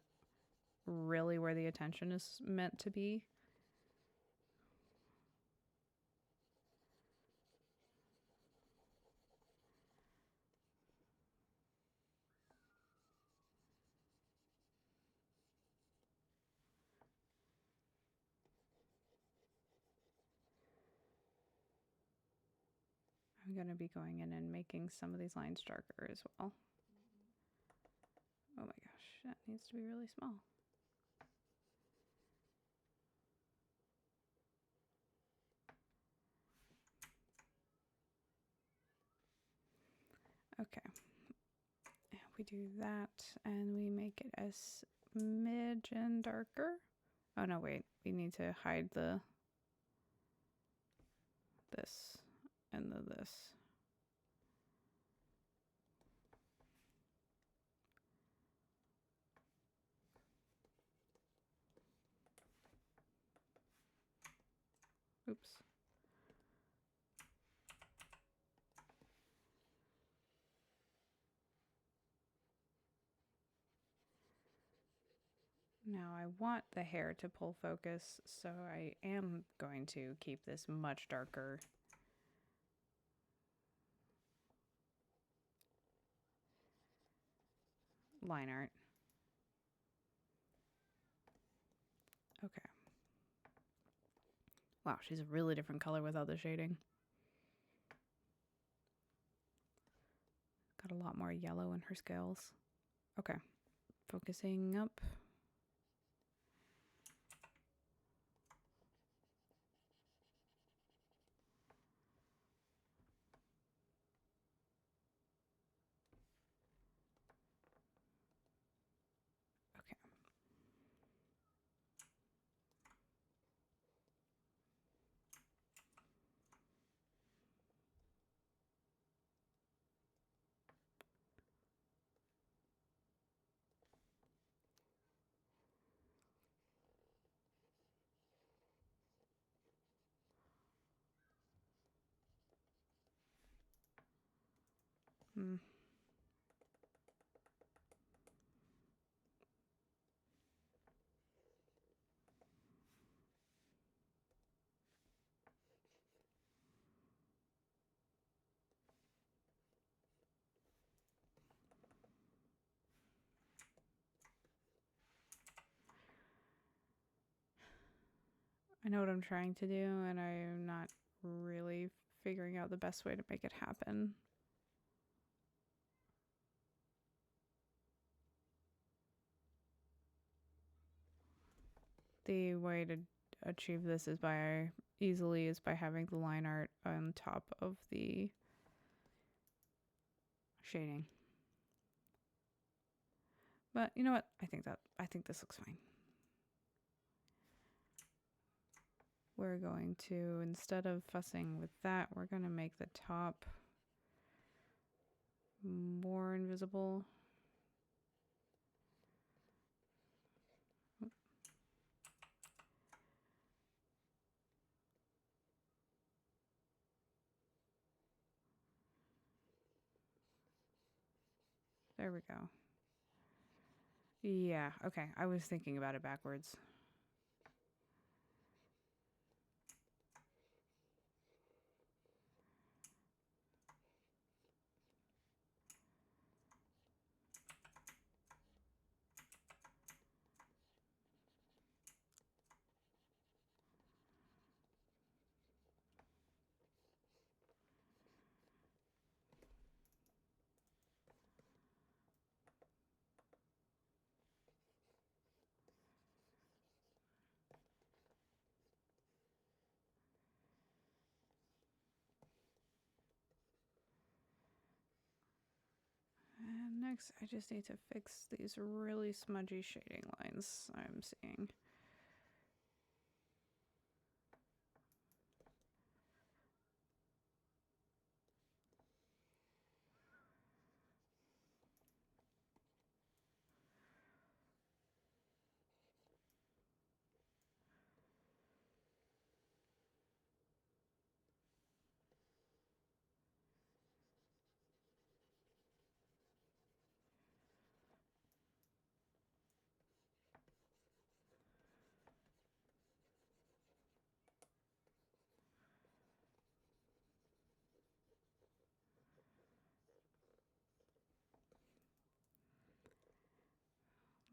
really where the attention is meant to be. I'm going to be going in and making some of these lines darker as well. Oh my gosh, that needs to be really small. Okay. We do that and we make it a smidgen darker. Oh no, wait. We need to hide the this and this. Oops. Now I want the hair to pull focus, so I am going to keep this much darker. Line art. Okay. Wow, she's a really different color without the shading. Got a lot more yellow in her scales. Okay. Focusing up. Okay. Hmm. I know what I'm trying to do, and I'm not really figuring out the best way to make it happen. The way to achieve this is by having the line art on top of the shading. But you know what? I think this looks fine. We're going to, instead of fussing with that, we're going to make the top more invisible. There we go. Yeah, okay. I was thinking about it backwards. Next, I just need to fix these really smudgy shading lines I'm seeing.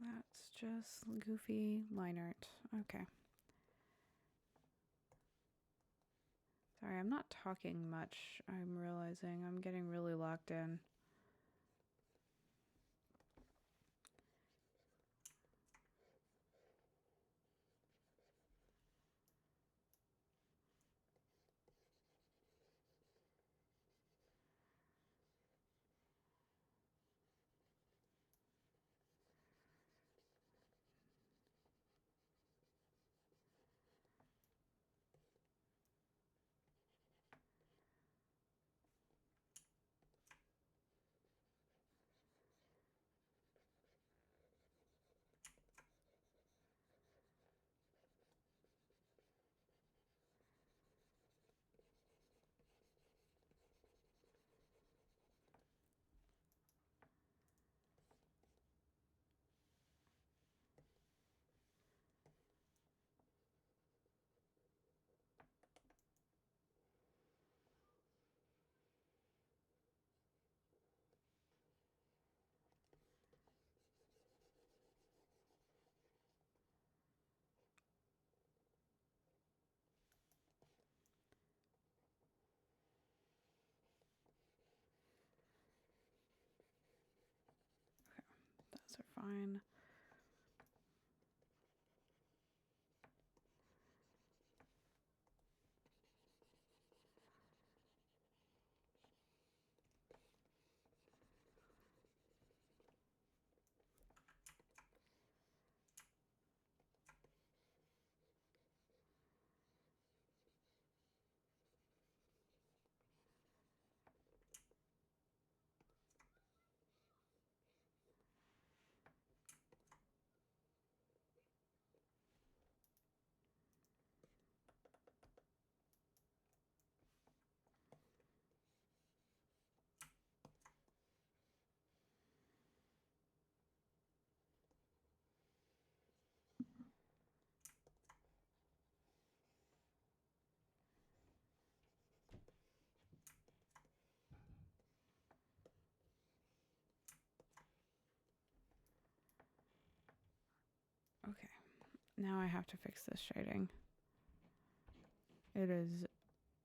That's just goofy line art. Okay. Sorry, I'm not talking much. I'm realizing I'm getting really locked in. Those are fine. Okay. Now I have to fix this shading. It is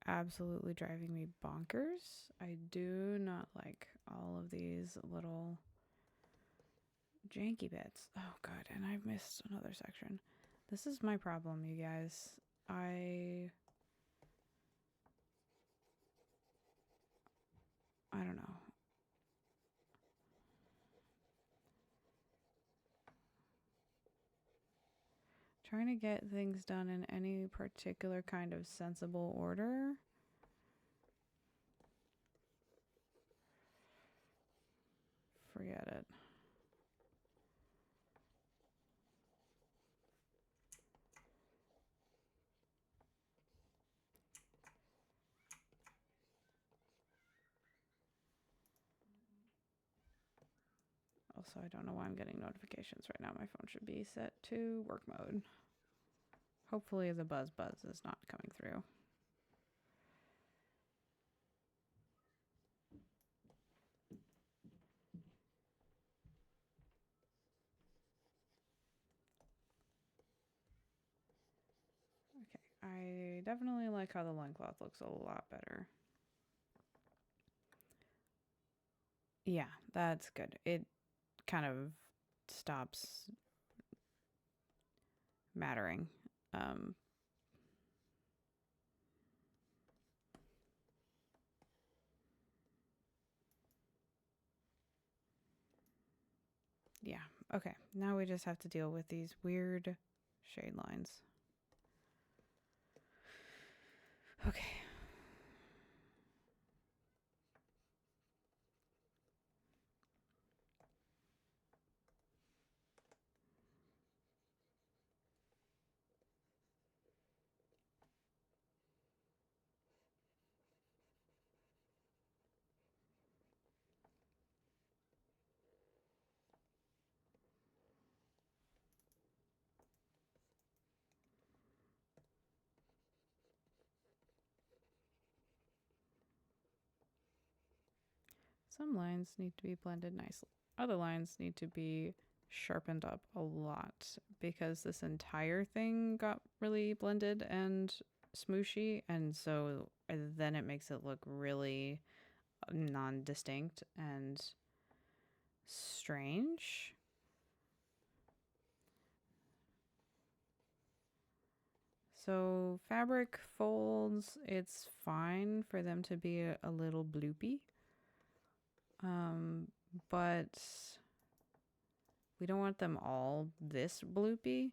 absolutely driving me bonkers. I do not like all of these little janky bits. Oh god, and I've missed another section. This is my problem, you guys. I don't know. Trying to get things done in any particular kind of sensible order. Forget it. Also, I don't know why I'm getting notifications right now. My phone should be set to work mode. Hopefully the buzz is not coming through. Okay, I definitely like how the loincloth looks a lot better. Yeah, that's good. It kind of stops mattering. yeah. Okay, now we just have to deal with these weird shade lines. Okay. Some lines need to be blended nicely. Other lines need to be sharpened up a lot because this entire thing got really blended and smooshy, and so then it makes it look really non-distinct and strange. So fabric folds, it's fine for them to be a little bloopy. But we don't want them all this bloopy.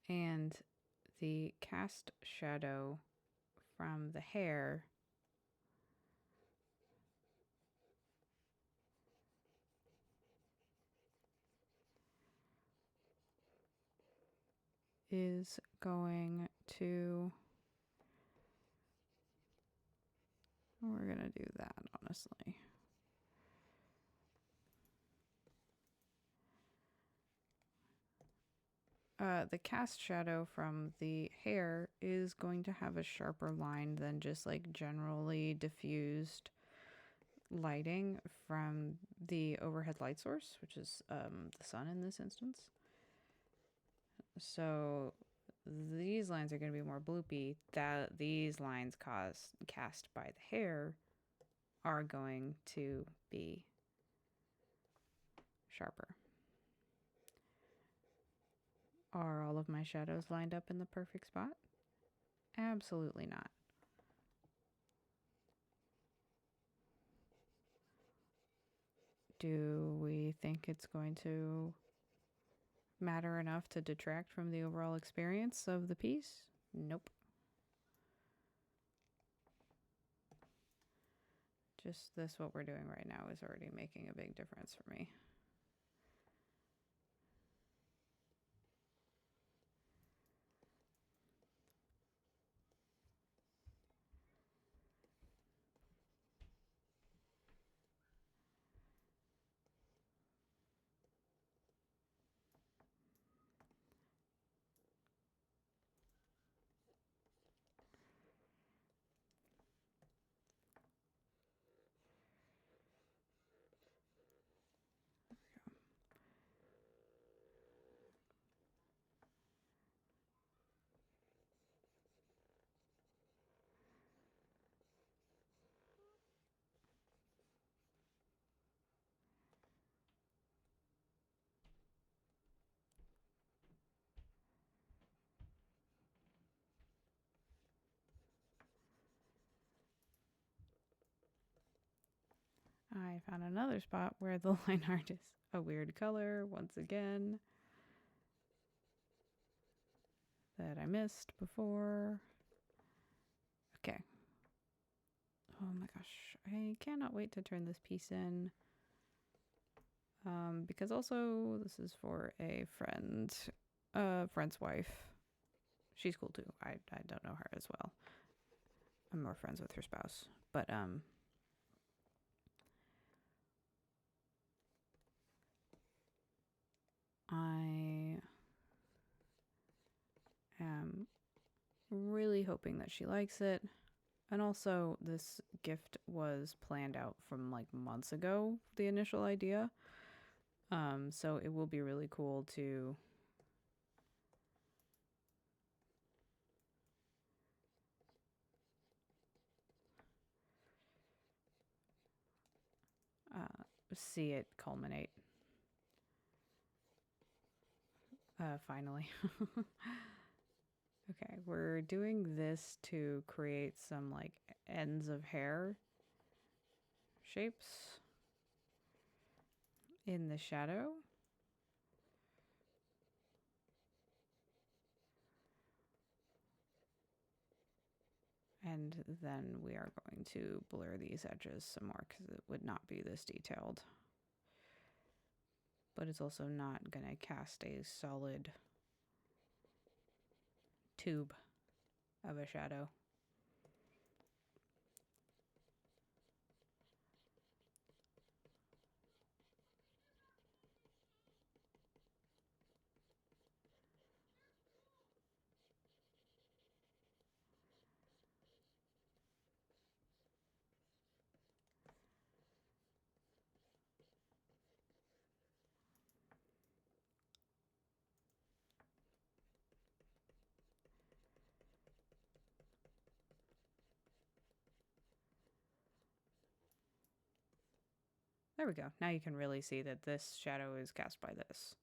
And the cast shadow from the hair is going to... We're going to do that, honestly. The cast shadow from the hair is going to have a sharper line than just like generally diffused lighting from the overhead light source, which is the sun in this instance. So these lines are going to be more bloopy. That these lines cast by the hair are going to be sharper. Are all of my shadows lined up in the perfect spot? Absolutely not. Do we think it's going to matter enough to detract from the overall experience of the piece? Nope. Just this, what we're doing right now, is already making a big difference for me. I found another spot where the line art is a weird color once again that I missed before. Okay. Oh my gosh. I cannot wait to turn this piece in. Because also this is for a friend's wife. She's cool too. I don't know her as well. I'm more friends with her spouse. But I am really hoping that she likes it. And also, this gift was planned out from like months ago, the initial idea. So it will be really cool to see it culminate. Finally. we're doing this to create some like ends of hair shapes in the shadow. And then we are going to blur these edges some more because it would not be this detailed. But it's also not going to cast a solid tube of a shadow. There we go. Now you can really see that this shadow is cast by this.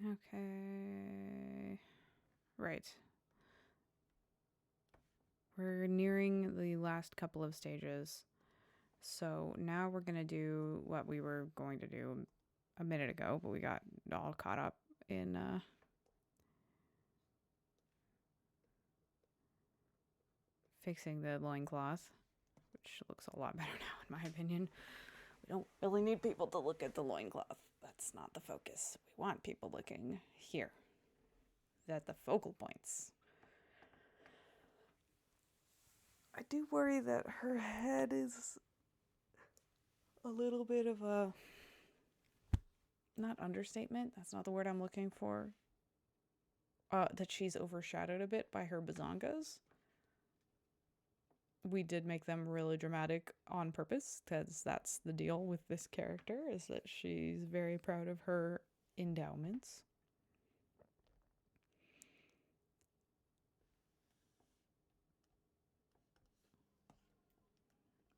Okay. Right. We're nearing the last couple of stages. So now we're going to do what we were going to do a minute ago, but we got all caught up in fixing the loincloth, which looks a lot better now in my opinion. We don't really need people to look at the loincloth. That's not the focus. We want people looking here. At the focal points. I do worry that her head is a little bit of a, not understatement, that's not the word I'm looking for, that she's overshadowed a bit by her bazongas. We did make them really dramatic on purpose, because that's the deal with this character, is that she's very proud of her endowments.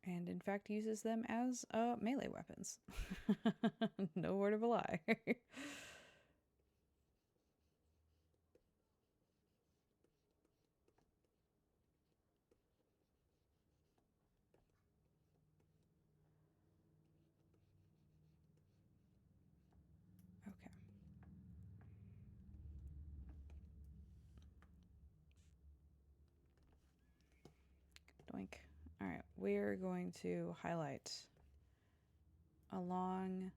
And in fact uses them as melee weapons. No word of a lie. Okay. Doink. All right, we're going to highlight along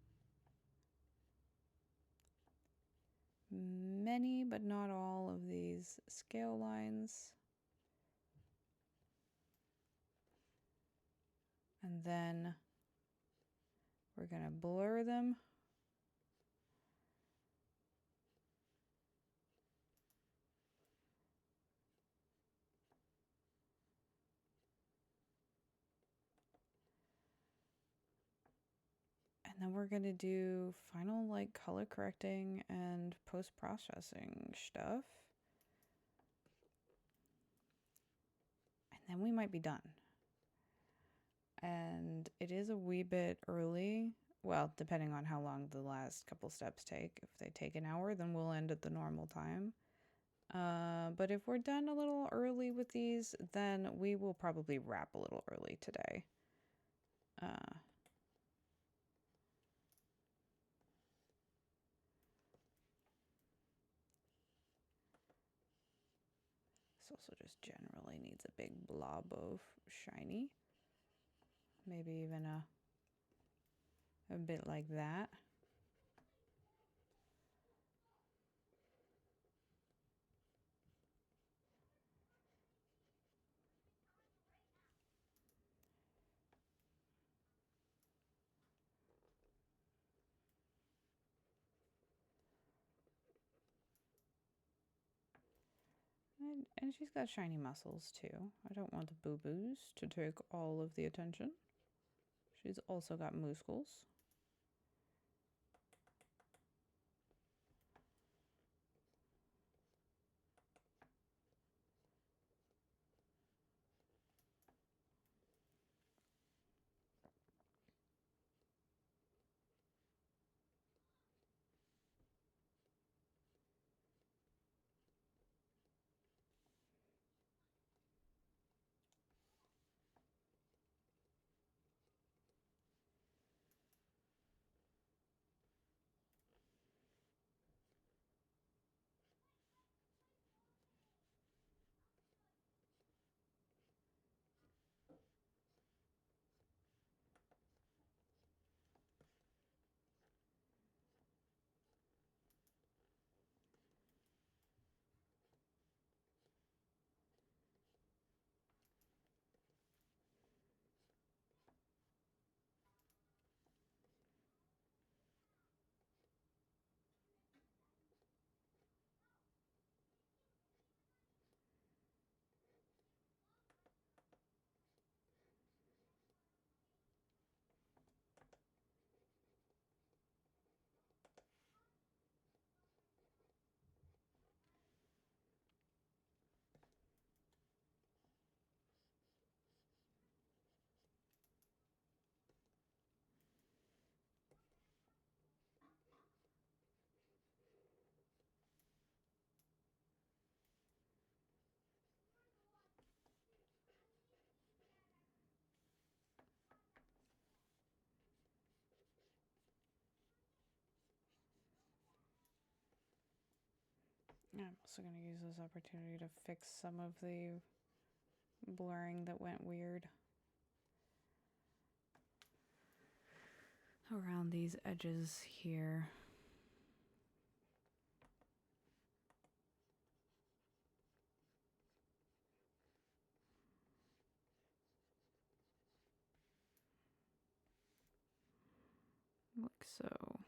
many, but not all of these scale lines. And then we're going to blur them. And then we're going to do final like color correcting and post-processing stuff. And then we might be done. And it is a wee bit early. Well, depending on how long the last couple steps take. If they take an hour, then we'll end at the normal time. But if we're done a little early with these, then we will probably wrap a little early today. This also just generally needs a big blob of shiny. Maybe even a bit like that. And she's got shiny muscles too. I don't want the boo-boos to take all of the attention. She's also got muscles. I'm also going to use this opportunity to fix some of the blurring that went weird around these edges here. Like so.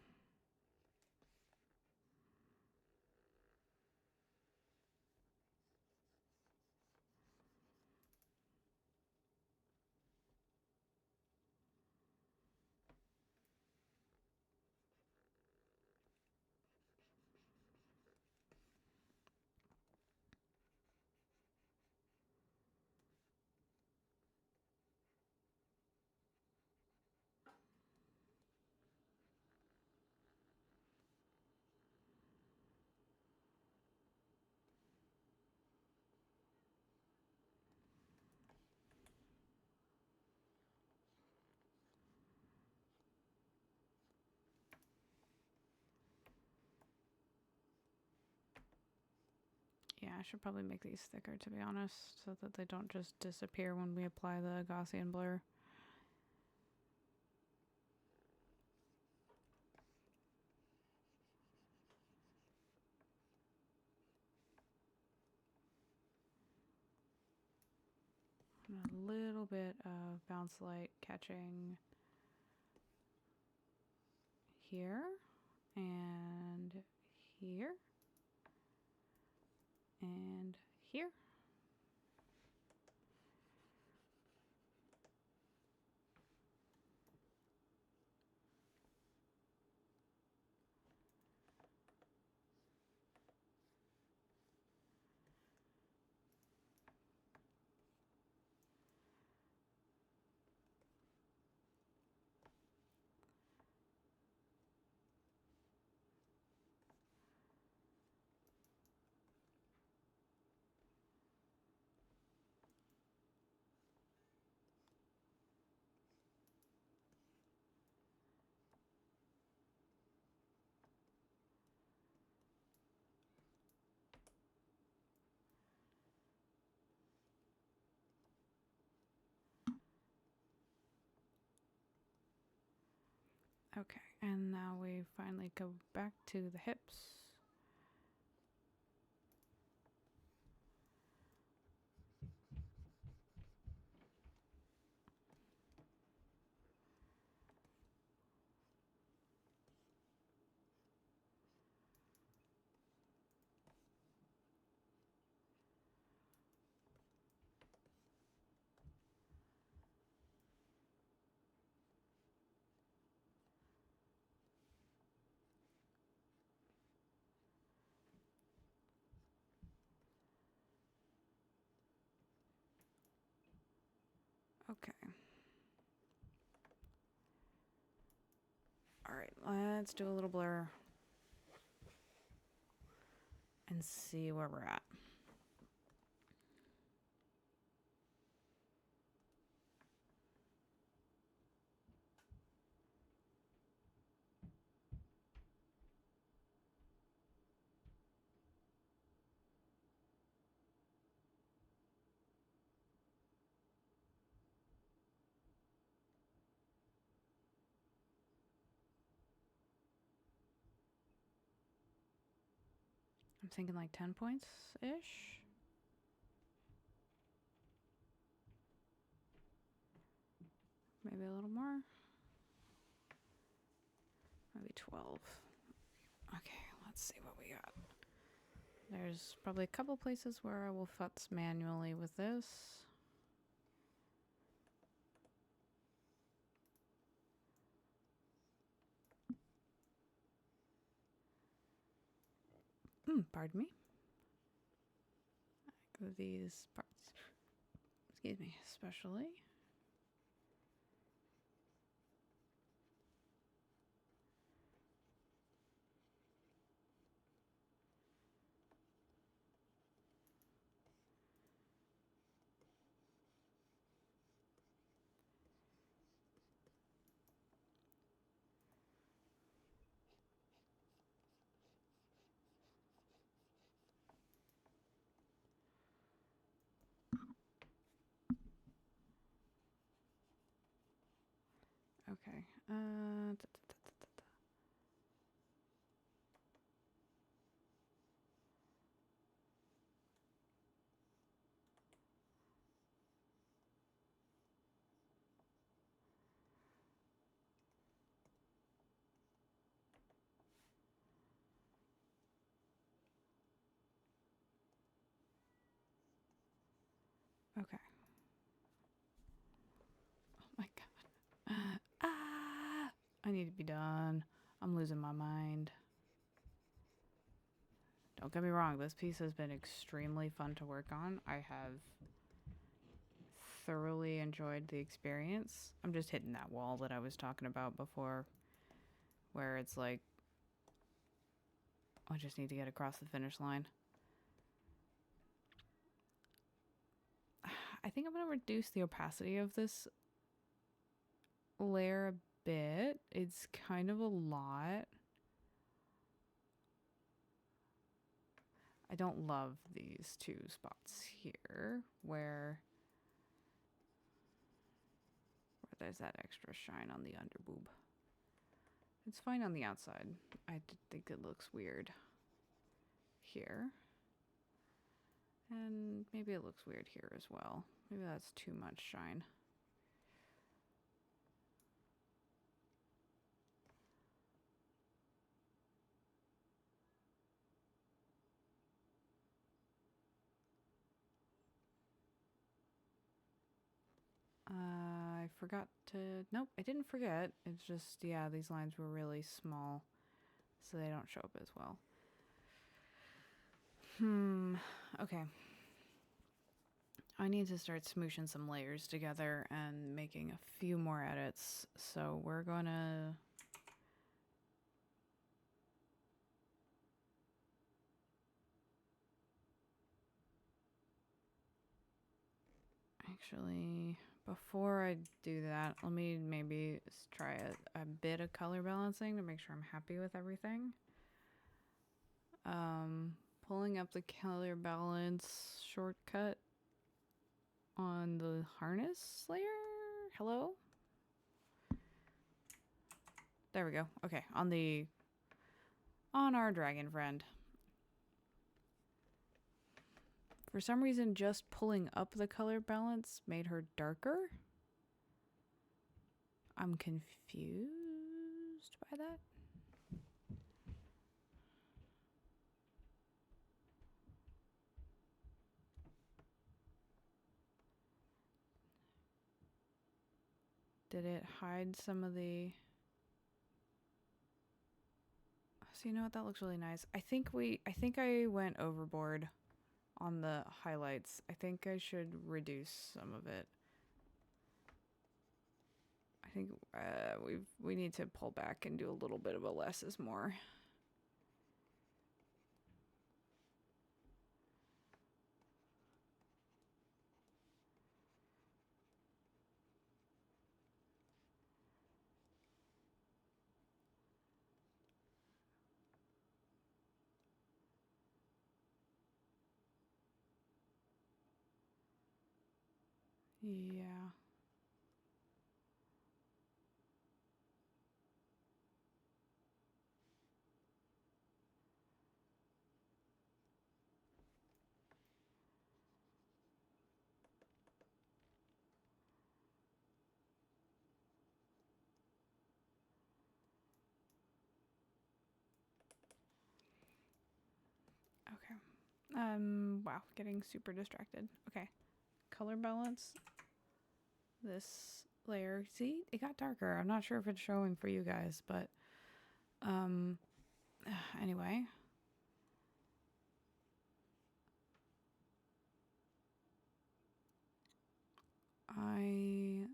Yeah, I should probably make these thicker, to be honest, so that they don't just disappear when we apply the Gaussian blur. And a little bit of bounce light catching here and here and here. Okay, and now we finally go back to the hips. Okay. Alright, let's do a little blur. And see where we're at. I'm thinking like 10 points-ish. Maybe a little more. Maybe 12. Okay, let's see what we got. There's probably a couple places where I will futz manually with this. Pardon me. These parts. Excuse me, especially. Okay. Okay. Oh my god. Ah! I need to be done. I'm losing my mind. Don't get me wrong, this piece has been extremely fun to work on. I have thoroughly enjoyed the experience. I'm just hitting that wall that I was talking about before, where it's like, I just need to get across the finish line. I think I'm going to reduce the opacity of this layer a bit. It's kind of a lot. I don't love these two spots here where there's that extra shine on the underboob. It's fine on the outside. I think it looks weird here. And maybe it looks weird here as well. Maybe that's too much shine. I forgot to... Nope, I didn't forget. It's just, yeah, these lines were really small, so they don't show up as well. Okay. I need to start smooshing some layers together and making a few more edits. So we're gonna... Actually, before I do that, let me maybe try a bit of color balancing to make sure I'm happy with everything. Pulling up the color balance shortcut on the harness layer. Hello? There we go. Okay, on our dragon friend. For some reason, just pulling up the color balance made her darker. I'm confused by that. Did it hide some of the... So you know what? That looks really nice. I think I went overboard on the highlights. I think I should reduce some of it. I think we need to pull back and do a little bit of a less is more. Yeah. Okay. Wow, getting super distracted. Okay. Color balance. This layer. See, it got darker. I'm not sure if it's showing for you guys, but anyway. I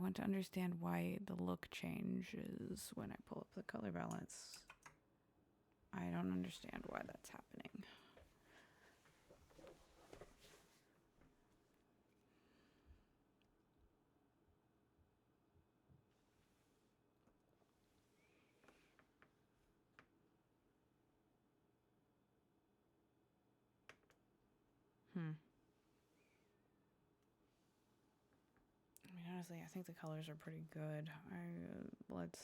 want to understand why the look changes when I pull up the color balance. I don't understand why that's happening. I mean, honestly, I think the colors are pretty good. Let's...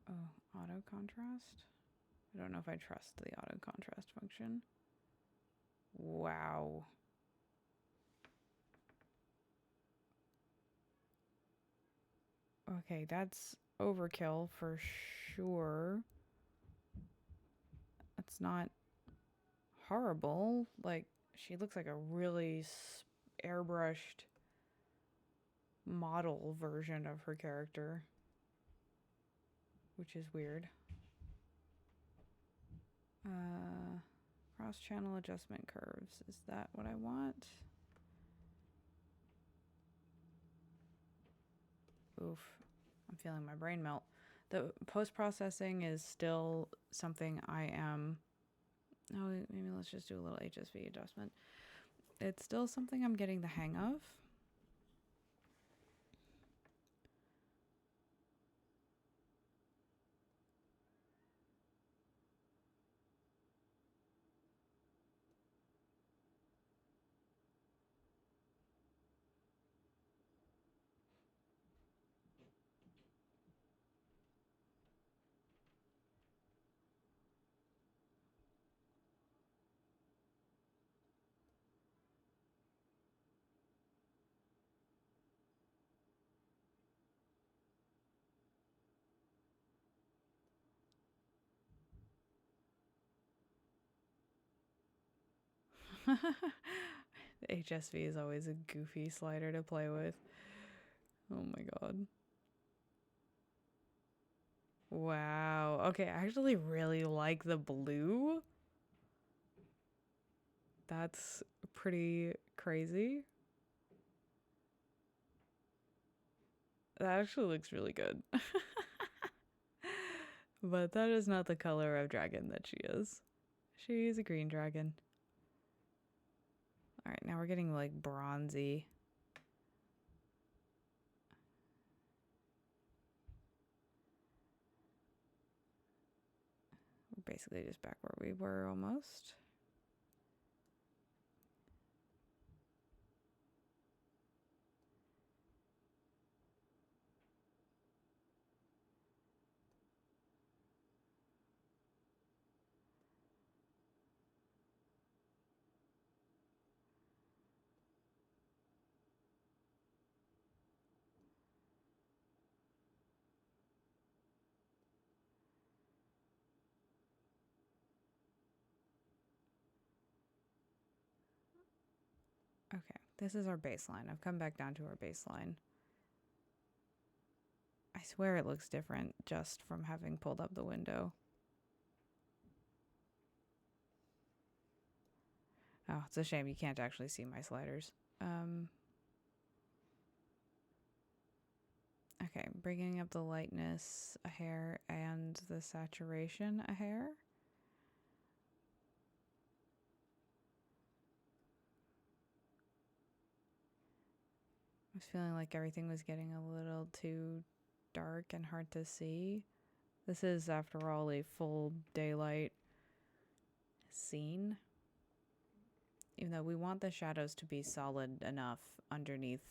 Oh, auto contrast? I don't know if I trust the auto contrast function. Wow. Okay, that's overkill for sure. That's not horrible. Like, she looks like a really airbrushed model version of her character, which is weird. Cross channel adjustment curves. Is that what I want? Oof. I'm feeling my brain melt. The post-processing is still something I am... Oh, maybe let's just do a little HSV adjustment. It's still something I'm getting the hang of. The HSV is always a goofy slider to play with. Oh my god. Wow. Okay, I actually really like the blue. That's pretty crazy. That actually looks really good. But that is not the color of dragon that she is. She's a green dragon. Alright, now we're getting like bronzy. We're basically just back where we were almost. Okay, this is our baseline. I've come back down to our baseline. I swear it looks different just from having pulled up the window. Oh, it's a shame you can't actually see my sliders. Okay, bringing up the lightness a hair and the saturation a hair. I was feeling like everything was getting a little too dark and hard to see. This is, after all, a full daylight scene. Even though we want the shadows to be solid enough underneath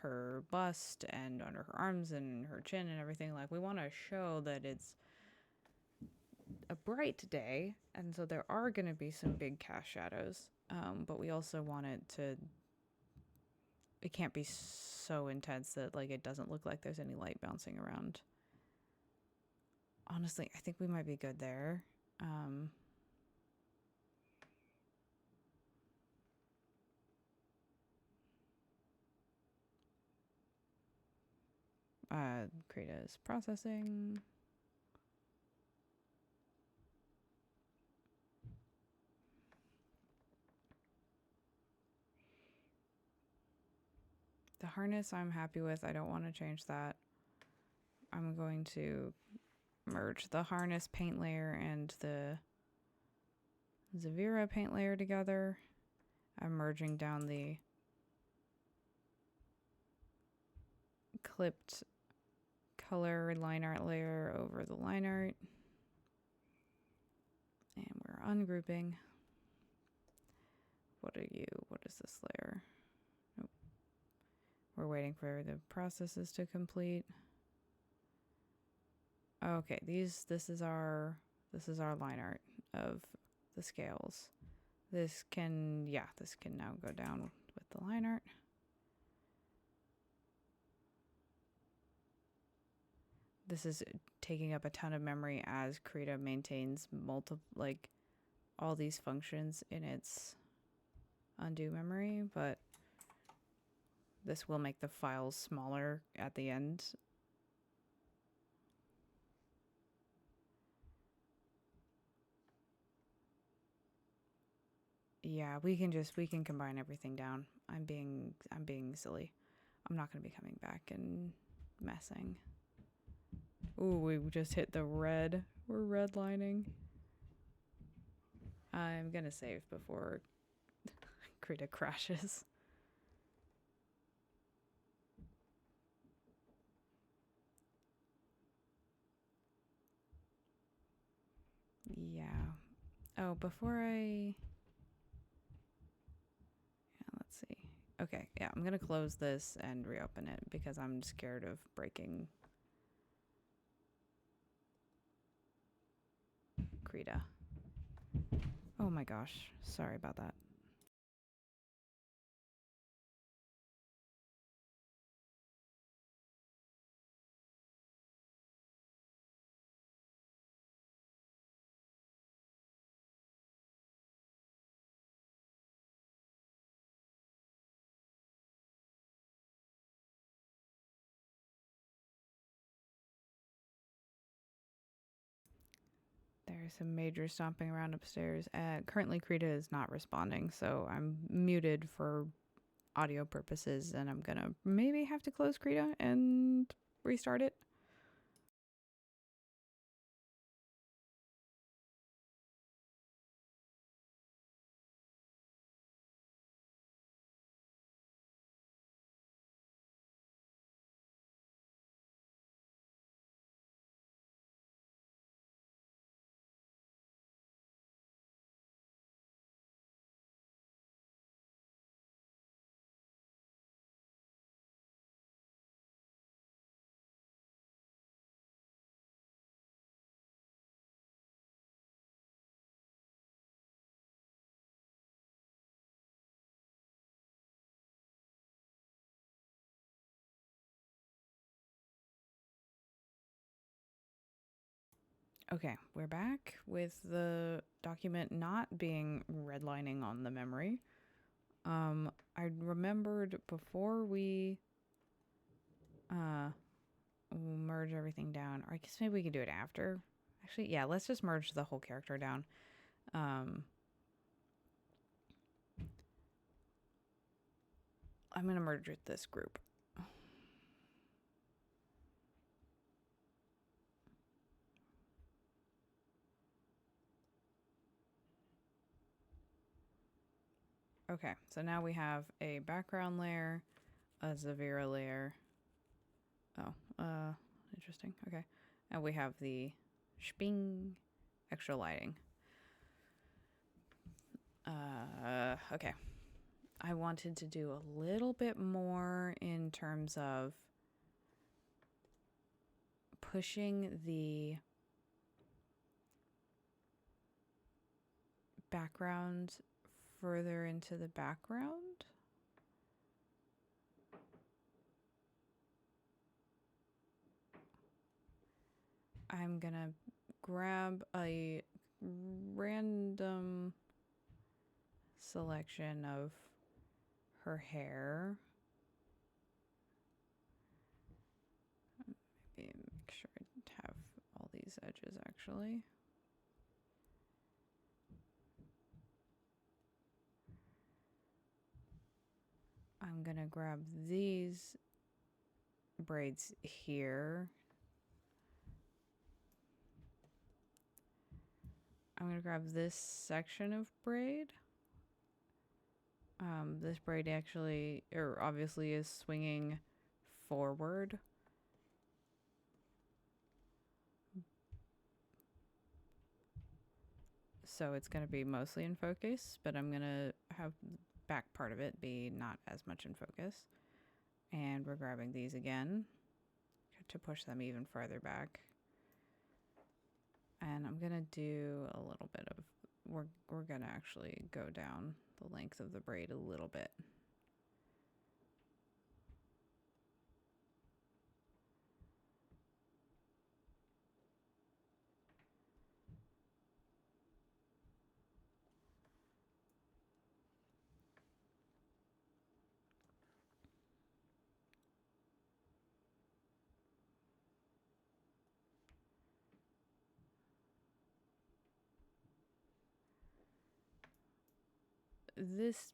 her bust and under her arms and her chin and everything, like, we want to show that it's a bright day, and so there are going to be some big cast shadows, but we also want it can't be so intense that, like, it doesn't look like there's any light bouncing around. Honestly, I think we might be good there. Krita is processing. The harness I'm happy with. I don't want to change that. I'm going to merge the harness paint layer and the Zaveira paint layer together. I'm merging down the clipped color line art layer over the line art. And we're ungrouping. What are you? What is this layer? Nope. We're waiting for the processes to complete. Okay, this is our line art of the scales. This can now go down with the line art. This is taking up a ton of memory as Krita maintains all these functions in its undo memory, but this will make the files smaller at the end. Yeah, we can combine everything down. I'm being silly. I'm not going to be coming back and messing. Ooh, we just hit the red. We're redlining. I'm going to save before Krita crashes. Yeah. Oh, before I... let's see. Okay, yeah, I'm going to close this and reopen it because I'm scared of breaking Krita. Oh my gosh, sorry about that. There's some major stomping around upstairs. Currently, Krita is not responding, so I'm muted for audio purposes, and I'm gonna maybe have to close Krita and restart it. Okay, we're back with the document not being redlining on the memory. I remembered before we merge everything down, or I guess maybe we can do it after. Actually, yeah, let's just merge the whole character down. I'm going to merge with this group. Okay, so now we have a background layer, a Zaveira layer. Oh, interesting. Okay. And we have the Sping extra lighting. Okay. I wanted to do a little bit more in terms of pushing the background further into the background. I'm gonna grab a random selection of her hair. Maybe make sure I have all these edges actually. I'm gonna grab these braids here. I'm gonna grab this section of braid. This braid actually, or obviously, is swinging forward. So it's gonna be mostly in focus, but I'm gonna have the back part of it be not as much in focus. And we're grabbing these again to push them even further back. And I'm gonna do a little bit of, we're gonna actually go down the length of the braid a little bit.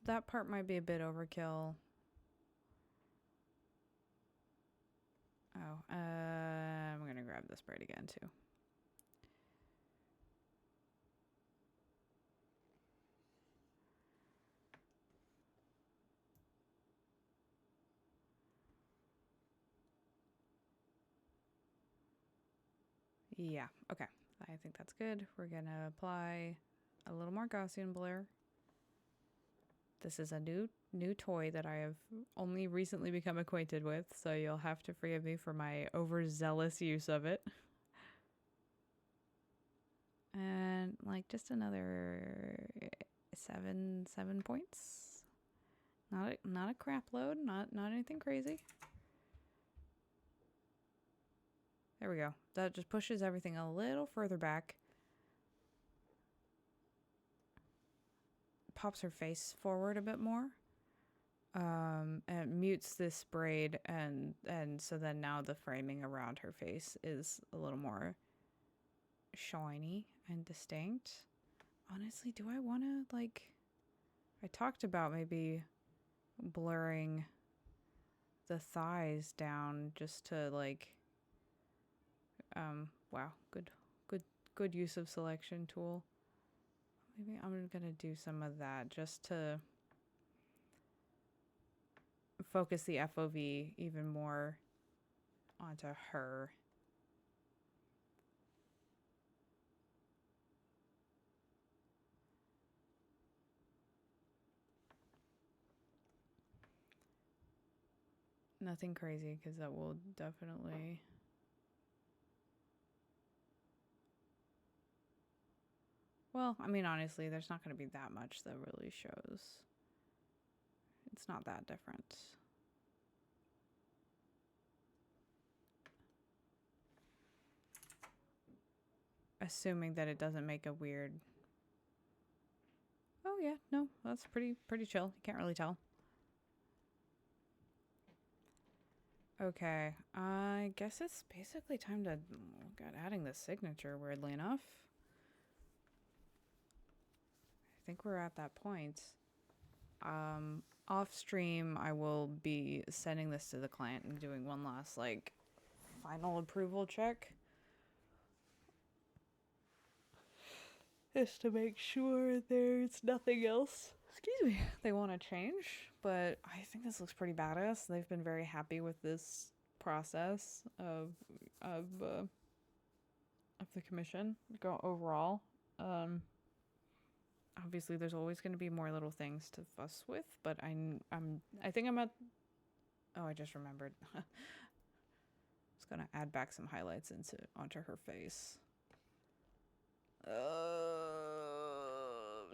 That part might be a bit overkill. Oh, I'm gonna grab this braid again too. Yeah, okay. I think that's good. We're gonna apply a little more Gaussian blur. This is a new toy that I have only recently become acquainted with, so you'll have to forgive me for my overzealous use of it. And like just another 7 points. Not a crap load, not anything crazy. There we go. That just pushes everything a little further back. Pops her face forward a bit more. And mutes this braid, and so then now the framing around her face is a little more shiny and distinct. Honestly, do I want to, like, I talked about maybe blurring the thighs down just to, like, wow, good use of selection tool. Maybe I'm gonna do some of that just to focus the FOV even more onto her. Nothing crazy, because that will definitely... Well, I mean, honestly, there's not going to be that much that really shows. It's not that different. Assuming that it doesn't make a weird... Oh yeah, no, that's pretty chill. You can't really tell. Okay, I guess it's basically time to look at adding the signature, weirdly enough. I think we're at that point. off stream, I will be sending this to the client and doing one last, like, final approval check. Just to make sure there's nothing else, excuse me, they want to change. But I think this looks pretty badass. They've been very happy with this process of the commission go overall. Obviously there's always going to be more little things to fuss with, but I think I'm at, oh, I just remembered. I was going to add back some highlights onto her face.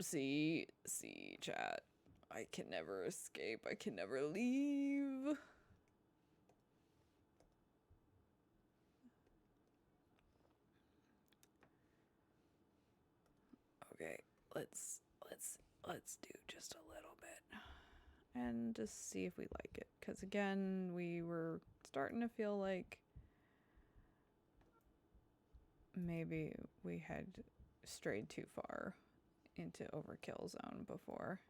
See, chat. I can never escape. I can never leave. Okay, let's do just a little bit and just see if we like it. Because again, we were starting to feel like maybe we had strayed too far into overkill zone before.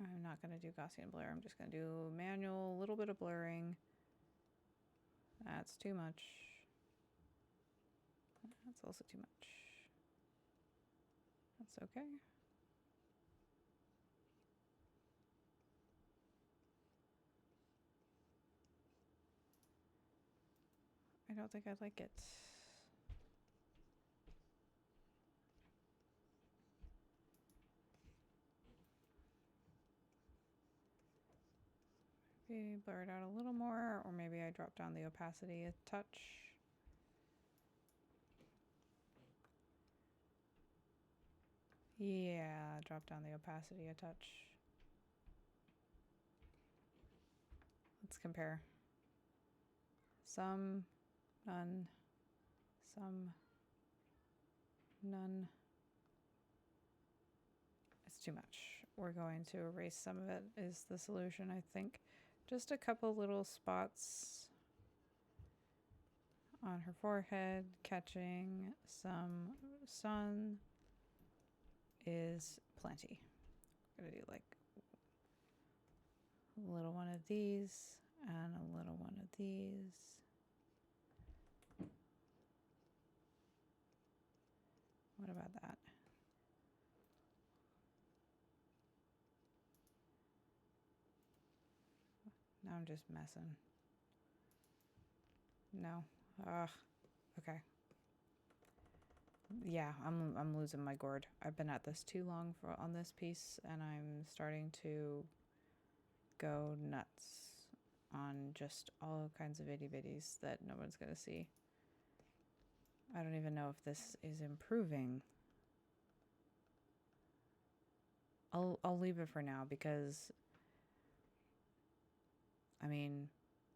I'm not going to do Gaussian blur. I'm just going to do manual, a little bit of blurring. That's too much. That's also too much. That's okay. I don't think I like it. Maybe blur it out a little more, or maybe I drop down the opacity a touch. Yeah, drop down the opacity a touch. Let's compare. Some, none, some, none. It's too much. We're going to erase some of it is the solution, I think. Just a couple little spots on her forehead, catching some sun is plenty. I'm gonna do like a little one of these and a little one of these. What about that? Now I'm just messing. No. Ugh. Okay. Yeah, I'm losing my gourd. I've been at this too long on this piece, and I'm starting to go nuts on just all kinds of itty bitties that no one's gonna see. I don't even know if this is improving. I'll leave it for now because I mean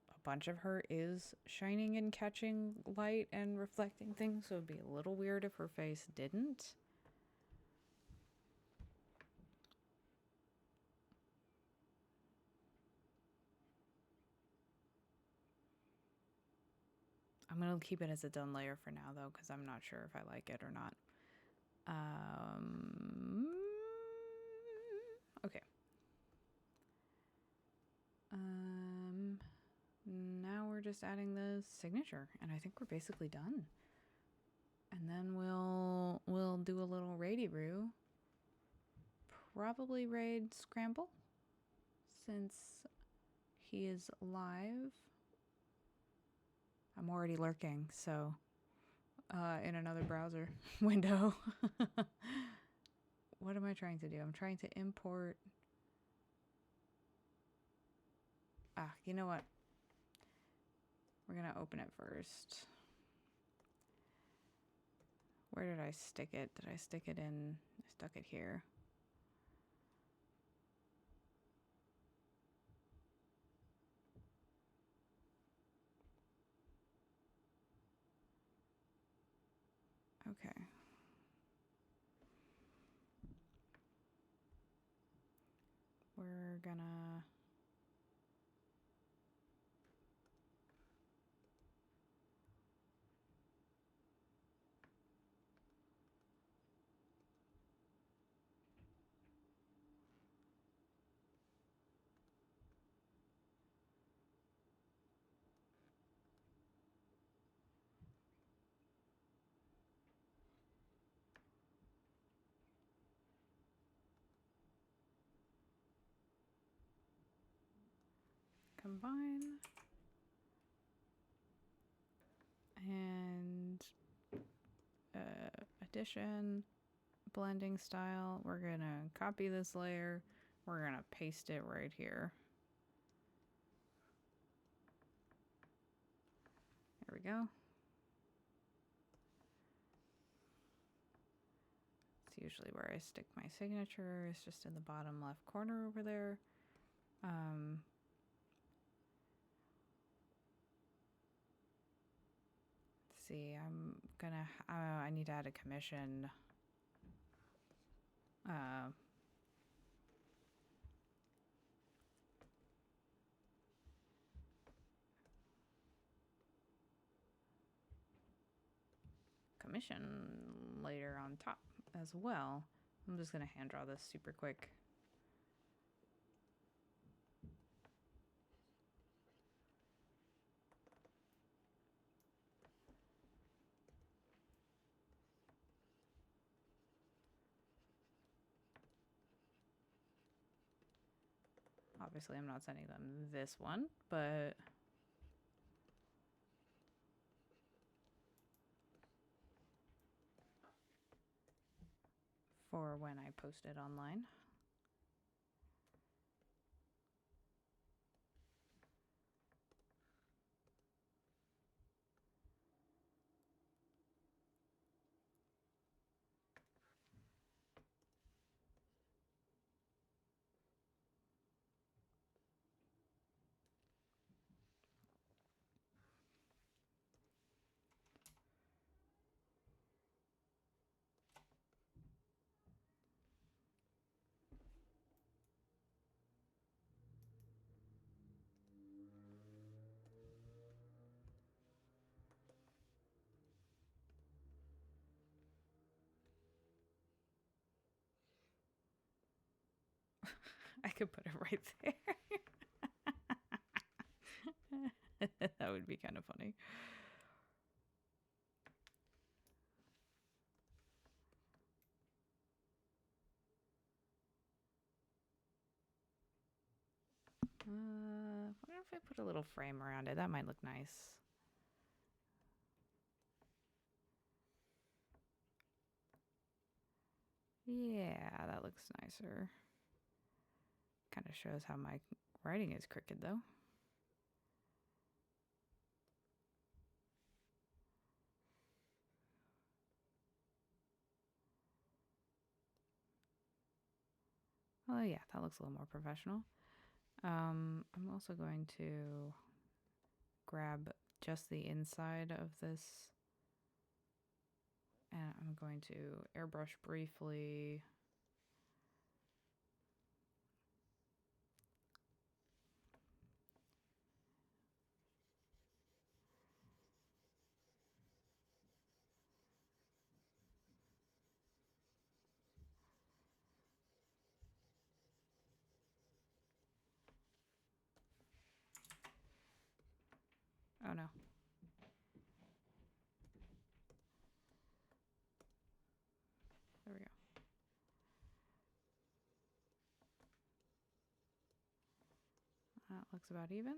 a bunch of her is shining and catching light and reflecting things, so it'd be a little weird if her face didn't. I'm gonna keep it as a done layer for now though, because I'm not sure if I like it or not. Okay. Now we're just adding the signature, and I think we're basically done. And then we'll do a little raidy-roo. Probably raid Scramble, since he is live. I'm already lurking, so in another browser window. What am I trying to do? I'm trying to import. You know what? We're gonna open it first. Where did I stick it? Did I stick it in? I stuck it here. Okay. We're gonna combine. And addition, blending style. We're gonna copy this layer. We're gonna paste it right here. There we go. It's usually where I stick my signature. It's just in the bottom left corner over there. Let's see, I'm gonna, I need to add a commission. Commission later on top as well. I'm just gonna hand draw this super quick. Obviously, I'm not sending them this one, but for when I post it online. I could put it right there. That would be kind of funny. What if I put a little frame around it? That might look nice. Yeah, that looks nicer. Kind of shows how my writing is crooked, though. Oh yeah, that looks a little more professional. I'm also going to grab just the inside of this, and I'm going to airbrush briefly. Oh no. There we go. That looks about even.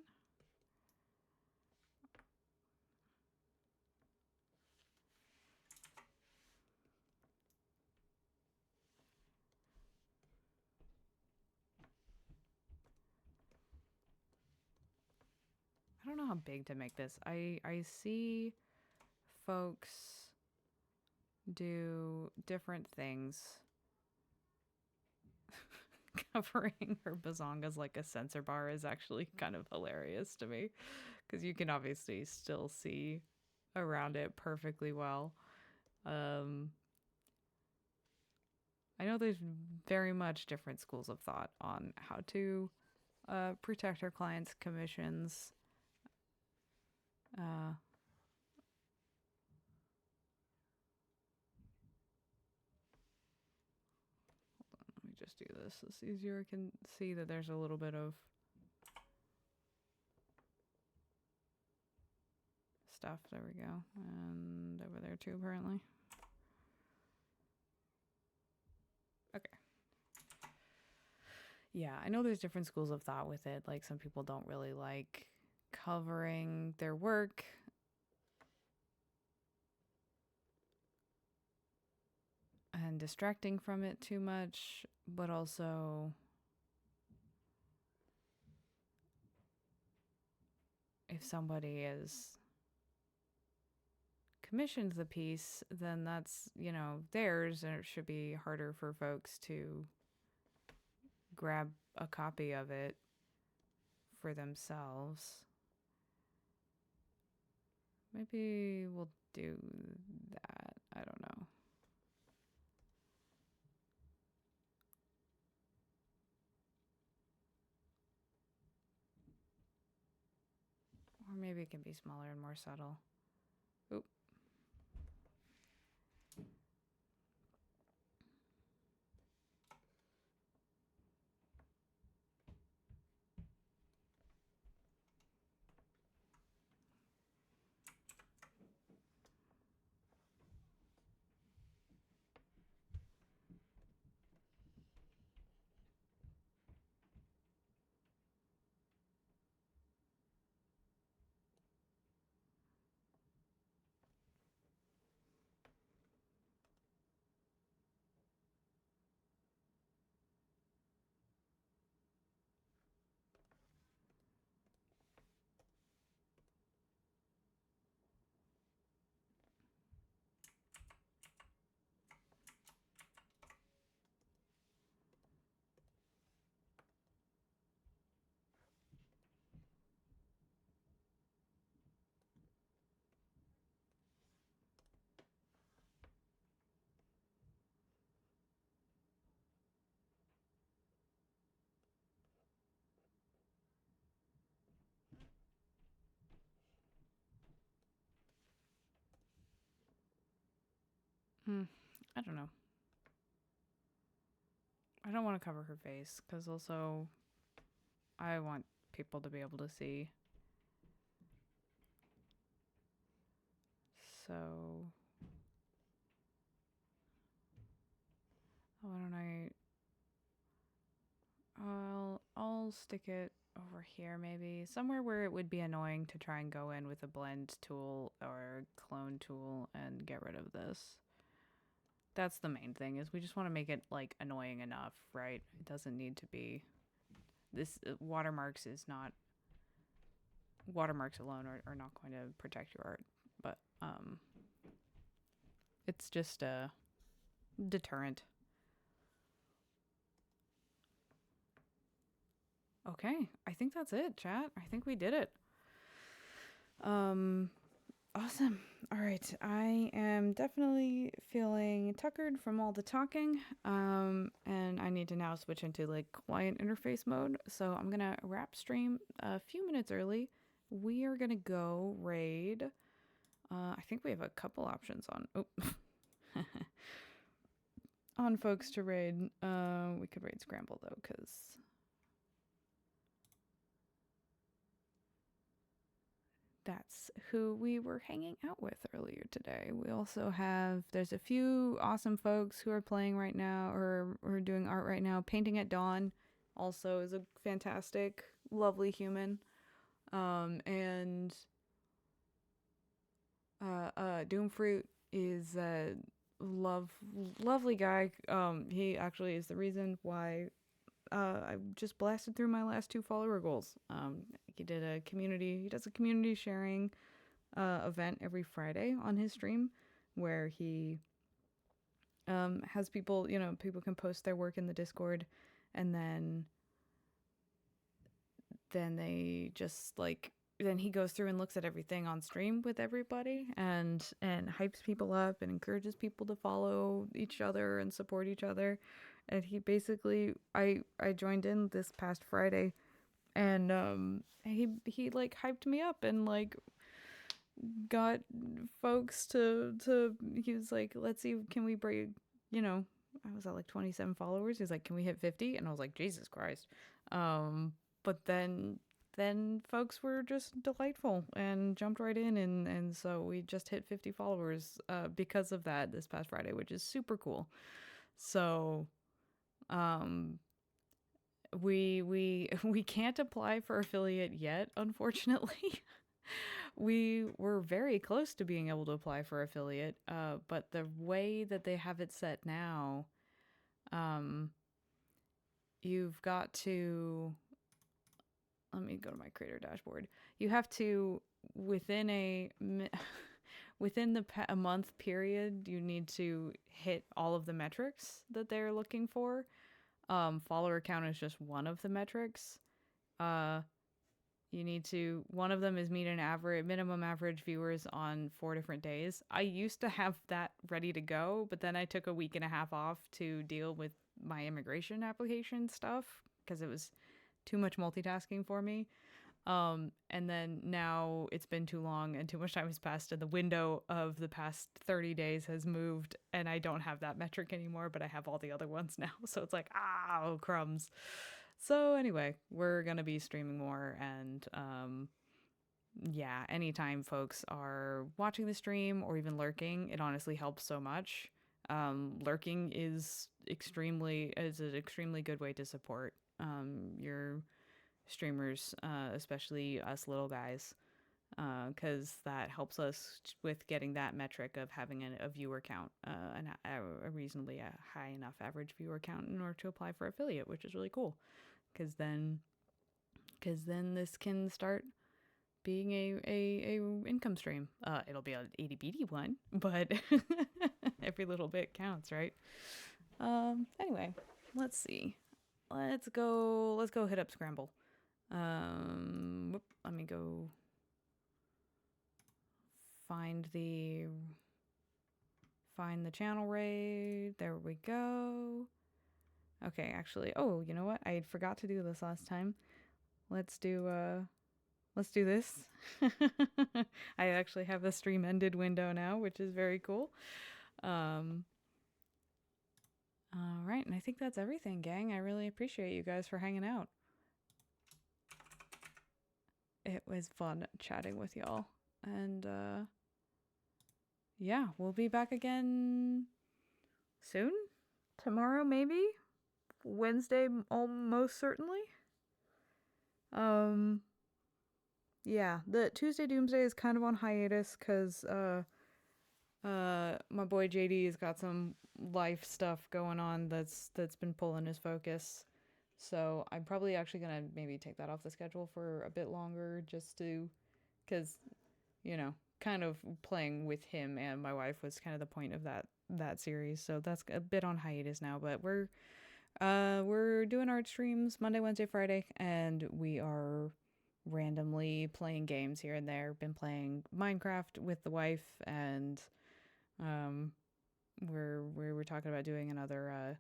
I don't know how big to make this. I see folks do different things. Covering her bazongas like a sensor bar is actually kind of hilarious to me, because you can obviously still see around it perfectly well. I know there's very much different schools of thought on how to protect our clients' commissions. Let me just do this. It's easier. I can see that there's a little bit of stuff. There we go. And over there too, apparently. Okay. Yeah, I know there's different schools of thought with it. Like some people don't really like covering their work and distracting from it too much, but also if somebody is commissioned the piece, then that's, theirs, and it should be harder for folks to grab a copy of it for themselves. Maybe we'll do that. I don't know. Or maybe it can be smaller and more subtle. Oop. I don't know. I don't want to cover her face because also I want people to be able to see. So why don't I'll stick it over here maybe somewhere where it would be annoying to try and go in with a blend tool or clone tool and get rid of this. That's the main thing, is we just want to make it like annoying enough, right? It doesn't need to be this. Watermarks alone are not going to protect your art, but it's just a deterrent. Okay, I think that's it, chat. I think we did it. Awesome. All right, I am definitely feeling tuckered from all the talking, and I need to now switch into like client interface mode. So I'm gonna wrap stream a few minutes early. We are gonna go raid. I think we have a couple options on. On folks to raid. We could raid Scramble though, because that's who we were hanging out with earlier today. We also have, there's a few awesome folks who are playing right now or doing art right now. Painting at Dawn also is a fantastic, lovely human. And Doomfruit is a lovely guy. He actually is the reason why I just blasted through my last 2 follower goals. He does a community sharing event every Friday on his stream where he has people, people can post their work in the Discord, and then they just like, then he goes through and looks at everything on stream with everybody and hypes people up and encourages people to follow each other and support each other. And he basically, I joined in this past Friday, and he like hyped me up and like got folks to he was like, let's see, can we break, I was at like 27 followers. He's like, can we hit 50? And I was like, Jesus Christ. But then folks were just delightful and jumped right in, and so we just hit 50 followers because of that this past Friday, which is super cool. So we can't apply for affiliate yet, unfortunately. We were very close to being able to apply for affiliate, but the way that they have it set now, um, you've got to. Let me go to my creator dashboard. You have to within a month period, you need to hit all of the metrics that they're looking for. Follower count is just one of the metrics. You need to, one of them is meet an average minimum average viewers on 4 different days. I used to have that ready to go, but then I took a week and a half off to deal with my immigration application stuff because it was too much multitasking for me. And then now it's been too long and too much time has passed, and the window of the past 30 days has moved, and I don't have that metric anymore, but I have all the other ones now. So it's like, oh, crumbs. So anyway, we're going to be streaming more, and yeah, anytime folks are watching the stream or even lurking, it honestly helps so much. Lurking is an extremely good way to support your streamers, especially us little guys, because that helps us with getting that metric of having a viewer count, a reasonably high enough average viewer count in order to apply for affiliate, which is really cool. Because then this can start being a income stream. It'll be an itty bitty one, but every little bit counts, right? Anyway, let's see. Let's go hit up Scramble. Let me go find the channel raid. There we go. Okay, actually, oh, you know what? I forgot to do this last time. Let's do this. I actually have the stream ended window now, which is very cool. All right, and I think that's everything, gang. I really appreciate you guys for hanging out. It was fun chatting with y'all. And yeah, we'll be back again soon. Tomorrow, maybe. Wednesday, almost certainly. Yeah, the Tuesday Doomsday is kind of on hiatus because my boy JD has got some life stuff going on that's been pulling his focus. So I'm probably actually gonna maybe take that off the schedule for a bit longer, just to, because, you know, kind of playing with him and my wife was kind of the point of that series. So that's a bit on hiatus now, but we're doing art streams Monday, Wednesday, Friday, and we are randomly playing games here and there. Been playing Minecraft with the wife, and we're talking about doing another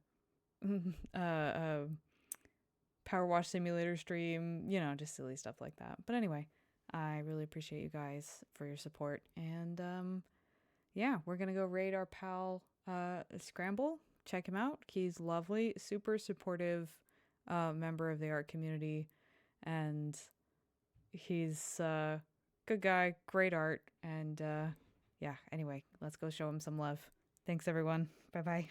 power wash simulator stream, you know, just silly stuff like that. But anyway, I really appreciate you guys for your support, and yeah, we're gonna go raid our pal Scramble. Check him out. He's lovely, super supportive member of the art community, and he's a good guy, great art, and yeah, anyway, let's go show him some love. Thanks, everyone. Bye-bye.